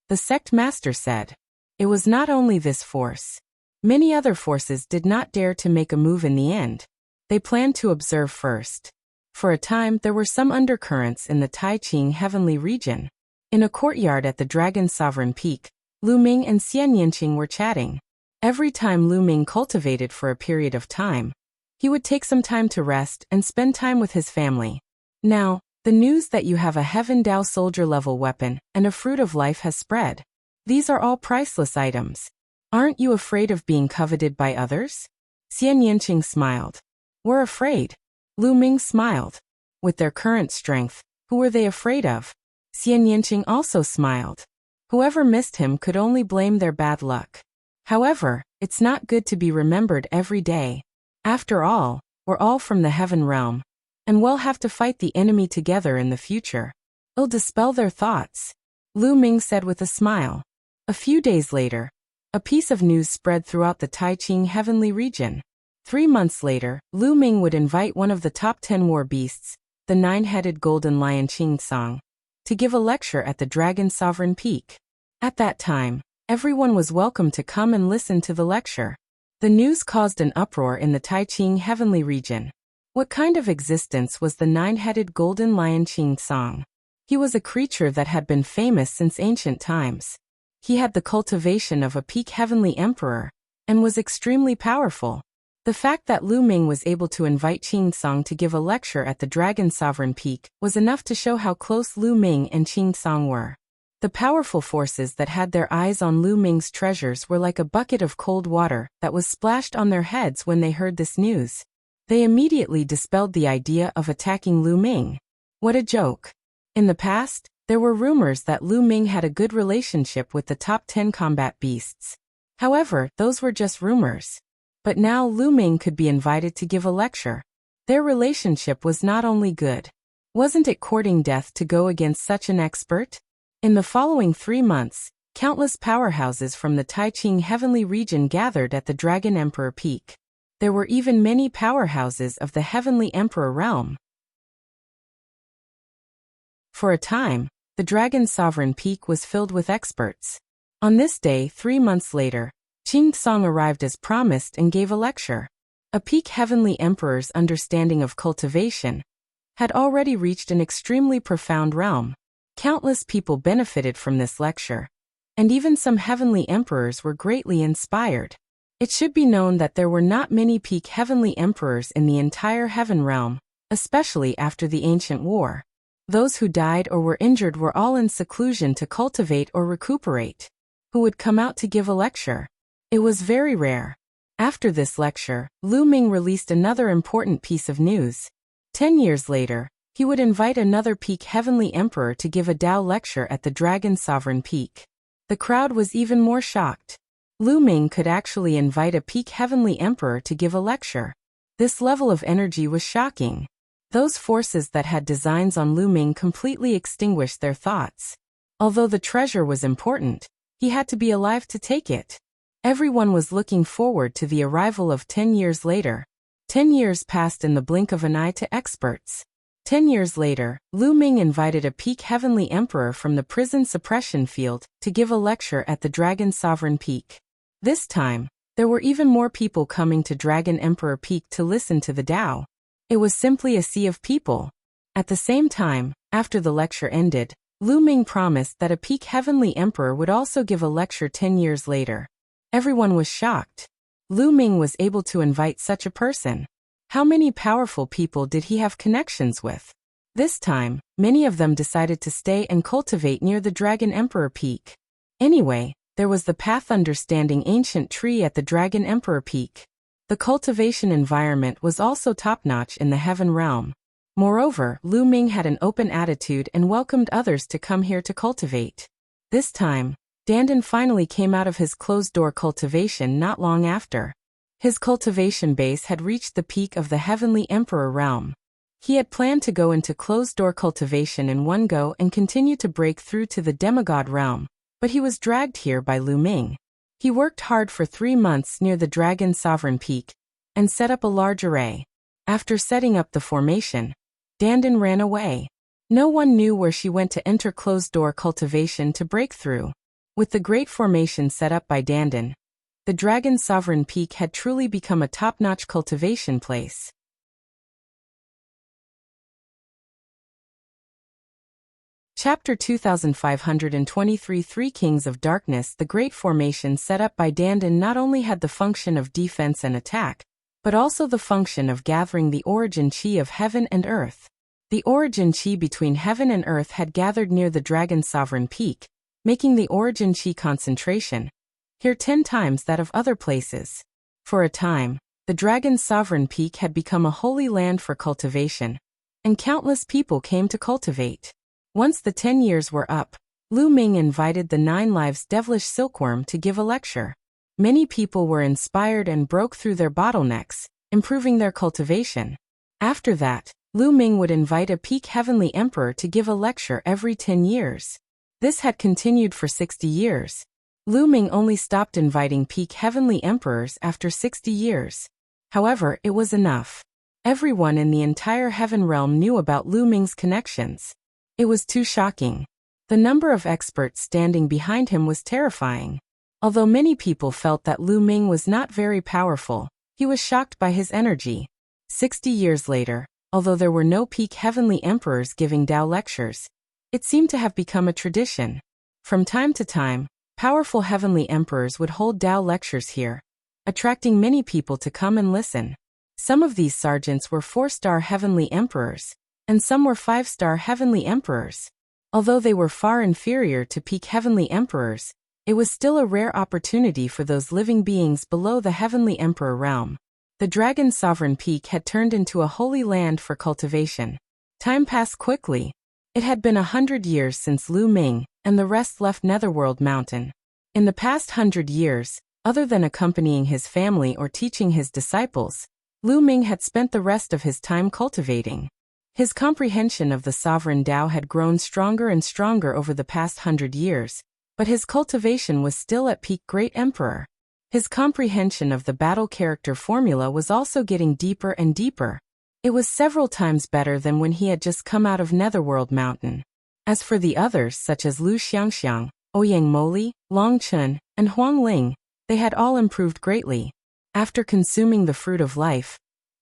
the sect master said. It was not only this force. Many other forces did not dare to make a move in the end. They planned to observe first. For a time there were some undercurrents in the Taiqing heavenly region. In a courtyard at the Dragon Sovereign Peak, Lu Ming and Xian Yinqing were chatting. Every time Lu Ming cultivated for a period of time, he would take some time to rest and spend time with his family. Now, the news that you have a Heaven Dao soldier level weapon and a fruit of life has spread. These are all priceless items. Aren't you afraid of being coveted by others? Xian Yinqing smiled. We're afraid. Lu Ming smiled. With their current strength, Who were they afraid of? Xian Yinqing also smiled. Whoever missed him could only blame their bad luck. However, it's not good to be remembered every day. After all, we're all from the heaven realm, and we'll have to fight the enemy together in the future. It'll dispel their thoughts, Lu Ming said with a smile. A few days later, a piece of news spread throughout the Taiqing heavenly region. 3 months later, Lu Ming would invite one of the top 10 war beasts, the 9-headed golden lion Qingsong, to give a lecture at the Dragon Sovereign Peak. At that time, everyone was welcome to come and listen to the lecture. The news caused an uproar in the Taiqing heavenly region. What kind of existence was the 9-headed golden lion Qingsong? He was a creature that had been famous since ancient times. He had the cultivation of a peak heavenly emperor, and was extremely powerful. The fact that Lu Ming was able to invite Qingsong to give a lecture at the Dragon Sovereign Peak was enough to show how close Lu Ming and Qingsong were. The powerful forces that had their eyes on Lu Ming's treasures were like a bucket of cold water that was splashed on their heads when they heard this news. They immediately dispelled the idea of attacking Lu Ming. What a joke. In the past, there were rumors that Lu Ming had a good relationship with the top 10 combat beasts. However, those were just rumors. But now Lu Ming could be invited to give a lecture. Their relationship was not only good. Wasn't it courting death to go against such an expert? In the following 3 months, countless powerhouses from the Taiqing heavenly region gathered at the Dragon Emperor Peak. There were even many powerhouses of the Heavenly Emperor realm. For a time, the Dragon Sovereign Peak was filled with experts. On this day 3 months later, Qingsong arrived as promised and gave a lecture. A peak heavenly emperor's understanding of cultivation had already reached an extremely profound realm. Countless people benefited from this lecture, and even some heavenly emperors were greatly inspired. It should be known that there were not many peak heavenly emperors in the entire heaven realm, especially after the ancient war. Those who died or were injured were all in seclusion to cultivate or recuperate. Who would come out to give a lecture? It was very rare. After this lecture, Lu Ming released another important piece of news. 10 years later, he would invite another peak heavenly emperor to give a Tao lecture at the Dragon Sovereign Peak. The crowd was even more shocked. Lu Ming could actually invite a peak heavenly emperor to give a lecture. This level of energy was shocking. Those forces that had designs on Lu Ming completely extinguished their thoughts. Although the treasure was important, he had to be alive to take it. Everyone was looking forward to the arrival of 10 years later. 10 years passed in the blink of an eye to experts. 10 years later, Lu Ming invited a peak heavenly emperor from the prison suppression field to give a lecture at the Dragon Sovereign Peak. This time, there were even more people coming to Dragon Emperor Peak to listen to the Tao. It was simply a sea of people. At the same time, after the lecture ended, Lu Ming promised that a peak heavenly emperor would also give a lecture 10 years later. Everyone was shocked. Lu Ming was able to invite such a person. How many powerful people did he have connections with? This time, many of them decided to stay and cultivate near the Dragon Emperor Peak. Anyway, there was the path understanding ancient tree at the Dragon Emperor Peak. The cultivation environment was also top-notch in the heaven realm. Moreover, Lu Ming had an open attitude and welcomed others to come here to cultivate. This time, Dandan finally came out of his closed-door cultivation not long after. His cultivation base had reached the peak of the Heavenly Emperor realm. He had planned to go into closed-door cultivation in one go and continue to break through to the demigod realm, but he was dragged here by Lu Ming. He worked hard for 3 months near the Dragon Sovereign Peak and set up a large array. After setting up the formation, Dandan ran away. No one knew where she went to enter closed-door cultivation to break through. With the great formation set up by Dandan, the Dragon Sovereign Peak had truly become a top-notch cultivation place. Chapter 2523 Three Kings of Darkness. The great formation set up by Dandan not only had the function of defense and attack, but also the function of gathering the origin chi of heaven and earth. The origin chi between heaven and earth had gathered near the Dragon Sovereign Peak, making the origin chi concentration here 10 times that of other places. For a time, the Dragon Sovereign Peak had become a holy land for cultivation. and countless people came to cultivate. Once the 10 years were up, Lu Ming invited the 9 Lives devilish silkworm to give a lecture. Many people were inspired and broke through their bottlenecks, improving their cultivation. After that, Lu Ming would invite a peak heavenly emperor to give a lecture every 10 years. This had continued for 60 years. Lu Ming only stopped inviting peak heavenly emperors after 60 years. However, it was enough. Everyone in the entire heaven realm knew about Lu Ming's connections. It was too shocking. The number of experts standing behind him was terrifying. Although many people felt that Lu Ming was not very powerful, he was shocked by his energy. 60 years later, although there were no peak heavenly emperors giving Tao lectures, it seemed to have become a tradition. From time to time, powerful heavenly emperors would hold Tao lectures here, attracting many people to come and listen. Some of these sergeants were 4-star heavenly emperors, and some were 5-star heavenly emperors. Although they were far inferior to peak heavenly emperors, it was still a rare opportunity for those living beings below the heavenly emperor realm. The dragon sovereign peak had turned into a holy land for cultivation. Time passed quickly. It had been 100 years since Lu Ming and the rest left Netherworld Mountain. In the past 100 years, other than accompanying his family or teaching his disciples, Lu Ming had spent the rest of his time cultivating. His comprehension of the sovereign Tao had grown stronger and stronger over the past 100 years, but his cultivation was still at peak Great Emperor. His comprehension of the battle character formula was also getting deeper and deeper. It was several times better than when he had just come out of Netherworld Mountain. As for the others such as Lu Xiangxiang, Ouyang Moli, Long Chun, and Huang Ling, they had all improved greatly. After consuming the fruit of life,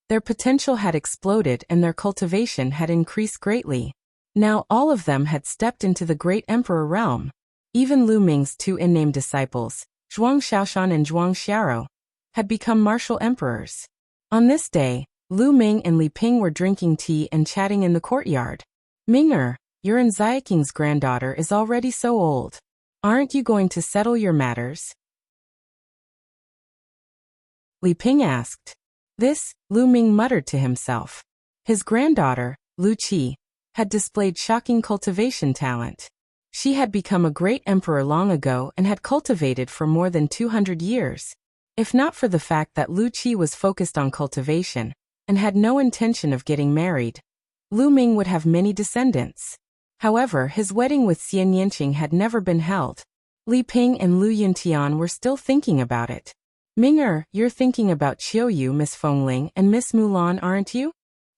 their potential had exploded and their cultivation had increased greatly. Now all of them had stepped into the Great Emperor realm. Even Lu Ming's 2 unnamed disciples, Zhuang Xiaoshan and Zhuang Xiaro, had become martial emperors. On this day, Lu Ming and Li Ping were drinking tea and chatting in the courtyard. "Ming'er, your and Ziaqing's granddaughter is already so old. Aren't you going to settle your matters?" Li Ping asked. This, Lu Ming muttered to himself. His granddaughter, Lu Qi, had displayed shocking cultivation talent. She had become a great emperor long ago and had cultivated for more than 200 years. If not for the fact that Lu Qi was focused on cultivation and had no intention of getting married, Lu Ming would have many descendants. However, his wedding with Xian Yanqing had never been held. Li Ping and Lu Yuntian were still thinking about it. "Ming'er, you're thinking about Qiuyu, Miss Fengling, and Miss Mulan, aren't you?"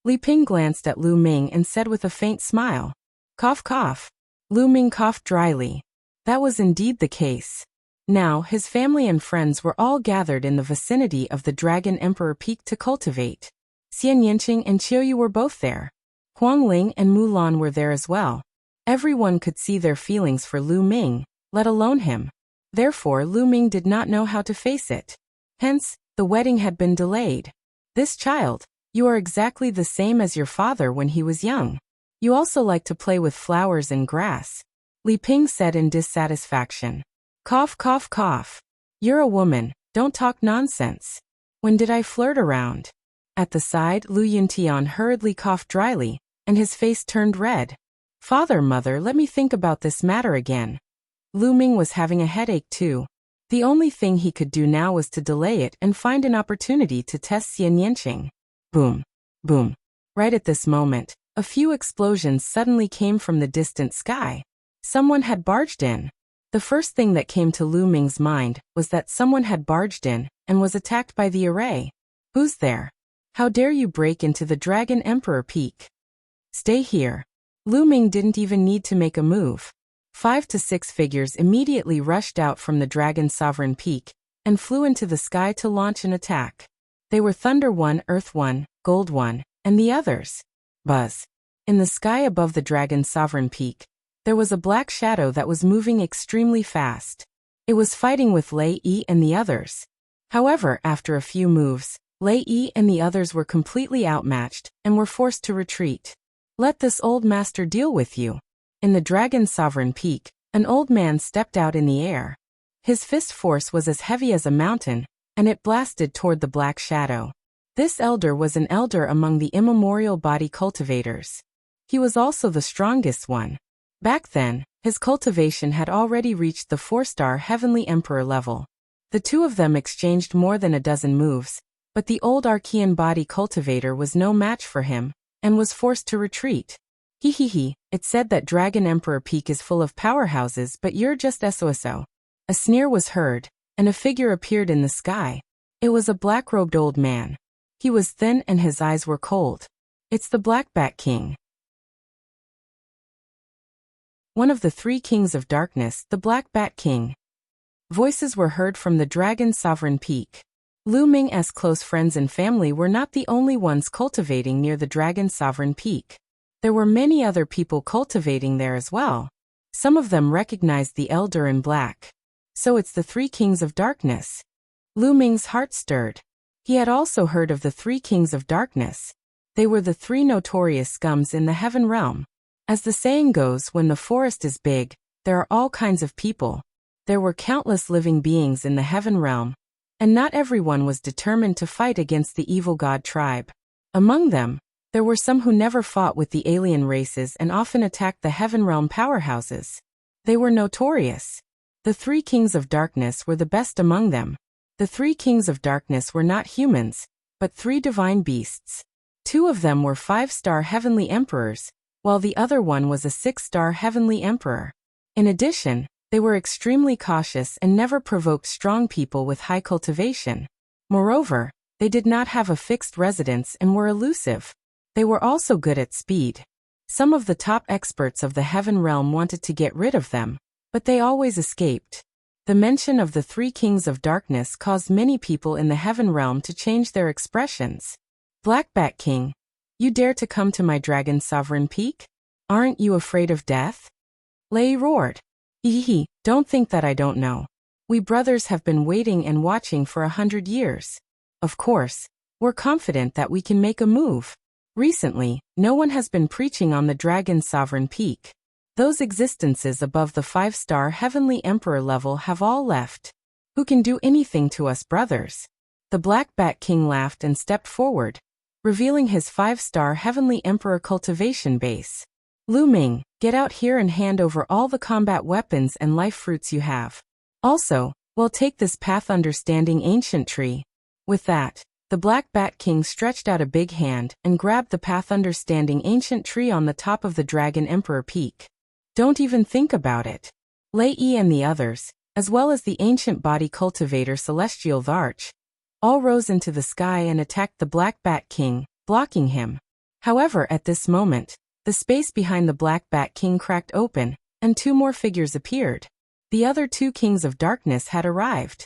Li Ping glanced at Lu Ming and said with a faint smile. "Cough cough." Lu Ming coughed dryly. That was indeed the case. Now, his family and friends were all gathered in the vicinity of the Dragon Emperor Peak to cultivate. Xian Yanqing and Qiuyu were both there. Huang Ling and Mulan were there as well. Everyone could see their feelings for Lu Ming, let alone him. Therefore, Lu Ming did not know how to face it. Hence, the wedding had been delayed. "This child, you are exactly the same as your father when he was young. You also like to play with flowers and grass," Li Ping said in dissatisfaction. "Cough cough cough. You're a woman, don't talk nonsense. When did I flirt around?" At the side, Lu Yuntian hurriedly coughed dryly, and his face turned red. "Father, mother, let me think about this matter again." Lu Ming was having a headache too. The only thing he could do now was to delay it and find an opportunity to test Xian Yanqing. Boom. Boom. Right at this moment, a few explosions suddenly came from the distant sky. Someone had barged in. The first thing that came to Lu Ming's mind was that someone had barged in and was attacked by the array. "Who's there? How dare you break into the Dragon Emperor Peak? Stay here." Lu Ming didn't even need to make a move. 5 to 6 figures immediately rushed out from the Dragon Sovereign Peak and flew into the sky to launch an attack. They were Thunder 1, Earth 1, Gold 1, and the others. Buzz. In the sky above the Dragon Sovereign Peak, there was a black shadow that was moving extremely fast. It was fighting with Lei Yi and the others. However, after a few moves, Lei Yi and the others were completely outmatched and were forced to retreat. "Let this old master deal with you." In the Dragon Sovereign Peak, an old man stepped out in the air. His fist force was as heavy as a mountain, and it blasted toward the black shadow. This elder was an elder among the immemorial body cultivators. He was also the strongest one. Back then, his cultivation had already reached the 4-star Heavenly Emperor level. The two of them exchanged more than a dozen moves, but the old Archean body cultivator was no match for him, and was forced to retreat. It's said that Dragon Emperor Peak is full of powerhouses, but you're just SOSO. A sneer was heard, and a figure appeared in the sky. It was a black-robed old man. He was thin and his eyes were cold. It's the Black Bat King. One of the 3 kings of darkness, the Black Bat King. Voices were heard from the Dragon Sovereign Peak. Lu Ming's close friends and family were not the only ones cultivating near the Dragon Sovereign Peak. There were many other people cultivating there as well. Some of them recognized the Elder in Black. So it's the 3 kings of darkness. Lu Ming's heart stirred. He had also heard of the 3 kings of darkness. They were the 3 notorious scums in the heaven realm. As the saying goes, when the forest is big, there are all kinds of people. There were countless living beings in the heaven realm, and not everyone was determined to fight against the evil god tribe. Among them, there were some who never fought with the alien races and often attacked the heaven realm powerhouses. They were notorious. The 3 kings of darkness were the best among them. The 3 kings of darkness were not humans, but 3 divine beasts. 2 of them were 5-star heavenly emperors, while the other one was a 6-star heavenly emperor. In addition, they were extremely cautious and never provoked strong people with high cultivation. Moreover, they did not have a fixed residence and were elusive. They were also good at speed. Some of the top experts of the heaven realm wanted to get rid of them, but they always escaped. The mention of the 3 kings of darkness caused many people in the heaven realm to change their expressions. Black Bat King, you dare to come to my Dragon Sovereign Peak? Aren't you afraid of death? Lei roared. Don't think that I don't know. We brothers have been waiting and watching for 100 years. Of course, we're confident that we can make a move. Recently, no one has been preaching on the Dragon Sovereign Peak. Those existences above the 5-star Heavenly Emperor level have all left. Who can do anything to us brothers? The Black Bat King laughed and stepped forward, revealing his 5-star Heavenly Emperor cultivation base. Lu Ming, get out here and hand over all the combat weapons and life fruits you have. Also, we'll take this Path Understanding ancient tree. With that, the Black Bat King stretched out a big hand and grabbed the Path Understanding ancient tree on the top of the Dragon Emperor Peak. Don't even think about it. Lei and the others, as well as the ancient body cultivator Celestial Varch, all rose into the sky and attacked the Black Bat King, blocking him. However, at this moment, the space behind the Black Bat King cracked open, and 2 more figures appeared. The other 2 kings of darkness had arrived.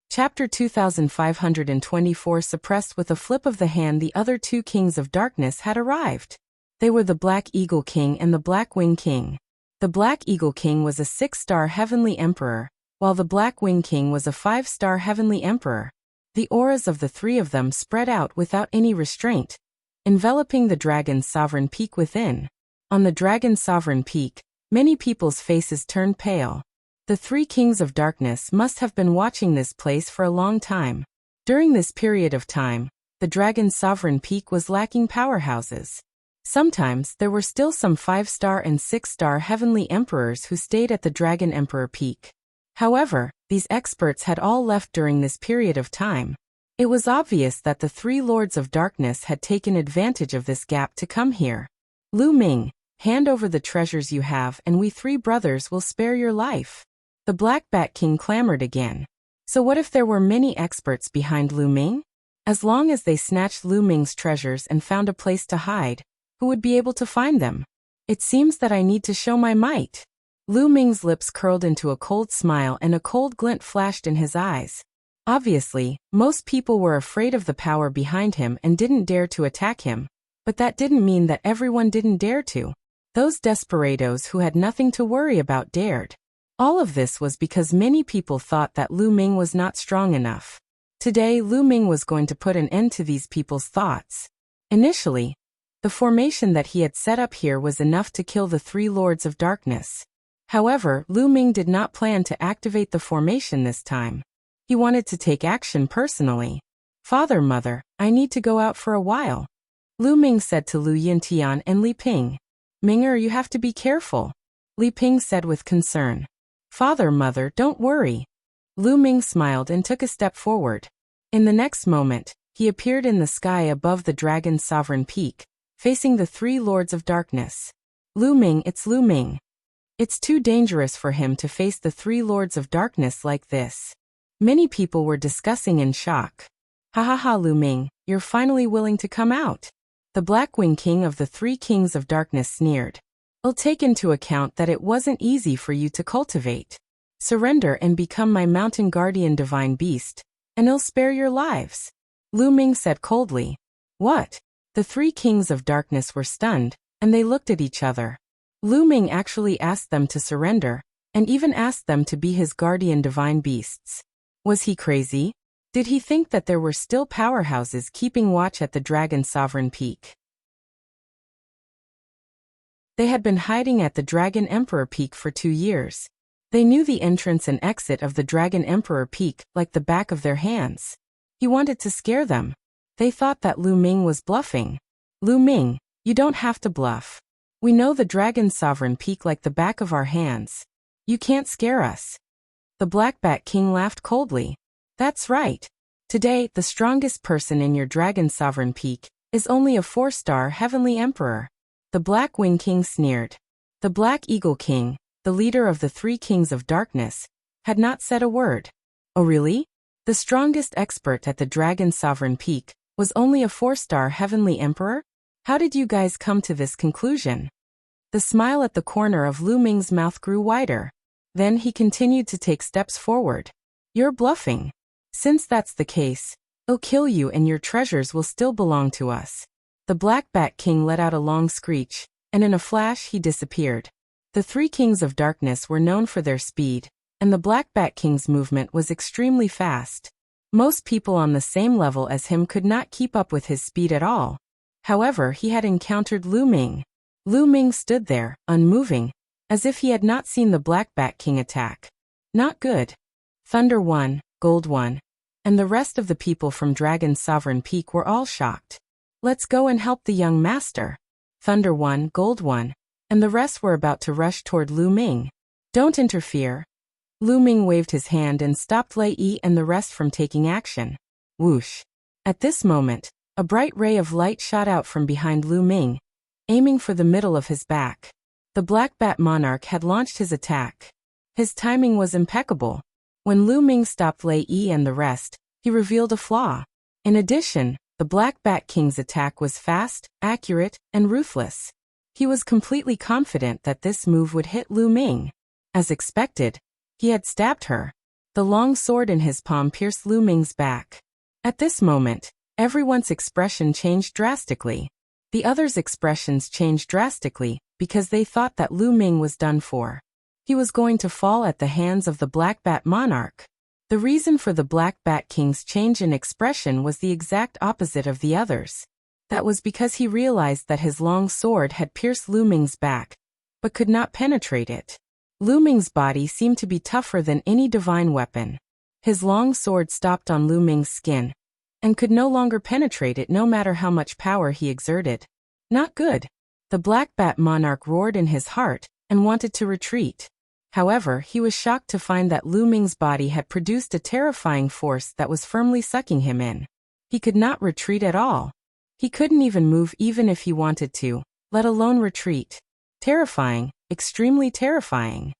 Chapter 2524 Suppressed with a flip of the hand, the other 2 kings of darkness had arrived. They were the Black Eagle King and the Black Wing King. The Black Eagle King was a 6-star heavenly emperor, while the Black Wing King was a 5-star heavenly emperor. The auras of the 3 of them spread out without any restraint, enveloping the Dragon Sovereign Peak within. On the Dragon Sovereign Peak, many people's faces turned pale. The 3 kings of darkness must have been watching this place for a long time. During this period of time, the Dragon Sovereign Peak was lacking powerhouses. Sometimes there were still some 5-star and 6-star heavenly emperors who stayed at the Dragon Emperor Peak. However, these experts had all left during this period of time. It was obvious that the 3 lords of darkness had taken advantage of this gap to come here. Lu Ming, hand over the treasures you have and we 3 brothers will spare your life. The Black Bat King clamored again. So what if there were many experts behind Lu Ming? As long as they snatched Lu Ming's treasures and found a place to hide, who would be able to find them? It seems that I need to show my might. Lu Ming's lips curled into a cold smile and a cold glint flashed in his eyes. Obviously, most people were afraid of the power behind him and didn't dare to attack him, but that didn't mean that everyone didn't dare to. Those desperados who had nothing to worry about dared. All of this was because many people thought that Lu Ming was not strong enough. Today, Lu Ming was going to put an end to these people's thoughts. Initially, the formation that he had set up here was enough to kill the 3 lords of darkness. However, Lu Ming did not plan to activate the formation this time. He wanted to take action personally. Father, mother, I need to go out for a while, Lu Ming said to Lu Yintian and Li Ping. Minger, you have to be careful, Li Ping said with concern. Father, mother, don't worry. Lu Ming smiled and took a step forward. In the next moment, he appeared in the sky above the dragon's sovereign peak, facing the three lords of darkness. Lu Ming, it's Lu Ming. It's too dangerous for him to face the three lords of darkness like this. Many people were discussing in shock. Ha ha ha, Lu Ming, you're finally willing to come out. The Blackwing King of the Three Kings of Darkness sneered. I'll take into account that it wasn't easy for you to cultivate. Surrender and become my mountain guardian divine beast, and I'll spare your lives. Lu Ming said coldly. What? The Three Kings of Darkness were stunned, and they looked at each other. Lu Ming actually asked them to surrender, and even asked them to be his guardian divine beasts. Was he crazy? Did he think that there were still powerhouses keeping watch at the Dragon's Sovereign Peak? They had been hiding at the Dragon Emperor Peak for 2 years. They knew the entrance and exit of the Dragon Emperor Peak like the back of their hands. He wanted to scare them. They thought that Lu Ming was bluffing. Lu Ming, you don't have to bluff. We know the Dragon's Sovereign Peak like the back of our hands. You can't scare us. The Black Bat King laughed coldly. That's right. Today, the strongest person in your Dragon's Sovereign Peak is only a 4-star Heavenly Emperor. The Black Wing King sneered. The Black Eagle King, the leader of the Three Kings of Darkness, had not said a word. Oh really? The strongest expert at the Dragon's Sovereign Peak was only a 4-star Heavenly Emperor? How did you guys come to this conclusion? The smile at the corner of Lu Ming's mouth grew wider. Then he continued to take steps forward. You're bluffing. Since that's the case, I'll kill you and your treasures will still belong to us. The Black Bat King let out a long screech, and in a flash he disappeared. The Three Kings of Darkness were known for their speed, and the Black Bat King's movement was extremely fast. Most people on the same level as him could not keep up with his speed at all. However, he had encountered Lu Ming. Lu Ming stood there, unmoving, as if he had not seen the Black Bat King attack. Not good. Thunder 1, Gold 1, and the rest of the people from Dragon's Sovereign Peak were all shocked. Let's go and help the young master. Thunder 1, Gold 1, and the rest were about to rush toward Lu Ming. Don't interfere. Lu Ming waved his hand and stopped Lei Yi and the rest from taking action. Whoosh. At this moment, a bright ray of light shot out from behind Lu Ming, aiming for the middle of his back. The Black Bat Monarch had launched his attack. His timing was impeccable. When Lu Ming stopped Lei Yi and the rest, he revealed a flaw. In addition, the Black Bat King's attack was fast, accurate, and ruthless. He was completely confident that this move would hit Lu Ming. As expected, he had stabbed her. The long sword in his palm pierced Lu Ming's back. At this moment, everyone's expression changed drastically. The others' expressions changed drastically because they thought that Lu Ming was done for. He was going to fall at the hands of the Black Bat Monarch. The reason for the Black Bat King's change in expression was the exact opposite of the others. That was because he realized that his long sword had pierced Lu Ming's back, but could not penetrate it. Lu Ming's body seemed to be tougher than any divine weapon. His long sword stopped on Lu Ming's skin, and could no longer penetrate it no matter how much power he exerted. Not good. The Black Bat Monarch roared in his heart, and wanted to retreat. However, he was shocked to find that Lu Ming's body had produced a terrifying force that was firmly sucking him in. He could not retreat at all. He couldn't even move even if he wanted to, let alone retreat. Terrifying, extremely terrifying.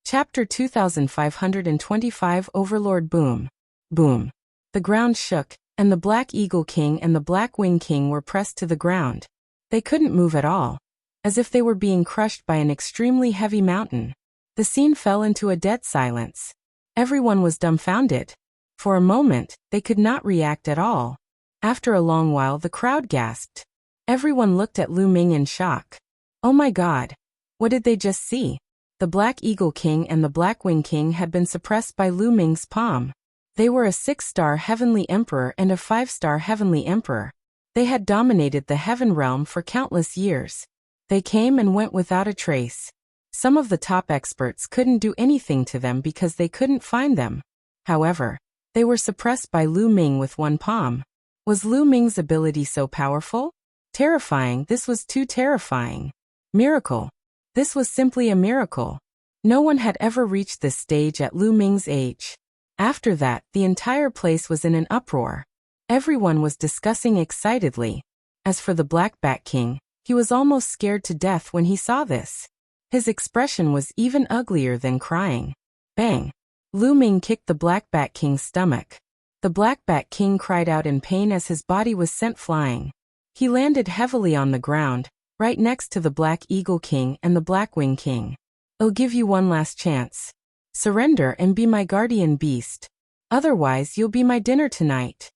Chapter 2525 Overlord Boom. Boom. The ground shook, and the Black Eagle King and the Black Wing King were pressed to the ground. They couldn't move at all, as if they were being crushed by an extremely heavy mountain. The scene fell into a dead silence. Everyone was dumbfounded. For a moment, they could not react at all. After a long while, the crowd gasped. Everyone looked at Lu Ming in shock. Oh my God! What did they just see? The Black Eagle King and the Black Wing King had been suppressed by Lu Ming's palm. They were a 6-star heavenly emperor and a 5-star heavenly emperor. They had dominated the heaven realm for countless years. They came and went without a trace. Some of the top experts couldn't do anything to them because they couldn't find them. However, they were suppressed by Lu Ming with one palm. Was Lu Ming's ability so powerful? Terrifying, this was too terrifying. Miracle. This was simply a miracle. No one had ever reached this stage at Lu Ming's age. After that, the entire place was in an uproar. Everyone was discussing excitedly. As for the Black Bat King, he was almost scared to death when he saw this. His expression was even uglier than crying. Bang! Lu Ming kicked the Black Bat King's stomach. The Black Bat King cried out in pain as his body was sent flying. He landed heavily on the ground, right next to the Black Eagle King and the Black Wing King. I'll give you one last chance. Surrender and be my guardian beast. Otherwise you'll be my dinner tonight.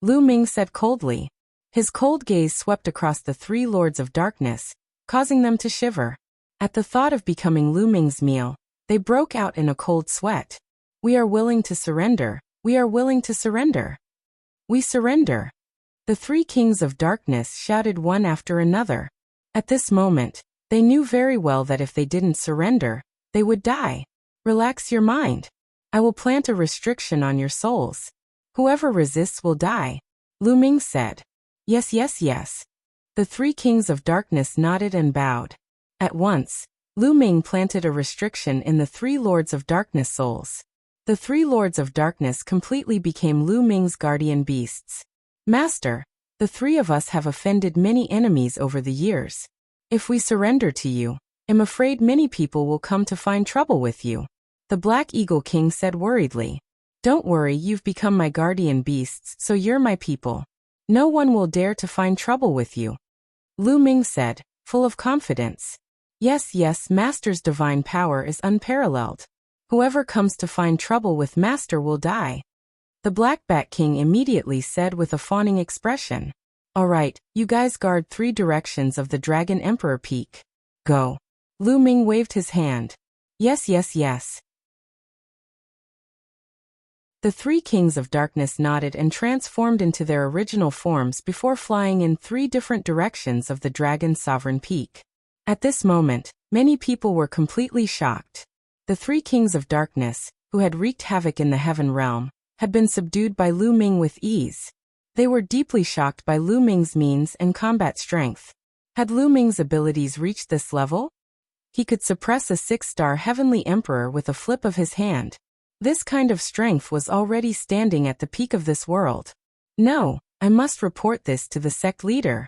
Lu Ming said coldly. His cold gaze swept across the 3 Lords of Darkness, causing them to shiver. At the thought of becoming Lu Ming's meal, they broke out in a cold sweat. We are willing to surrender. We are willing to surrender. We surrender. The 3 Kings of Darkness shouted one after another. At this moment, they knew very well that if they didn't surrender, they would die. Relax your mind. I will plant a restriction on your souls. Whoever resists will die. Lu Ming said. Yes, yes, yes. The 3 Kings of Darkness nodded and bowed. At once, Lu Ming planted a restriction in the 3 Lords of Darkness souls. The 3 Lords of Darkness completely became Lu Ming's guardian beasts. Master, the 3 of us have offended many enemies over the years. If we surrender to you, I'm afraid many people will come to find trouble with you. The Black Eagle King said worriedly. Don't worry, you've become my guardian beasts, so you're my people. No one will dare to find trouble with you. Lu Ming said, full of confidence. Yes, yes, Master's divine power is unparalleled. Whoever comes to find trouble with Master will die. The Black Bat King immediately said with a fawning expression. All right, you guys guard 3 directions of the Dragon Emperor Peak. Go. Lu Ming waved his hand. Yes, yes, yes. The 3 Kings of Darkness nodded and transformed into their original forms before flying in 3 different directions of the Dragon's Sovereign Peak. At this moment, many people were completely shocked. The 3 Kings of Darkness, who had wreaked havoc in the heaven realm, had been subdued by Lu Ming with ease. They were deeply shocked by Lu Ming's means and combat strength. Had Lu Ming's abilities reached this level? He could suppress a 6-star heavenly emperor with a flip of his hand. This kind of strength was already standing at the peak of this world. No, I must report this to the sect leader.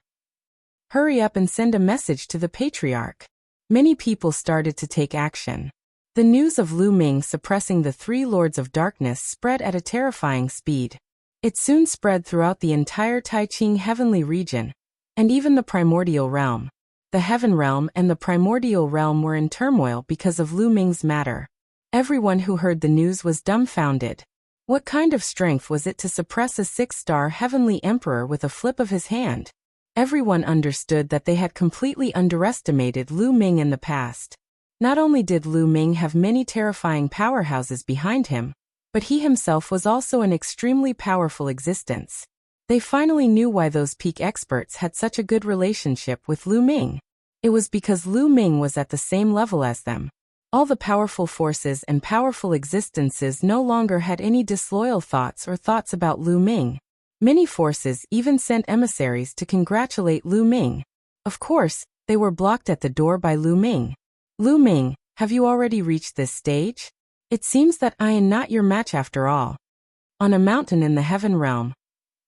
Hurry up and send a message to the patriarch. Many people started to take action. The news of Lu Ming suppressing the 3 Lords of Darkness spread at a terrifying speed. It soon spread throughout the entire Taiqing heavenly region, and even the primordial realm. The heaven realm and the primordial realm were in turmoil because of Lu Ming's matter. Everyone who heard the news was dumbfounded. What kind of strength was it to suppress a 6-star heavenly emperor with a flip of his hand? Everyone understood that they had completely underestimated Lu Ming in the past. Not only did Lu Ming have many terrifying powerhouses behind him, but he himself was also an extremely powerful existence. They finally knew why those peak experts had such a good relationship with Lu Ming. It was because Lu Ming was at the same level as them. All the powerful forces and powerful existences no longer had any disloyal thoughts or thoughts about Lu Ming. Many forces even sent emissaries to congratulate Lu Ming. Of course, they were blocked at the door by Lu Ming. Lu Ming, have you already reached this stage? It seems that I am not your match after all. On a mountain in the heaven realm,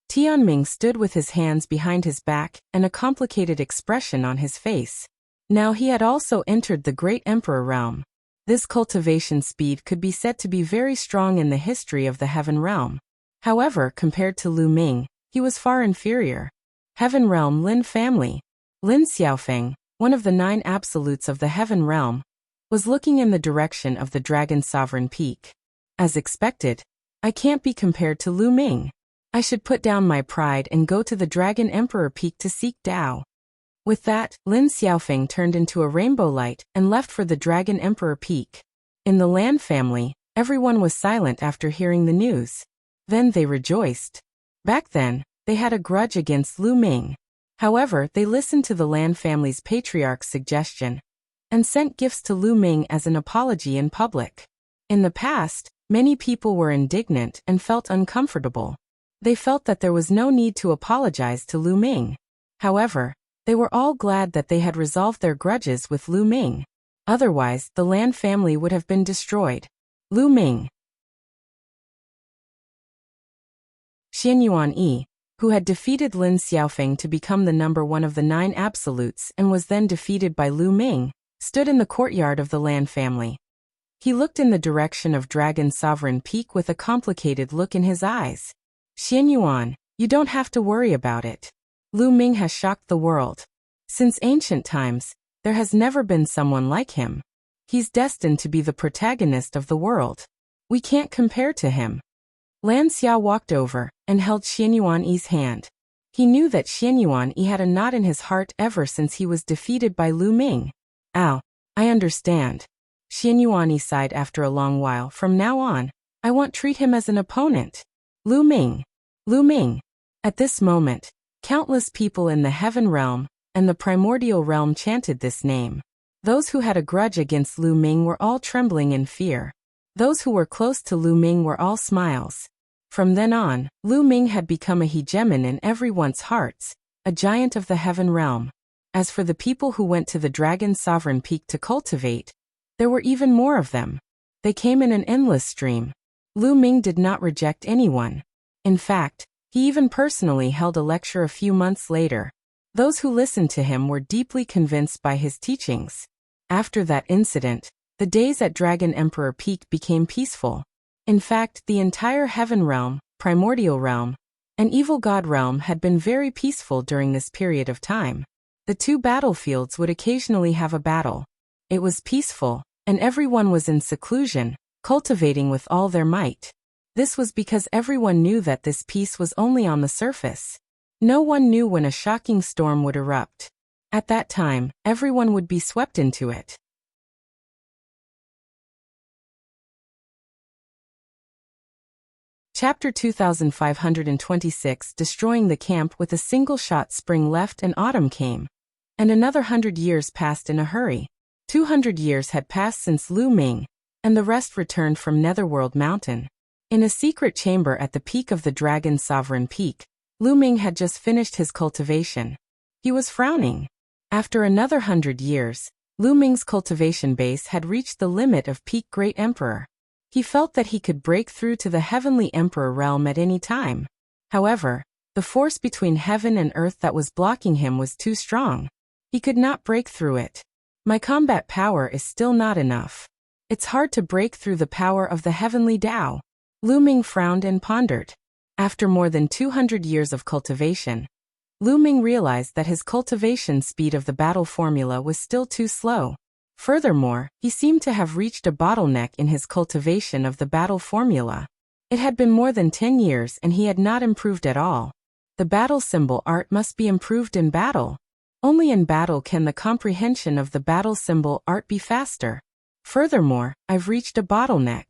Tianming stood with his hands behind his back and a complicated expression on his face. Now he had also entered the Great Emperor realm. This cultivation speed could be said to be very strong in the history of the heaven realm. However, compared to Lu Ming, he was far inferior. Heaven realm Lin family. Lin Xiaofeng, one of the 9 absolutes of the heaven realm, was looking in the direction of the Dragon's Sovereign Peak. As expected, I can't be compared to Lu Ming. I should put down my pride and go to the Dragon Emperor Peak to seek Tao. With that, Lin Xiaofeng turned into a rainbow light and left for the Dragon Emperor Peak. In the Lan family, everyone was silent after hearing the news. Then they rejoiced. Back then, they had a grudge against Lu Ming. However, they listened to the Lan family's patriarch's suggestion and sent gifts to Lu Ming as an apology in public. In the past, many people were indignant and felt uncomfortable. They felt that there was no need to apologize to Lu Ming. However, they were all glad that they had resolved their grudges with Lu Ming. Otherwise, the Lan family would have been destroyed. Lu Ming. Xianyuan Yi, who had defeated Lin Xiaofeng to become the number one of the 9 absolutes and was then defeated by Lu Ming, stood in the courtyard of the Lan family. He looked in the direction of Dragon Sovereign Peak with a complicated look in his eyes. Xianyuan, you don't have to worry about it. Lu Ming has shocked the world. Since ancient times, there has never been someone like him. He's destined to be the protagonist of the world. We can't compare to him. Lan Xia walked over and held Xianyuan Yi's hand. He knew that Xianyuan Yi had a knot in his heart ever since he was defeated by Lu Ming. Ow, I understand. Xianyuan Yi sighed after a long while. From now on, I won't treat him as an opponent. Lu Ming. Lu Ming. At this moment, countless people in the heaven realm and the primordial realm chanted this name. Those who had a grudge against Lu Ming were all trembling in fear. Those who were close to Lu Ming were all smiles. From then on, Lu Ming had become a hegemon in everyone's hearts, a giant of the heaven realm. As for the people who went to the Dragon Sovereign Peak to cultivate, there were even more of them. They came in an endless stream. Lu Ming did not reject anyone. In fact, he even personally held a lecture a few months later. Those who listened to him were deeply convinced by his teachings. After that incident, the days at Dragon Emperor Peak became peaceful. In fact, the entire heaven realm, primordial realm, and evil god realm had been very peaceful during this period of time. The 2 battlefields would occasionally have a battle. It was peaceful, and everyone was in seclusion, cultivating with all their might. This was because everyone knew that this peace was only on the surface. No one knew when a shocking storm would erupt. At that time, everyone would be swept into it. Chapter 2526. Destroying the camp with a single shot. Spring left and autumn came. And another 100 years passed in a hurry. 200 years had passed since Lu Ming, and the rest returned from Netherworld Mountain. In a secret chamber at the peak of the Dragon Sovereign Peak, Lu Ming had just finished his cultivation. He was frowning. After another 100 years, Lu Ming's cultivation base had reached the limit of peak Great Emperor. He felt that he could break through to the Heavenly Emperor realm at any time. However, the force between heaven and earth that was blocking him was too strong. He could not break through it. My combat power is still not enough. It's hard to break through the power of the heavenly Tao. Lu Ming frowned and pondered. After more than 200 years of cultivation, Lu Ming realized that his cultivation speed of the battle formula was still too slow. Furthermore, he seemed to have reached a bottleneck in his cultivation of the battle formula. It had been more than 10 years and he had not improved at all. The battle symbol art must be improved in battle. Only in battle can the comprehension of the battle symbol art be faster. Furthermore, I've reached a bottleneck.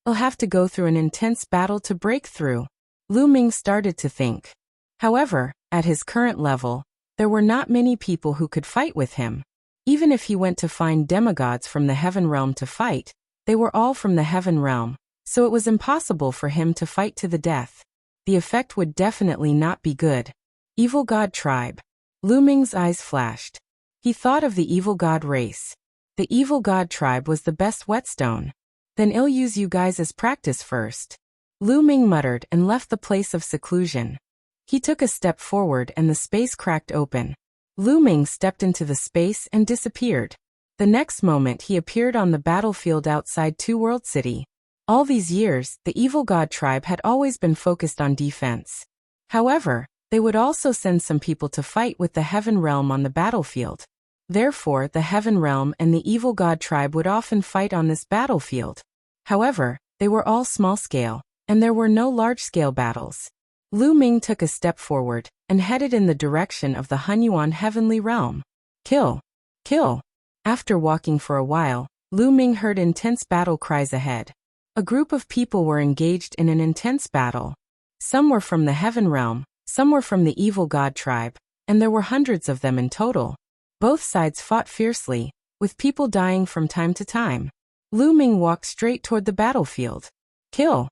I'll have to go through an intense battle to break through. Lu Ming started to think. However, at his current level, there were not many people who could fight with him. Even if he went to find demigods from the heaven realm to fight, they were all from the heaven realm, so it was impossible for him to fight to the death. The effect would definitely not be good. Evil God tribe. Lu Ming's eyes flashed. He thought of the evil god race. The evil god tribe was the best whetstone. Then I'll use you guys as practice first. Lu Ming muttered and left the place of seclusion. He took a step forward and the space cracked open. Lu Ming stepped into the space and disappeared. The next moment he appeared on the battlefield outside Two World City. All these years, the evil god tribe had always been focused on defense. However, they would also send some people to fight with the heaven realm on the battlefield. Therefore, the heaven realm and the evil god tribe would often fight on this battlefield. However, they were all small-scale, and there were no large-scale battles. Lu Ming took a step forward and headed in the direction of the Hunyuan heavenly realm. Kill! Kill! After walking for a while, Lu Ming heard intense battle cries ahead. A group of people were engaged in an intense battle. Some were from the heaven realm, some were from the evil god tribe, and there were hundreds of them in total. Both sides fought fiercely, with people dying from time to time. Lu Ming walked straight toward the battlefield. Kill!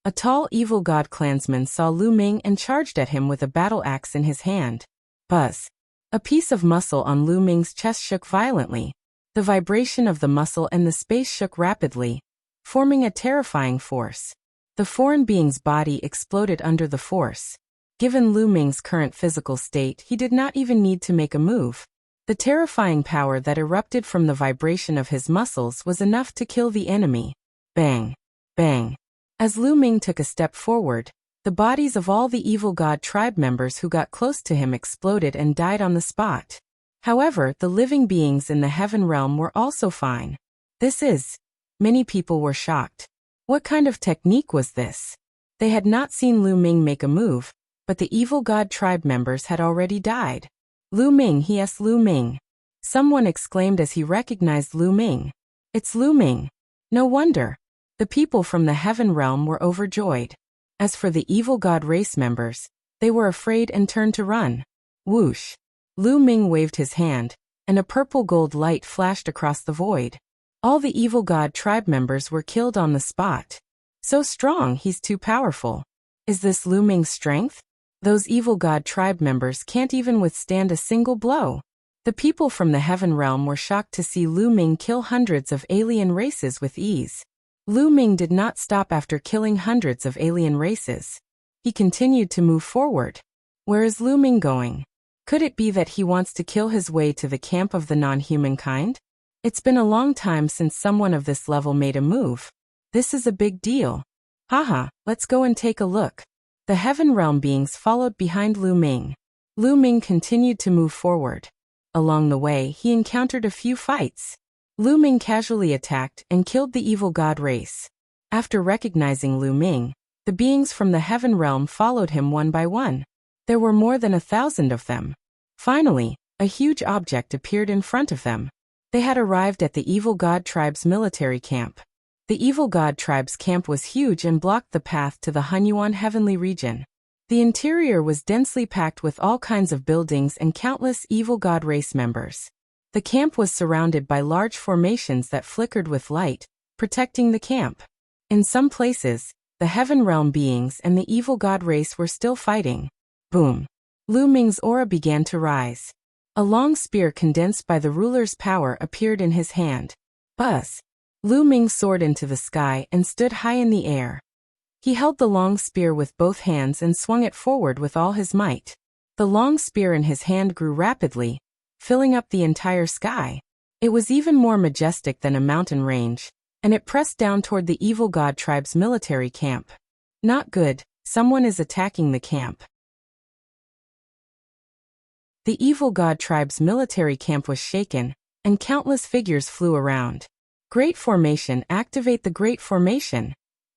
A tall evil god clansman saw Lu Ming and charged at him with a battle axe in his hand. Buzz! A piece of muscle on Lu Ming's chest shook violently. The vibration of the muscle and the space shook rapidly, forming a terrifying force. The foreign being's body exploded under the force. Given Lu Ming's current physical state, he did not even need to make a move. The terrifying power that erupted from the vibration of his muscles was enough to kill the enemy. Bang! Bang! As Lu Ming took a step forward, the bodies of all the evil god tribe members who got close to him exploded and died on the spot. However, the living beings in the heaven realm were also fine. Many people were shocked. What kind of technique was this? They had not seen Lu Ming make a move, but the evil god tribe members had already died. Lu Ming, yes, Lu Ming. Someone exclaimed as he recognized Lu Ming. It's Lu Ming. No wonder. The people from the heaven realm were overjoyed. As for the evil god race members, they were afraid and turned to run. Whoosh! Lu Ming waved his hand, and a purple gold light flashed across the void. All the evil god tribe members were killed on the spot. So strong, he's too powerful. Is this Lu Ming's strength? Those evil god tribe members can't even withstand a single blow. The people from the heaven realm were shocked to see Lu Ming kill hundreds of alien races with ease. Lu Ming did not stop after killing hundreds of alien races. He continued to move forward. Where is Lu Ming going? Could it be that he wants to kill his way to the camp of the non-human kind? It's been a long time since someone of this level made a move. This is a big deal. Haha, let's go and take a look. The heaven realm beings followed behind Lu Ming. Lu Ming continued to move forward. Along the way, he encountered a few fights. Lu Ming casually attacked and killed the evil god race. After recognizing Lu Ming, the beings from the heaven realm followed him one by one. There were more than 1,000 of them. Finally, a huge object appeared in front of them. They had arrived at the evil god tribe's military camp. The evil god tribe's camp was huge and blocked the path to the Hunyuan heavenly region. The interior was densely packed with all kinds of buildings and countless evil god race members. The camp was surrounded by large formations that flickered with light, protecting the camp. In some places, the heaven realm beings and the evil god race were still fighting. Boom! Lu Ming's aura began to rise. A long spear condensed by the ruler's power appeared in his hand. Buzz! Lu Ming soared into the sky and stood high in the air. He held the long spear with both hands and swung it forward with all his might. The long spear in his hand grew rapidly, filling up the entire sky. It was even more majestic than a mountain range, and it pressed down toward the evil god tribe's military camp. Not good, someone is attacking the camp. The evil god tribe's military camp was shaken, and countless figures flew around. Great Formation, activate the Great Formation.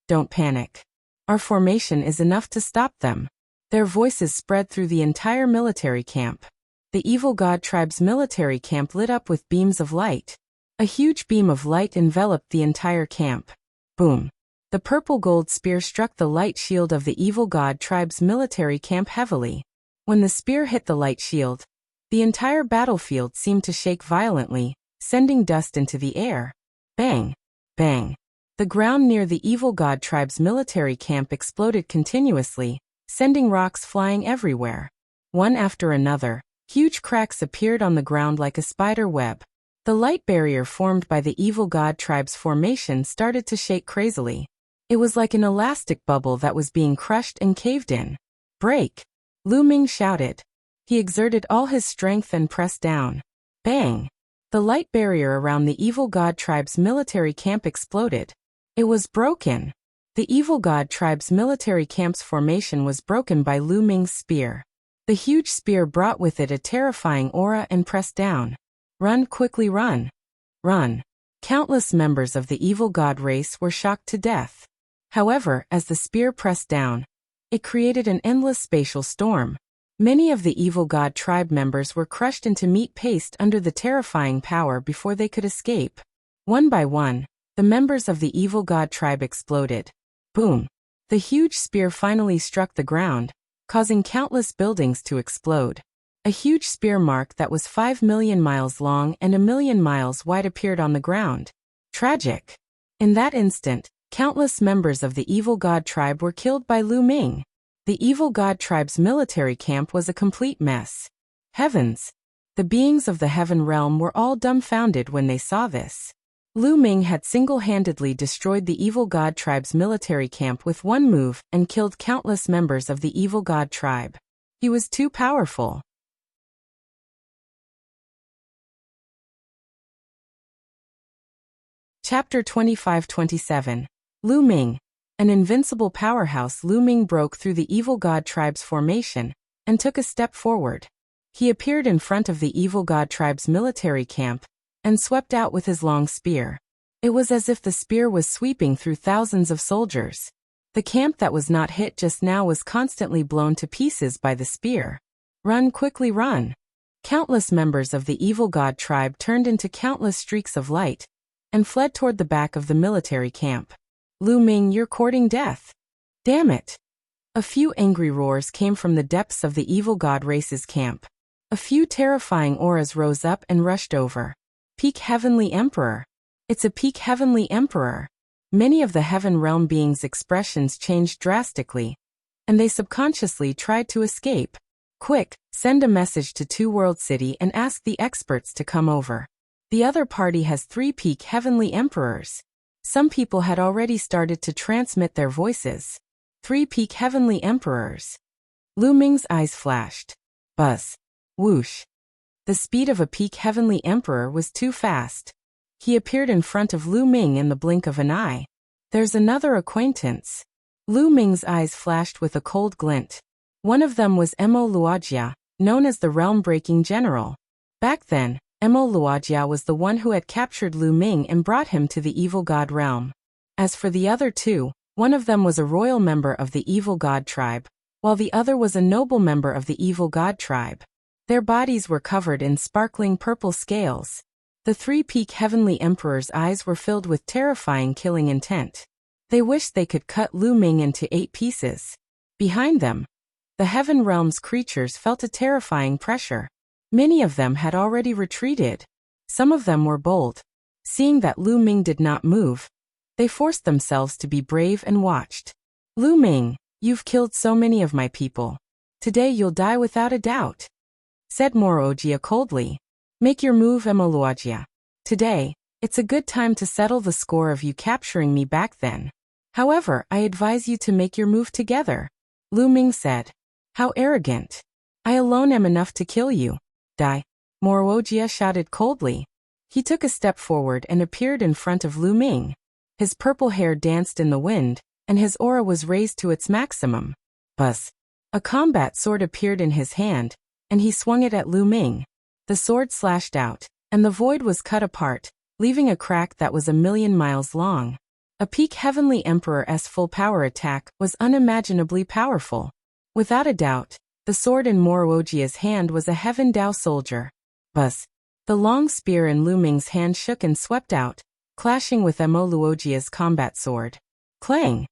Don't panic. Our formation is enough to stop them. Their voices spread through the entire military camp. The evil god tribe's military camp lit up with beams of light. A huge beam of light enveloped the entire camp. Boom! The purple gold spear struck the light shield of the evil god tribe's military camp heavily. When the spear hit the light shield, the entire battlefield seemed to shake violently, sending dust into the air. Bang! Bang! The ground near the evil god tribe's military camp exploded continuously, sending rocks flying everywhere. One after another, huge cracks appeared on the ground like a spider web. The light barrier formed by the evil god tribe's formation started to shake crazily. It was like an elastic bubble that was being crushed and caved in. Break! Lu Ming shouted. He exerted all his strength and pressed down. Bang! The light barrier around the evil god tribe's military camp exploded. It was broken. The evil god tribe's military camp's formation was broken by Lu Ming's spear. The huge spear brought with it a terrifying aura and pressed down. Run, quickly run. Run. Countless members of the evil god race were shocked to death. However, as the spear pressed down, it created an endless spatial storm. Many of the evil god tribe members were crushed into meat paste under the terrifying power before they could escape. One by one, the members of the evil god tribe exploded. Boom! The huge spear finally struck the ground, causing countless buildings to explode. A huge spear mark that was 5 million miles long and 1 million miles wide appeared on the ground. Tragic. In that instant, countless members of the evil god tribe were killed by Lu Ming. The evil god tribe's military camp was a complete mess. Heavens! The beings of the heaven realm were all dumbfounded when they saw this. Lu Ming had single-handedly destroyed the evil god tribe's military camp with one move and killed countless members of the evil god tribe. He was too powerful. Chapter 25-27. Lu Ming. An invincible powerhouse, Lu Ming broke through the evil god tribe's formation and took a step forward. He appeared in front of the evil god tribe's military camp and swept out with his long spear. It was as if the spear was sweeping through thousands of soldiers. The camp that was not hit just now was constantly blown to pieces by the spear. Run, quickly run! Countless members of the evil god tribe turned into countless streaks of light and fled toward the back of the military camp. Lu Ming, you're courting death. Damn it! A few angry roars came from the depths of the evil god race's camp. A few terrifying auras rose up and rushed over. Peak Heavenly Emperor. It's a peak Heavenly Emperor. Many of the heaven realm beings' expressions changed drastically, and they subconsciously tried to escape. Quick, send a message to Two World City and ask the experts to come over. The other party has 3 peak Heavenly Emperors. Some people had already started to transmit their voices. 3 peak Heavenly Emperors. Lu Ming's eyes flashed. Buzz. Whoosh. The speed of a peak Heavenly Emperor was too fast. He appeared in front of Lu Ming in the blink of an eye. There's another acquaintance. Lu Ming's eyes flashed with a cold glint. One of them was Emo Luojia, known as the Realm-Breaking General. Back then, Emo Luojia was the one who had captured Lu Ming and brought him to the evil god realm. As for the other 2, one of them was a royal member of the evil god tribe, while the other was a noble member of the evil god tribe. Their bodies were covered in sparkling purple scales. The 3 peak Heavenly Emperors' eyes were filled with terrifying killing intent. They wished they could cut Lu Ming into 8 pieces. Behind them, the heaven realm's creatures felt a terrifying pressure. Many of them had already retreated. Some of them were bold. Seeing that Lu Ming did not move, they forced themselves to be brave and watched. Lu Ming, you've killed so many of my people. Today you'll die without a doubt, said Morogia coldly. Make your move, Emoluogia. Today, it's a good time to settle the score of you capturing me back then. However, I advise you to make your move together. Lu Ming said. How arrogant. I alone am enough to kill you. Die. Morogia shouted coldly. He took a step forward and appeared in front of Lu Ming. His purple hair danced in the wind, and his aura was raised to its maximum. Buzz. A combat sword appeared in his hand, and he swung it at Lu Ming. The sword slashed out, and the void was cut apart, leaving a crack that was 1,000,000 miles long. A peak Heavenly Emperor's full power attack was unimaginably powerful. Without a doubt, the sword in Morogia's hand was a Heaven Dao soldier. Buzz. The long spear in Lu Ming's hand shook and swept out, clashing with Emoluogia's combat sword. Clang!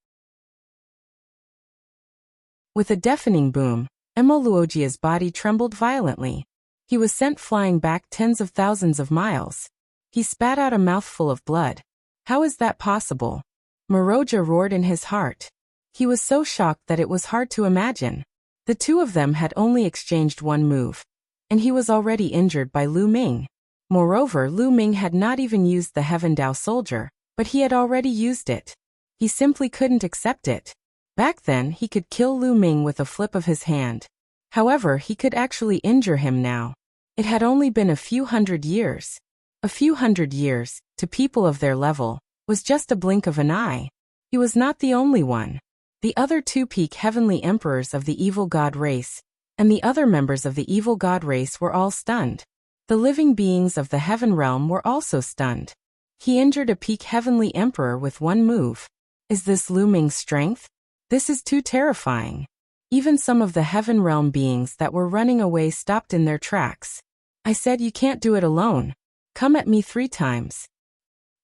With a deafening boom, Emoluogia's body trembled violently. He was sent flying back tens of thousands of miles. He spat out a mouthful of blood. How is that possible? Morogia roared in his heart. He was so shocked that it was hard to imagine. The 2 of them had only exchanged one move, and he was already injured by Lu Ming. Moreover, Lu Ming had not even used the Heaven Dao soldier, but he had already used it. He simply couldn't accept it. Back then, he could kill Lu Ming with a flip of his hand. However, he could actually injure him now. It had only been a few hundred years. A few hundred years, to people of their level, was just a blink of an eye. He was not the only one. The other 2 peak Heavenly Emperors of the evil god race, and the other members of the evil god race were all stunned. The living beings of the heaven realm were also stunned. He injured a peak Heavenly Emperor with one move. Is this Lu Ming's strength? This is too terrifying. Even some of the heaven realm beings that were running away stopped in their tracks. I said you can't do it alone. Come at me 3 times.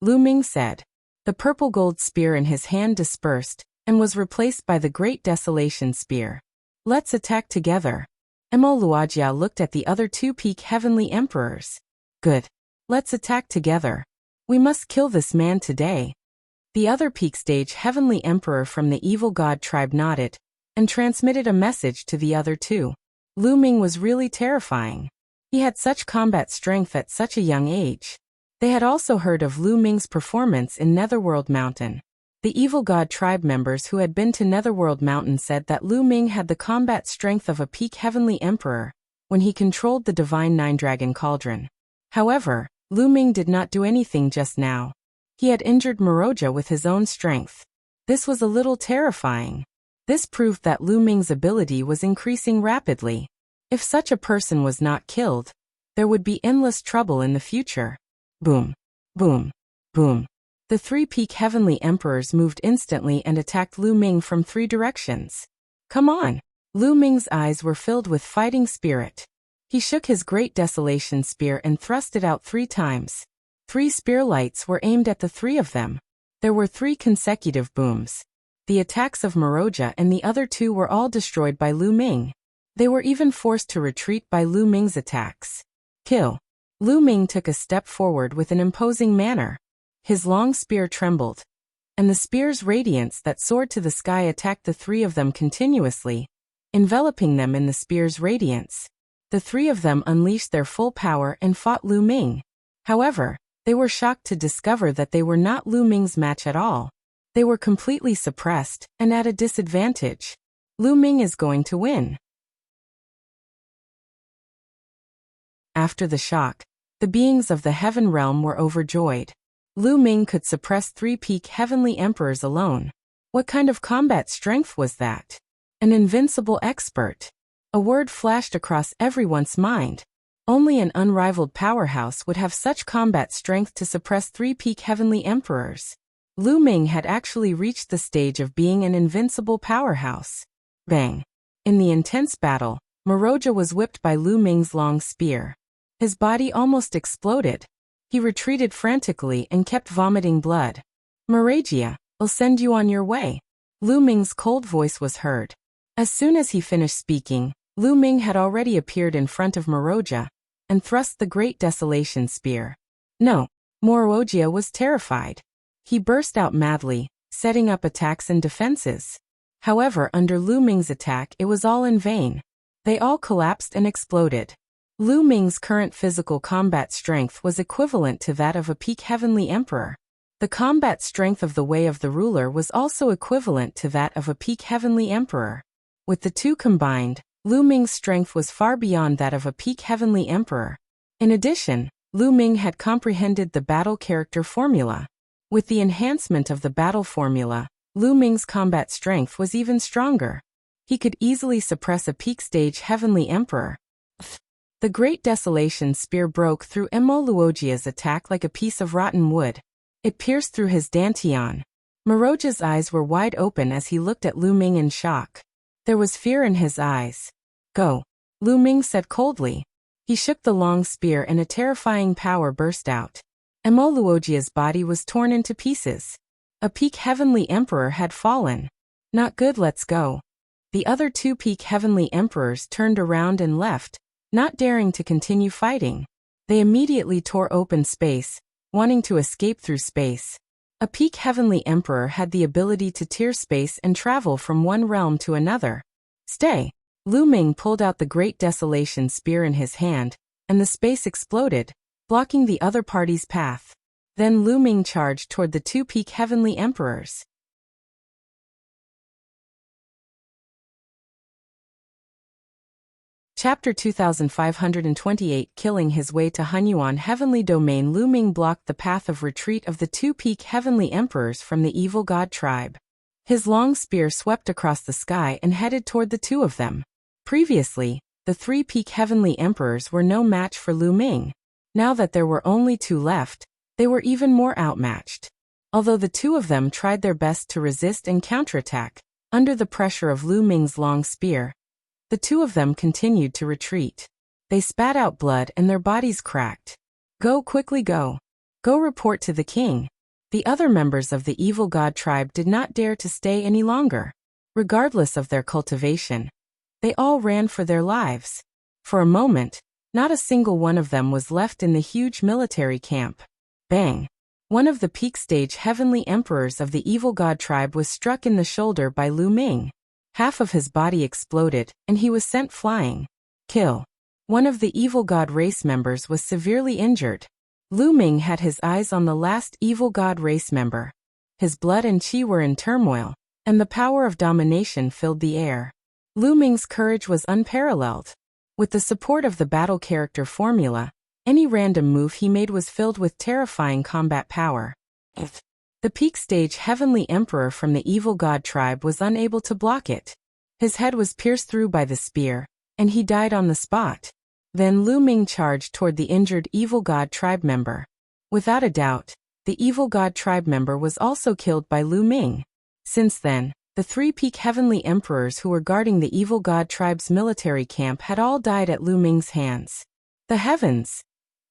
Lu Ming said. The purple gold spear in his hand dispersed, and was replaced by the Great Desolation Spear. Let's attack together. Wuxia looked at the other two peak heavenly emperors. Good. Let's attack together. We must kill this man today. The other peak stage heavenly emperor from the evil god tribe nodded, and transmitted a message to the other two. Lu Ming was really terrifying. He had such combat strength at such a young age. They had also heard of Lu Ming's performance in Netherworld Mountain. The evil god tribe members who had been to Netherworld Mountain said that Lu Ming had the combat strength of a peak heavenly emperor when he controlled the divine nine-dragon cauldron. However, Lu Ming did not do anything just now. He had injured Moroja with his own strength. This was a little terrifying. This proved that Lu Ming's ability was increasing rapidly. If such a person was not killed, there would be endless trouble in the future. Boom, boom, boom. The three peak heavenly emperors moved instantly and attacked Lu Ming from three directions. Come on! Lu Ming's eyes were filled with fighting spirit. He shook his Great Desolation Spear and thrust it out 3 times. 3 spear lights were aimed at the 3 of them. There were 3 consecutive booms. The attacks of Moroja and the other 2 were all destroyed by Lu Ming. They were even forced to retreat by Lu Ming's attacks. Kill. Lu Ming took a step forward with an imposing manner. His long spear trembled, and the spear's radiance that soared to the sky attacked the 3 of them continuously, enveloping them in the spear's radiance. The 3 of them unleashed their full power and fought Lu Ming. However, they were shocked to discover that they were not Lu Ming's match at all. They were completely suppressed and at a disadvantage. Lu Ming is going to win. After the shock, the beings of the heaven realm were overjoyed. Lu Ming could suppress 3 peak heavenly emperors alone. What kind of combat strength was that? An invincible expert. A word flashed across everyone's mind. Only an unrivaled powerhouse would have such combat strength to suppress 3 peak heavenly emperors. Lu Ming had actually reached the stage of being an invincible powerhouse. Bang! In the intense battle, Moroja was whipped by Lu Ming's long spear. His body almost exploded. He retreated frantically and kept vomiting blood. Moroja, I'll send you on your way. Lu Ming's cold voice was heard. As soon as he finished speaking, Lu Ming had already appeared in front of Moroja and thrust the Great Desolation Spear. No, Moroja was terrified. He burst out madly, setting up attacks and defenses. However, under Lu Ming's attack it was all in vain. They all collapsed and exploded. Lu Ming's current physical combat strength was equivalent to that of a peak heavenly emperor. The combat strength of the Way of the Ruler was also equivalent to that of a peak heavenly emperor. With the two combined, Lu Ming's strength was far beyond that of a peak heavenly emperor. In addition, Lu Ming had comprehended the battle character formula. With the enhancement of the battle formula, Lu Ming's combat strength was even stronger. He could easily suppress a peak stage heavenly emperor. The Great Desolation Spear broke through Wuxia's attack like a piece of rotten wood. It pierced through his dantian. Moroja's eyes were wide open as he looked at Lu Ming in shock. There was fear in his eyes. Go, Lu Ming said coldly. He shook the long spear and a terrifying power burst out. Wuxia's body was torn into pieces. A peak heavenly emperor had fallen. Not good, let's go. The other 2 peak heavenly emperors turned around and left, not daring to continue fighting. They immediately tore open space, wanting to escape through space. A peak heavenly emperor had the ability to tear space and travel from one realm to another. Stay! Lu Ming pulled out the Great Desolation Spear in his hand, and the space exploded, blocking the other party's path. Then Lu Ming charged toward the 2 peak heavenly emperors. Chapter 2528 Killing his way to Hunyuan Heavenly Domain. Lu Ming blocked the path of retreat of the 2 peak heavenly emperors from the evil god tribe. His long spear swept across the sky and headed toward the 2 of them. Previously, the 3 peak heavenly emperors were no match for Lu Ming. Now that there were only 2 left, they were even more outmatched. Although the 2 of them tried their best to resist and counterattack, under the pressure of Lu Ming's long spear, the 2 of them continued to retreat. They spat out blood and their bodies cracked. Go quickly, go. Go report to the king. The other members of the evil god tribe did not dare to stay any longer. Regardless of their cultivation, they all ran for their lives. For a moment, not a single one of them was left in the huge military camp. Bang! One of the peak stage heavenly emperors of the evil god tribe was struck in the shoulder by Lu Ming. Half of his body exploded, and he was sent flying. Kill. One of the evil god race members was severely injured. Lu Ming had his eyes on the last evil god race member. His blood and chi were in turmoil, and the power of domination filled the air. Lu Ming's courage was unparalleled. With the support of the battle character formula, any random move he made was filled with terrifying combat power. The peak stage heavenly emperor from the evil god tribe was unable to block it. His head was pierced through by the spear, and he died on the spot. Then Lu Ming charged toward the injured evil god tribe member. Without a doubt, the evil god tribe member was also killed by Lu Ming. Since then, the 3 peak heavenly emperors who were guarding the evil god tribe's military camp had all died at Lu Ming's hands. The heavens!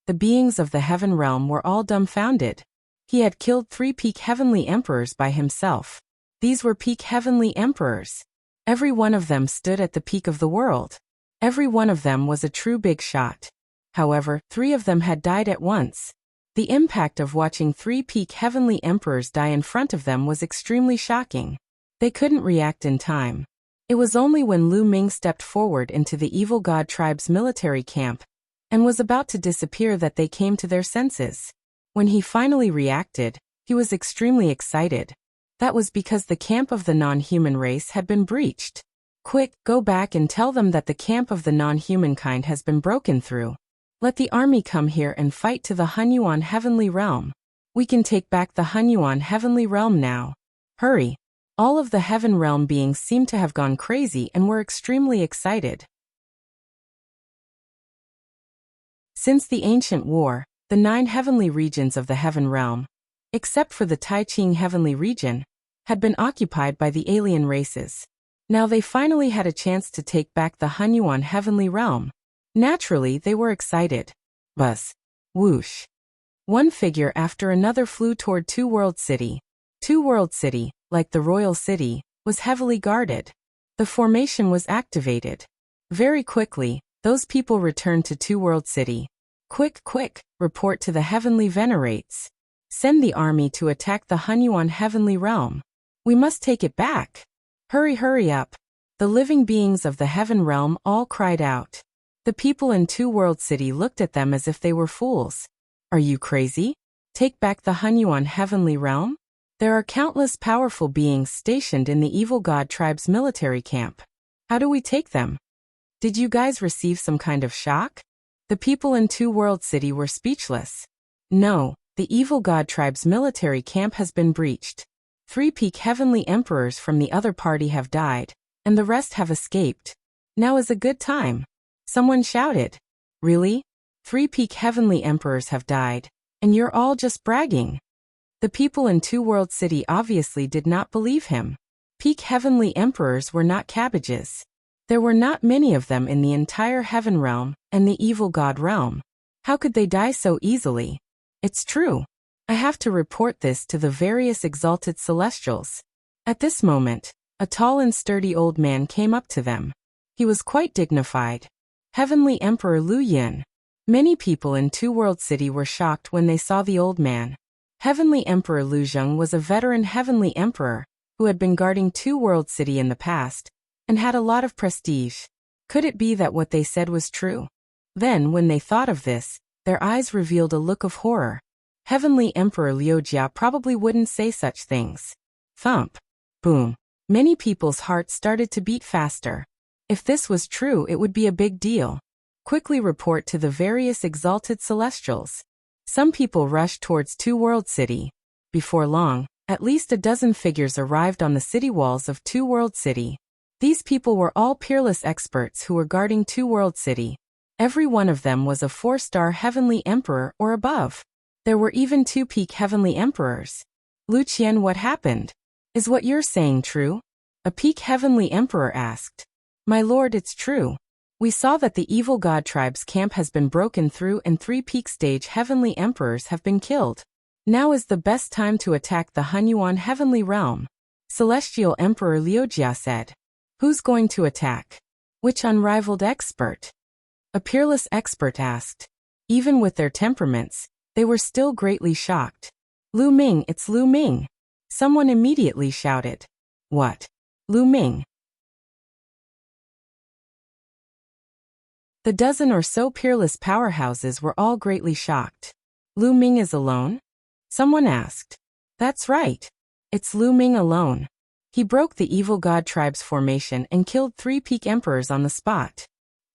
The beings of the heaven realm were all dumbfounded. He had killed 3 peak heavenly emperors by himself. These were peak heavenly emperors. Every one of them stood at the peak of the world. Every one of them was a true big shot. However, 3 of them had died at once. The impact of watching 3 peak heavenly emperors die in front of them was extremely shocking. They couldn't react in time. It was only when Lu Ming stepped forward into the evil god tribe's military camp and was about to disappear that they came to their senses. When he finally reacted, he was extremely excited. That was because the camp of the non-human race had been breached. Quick, go back and tell them that the camp of the non-human kind has been broken through. Let the army come here and fight to the Hunyuan heavenly realm. We can take back the Hunyuan heavenly realm now. Hurry! All of the heaven realm beings seemed to have gone crazy and were extremely excited. Since the ancient war, the 9 heavenly regions of the heaven realm, except for the Tai Ching heavenly region, had been occupied by the alien races. Now they finally had a chance to take back the Hunyuan heavenly realm. Naturally, they were excited. Buzz. Whoosh. One figure after another flew toward Two World City. Two World City, like the royal city, was heavily guarded. The formation was activated. Very quickly, those people returned to Two World City. Quick, quick, report to the heavenly venerates. Send the army to attack the Hunyuan heavenly realm. We must take it back. Hurry, hurry up. The living beings of the heaven realm all cried out. The people in Two World City looked at them as if they were fools. Are you crazy? Take back the Hunyuan heavenly realm? There are countless powerful beings stationed in the evil god tribe's military camp. How do we take them? Did you guys receive some kind of shock? The people in Two World City were speechless. No, the evil god tribe's military camp has been breached. 3 peak heavenly emperors from the other party have died, and the rest have escaped. Now is a good time. Someone shouted. Really? 3 peak heavenly emperors have died, and you're all just bragging. The people in Two World City obviously did not believe him. Peak heavenly emperors were not cabbages. There were not many of them in the entire heaven realm and the evil god realm. How could they die so easily? It's true. I have to report this to the various exalted celestials. At this moment, a tall and sturdy old man came up to them. He was quite dignified. Heavenly Emperor Lu Yin. Many people in Two World City were shocked when they saw the old man. Heavenly Emperor Lu Zheng was a veteran heavenly emperor who had been guarding Two World City in the past and had a lot of prestige. Could it be that what they said was true? Then, when they thought of this, their eyes revealed a look of horror. Heavenly Emperor Liu Jia probably wouldn't say such things. Thump. Boom. Many people's hearts started to beat faster. If this was true, it would be a big deal. Quickly report to the various exalted celestials. Some people rushed towards Two World City. Before long, at least a dozen figures arrived on the city walls of Two World City. These people were all peerless experts who were guarding Two World City. Every one of them was a 4-star heavenly emperor or above. There were even 2 peak heavenly emperors. Lu Qian, what happened? Is what you're saying true? A peak heavenly emperor asked. My lord, it's true. We saw that the evil god tribe's camp has been broken through and 3 peak stage heavenly emperors have been killed. Now is the best time to attack the Hunyuan heavenly realm. Celestial Emperor Liujia said. Who's going to attack? Which unrivaled expert? A peerless expert asked. Even with their temperaments, they were still greatly shocked. Lu Ming, it's Lu Ming. Someone immediately shouted. What? Lu Ming? The dozen or so peerless powerhouses were all greatly shocked. Lu Ming is alone? Someone asked. That's right. It's Lu Ming alone. He broke the evil god tribe's formation and killed 3 peak emperors on the spot.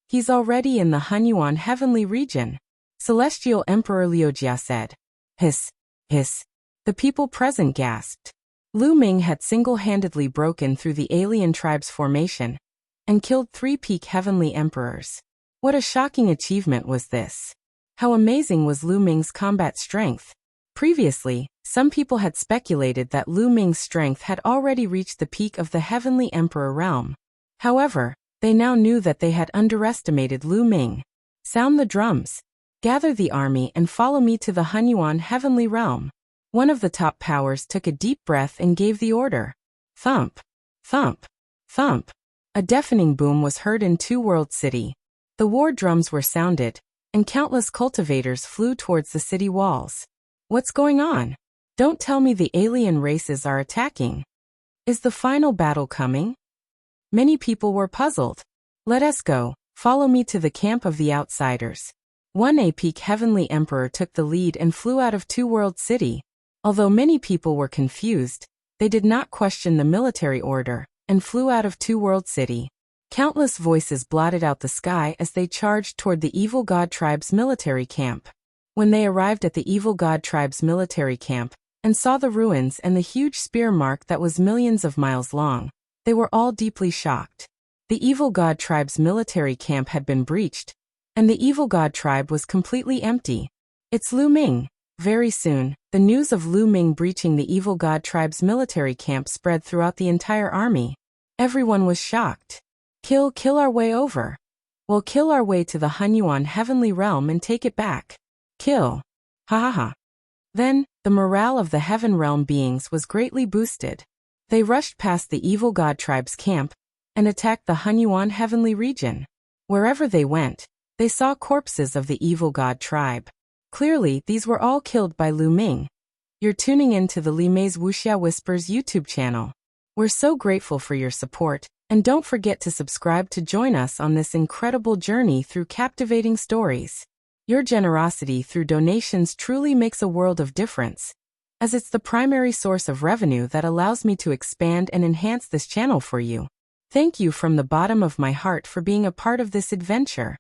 He's already in the Hunyuan heavenly region. Celestial Emperor Liujia said. Hiss, hiss. The people present gasped. Lu Ming had single-handedly broken through the alien tribe's formation and killed 3 peak heavenly emperors. What a shocking achievement was this! How amazing was Lu Ming's combat strength! Previously, some people had speculated that Lu Ming's strength had already reached the peak of the heavenly emperor realm. However, they now knew that they had underestimated Lu Ming. Sound the drums. Gather the army and follow me to the Hunyuan heavenly realm. One of the top powers took a deep breath and gave the order. Thump, thump, thump. A deafening boom was heard in Two World City. The war drums were sounded, and countless cultivators flew towards the city walls. What's going on? Don't tell me the alien races are attacking. Is the final battle coming? Many people were puzzled. Let us go. Follow me to the camp of the outsiders. One peak heavenly emperor took the lead and flew out of Two World City. Although many people were confused, they did not question the military order and flew out of Two World City. Countless voices blotted out the sky as they charged toward the evil god tribe's military camp. When they arrived at the evil god tribe's military camp and saw the ruins and the huge spear mark that was millions of miles long, they were all deeply shocked. The evil god tribe's military camp had been breached, and the evil god tribe was completely empty. It's Lu Ming. Very soon, the news of Lu Ming breaching the evil god tribe's military camp spread throughout the entire army. Everyone was shocked. Kill our way over. We'll kill our way to the Hunyuan heavenly realm and take it back. Kill. Ha ha ha. Then, the morale of the heaven realm beings was greatly boosted. They rushed past the evil god tribe's camp and attacked the Hunyuan heavenly region. Wherever they went, they saw corpses of the evil god tribe. Clearly, these were all killed by Lu Ming. You're tuning in to the Li Mei's Wuxia Whispers YouTube channel. We're so grateful for your support, and don't forget to subscribe to join us on this incredible journey through captivating stories. Your generosity through donations truly makes a world of difference, as it's the primary source of revenue that allows me to expand and enhance this channel for you. Thank you from the bottom of my heart for being a part of this adventure.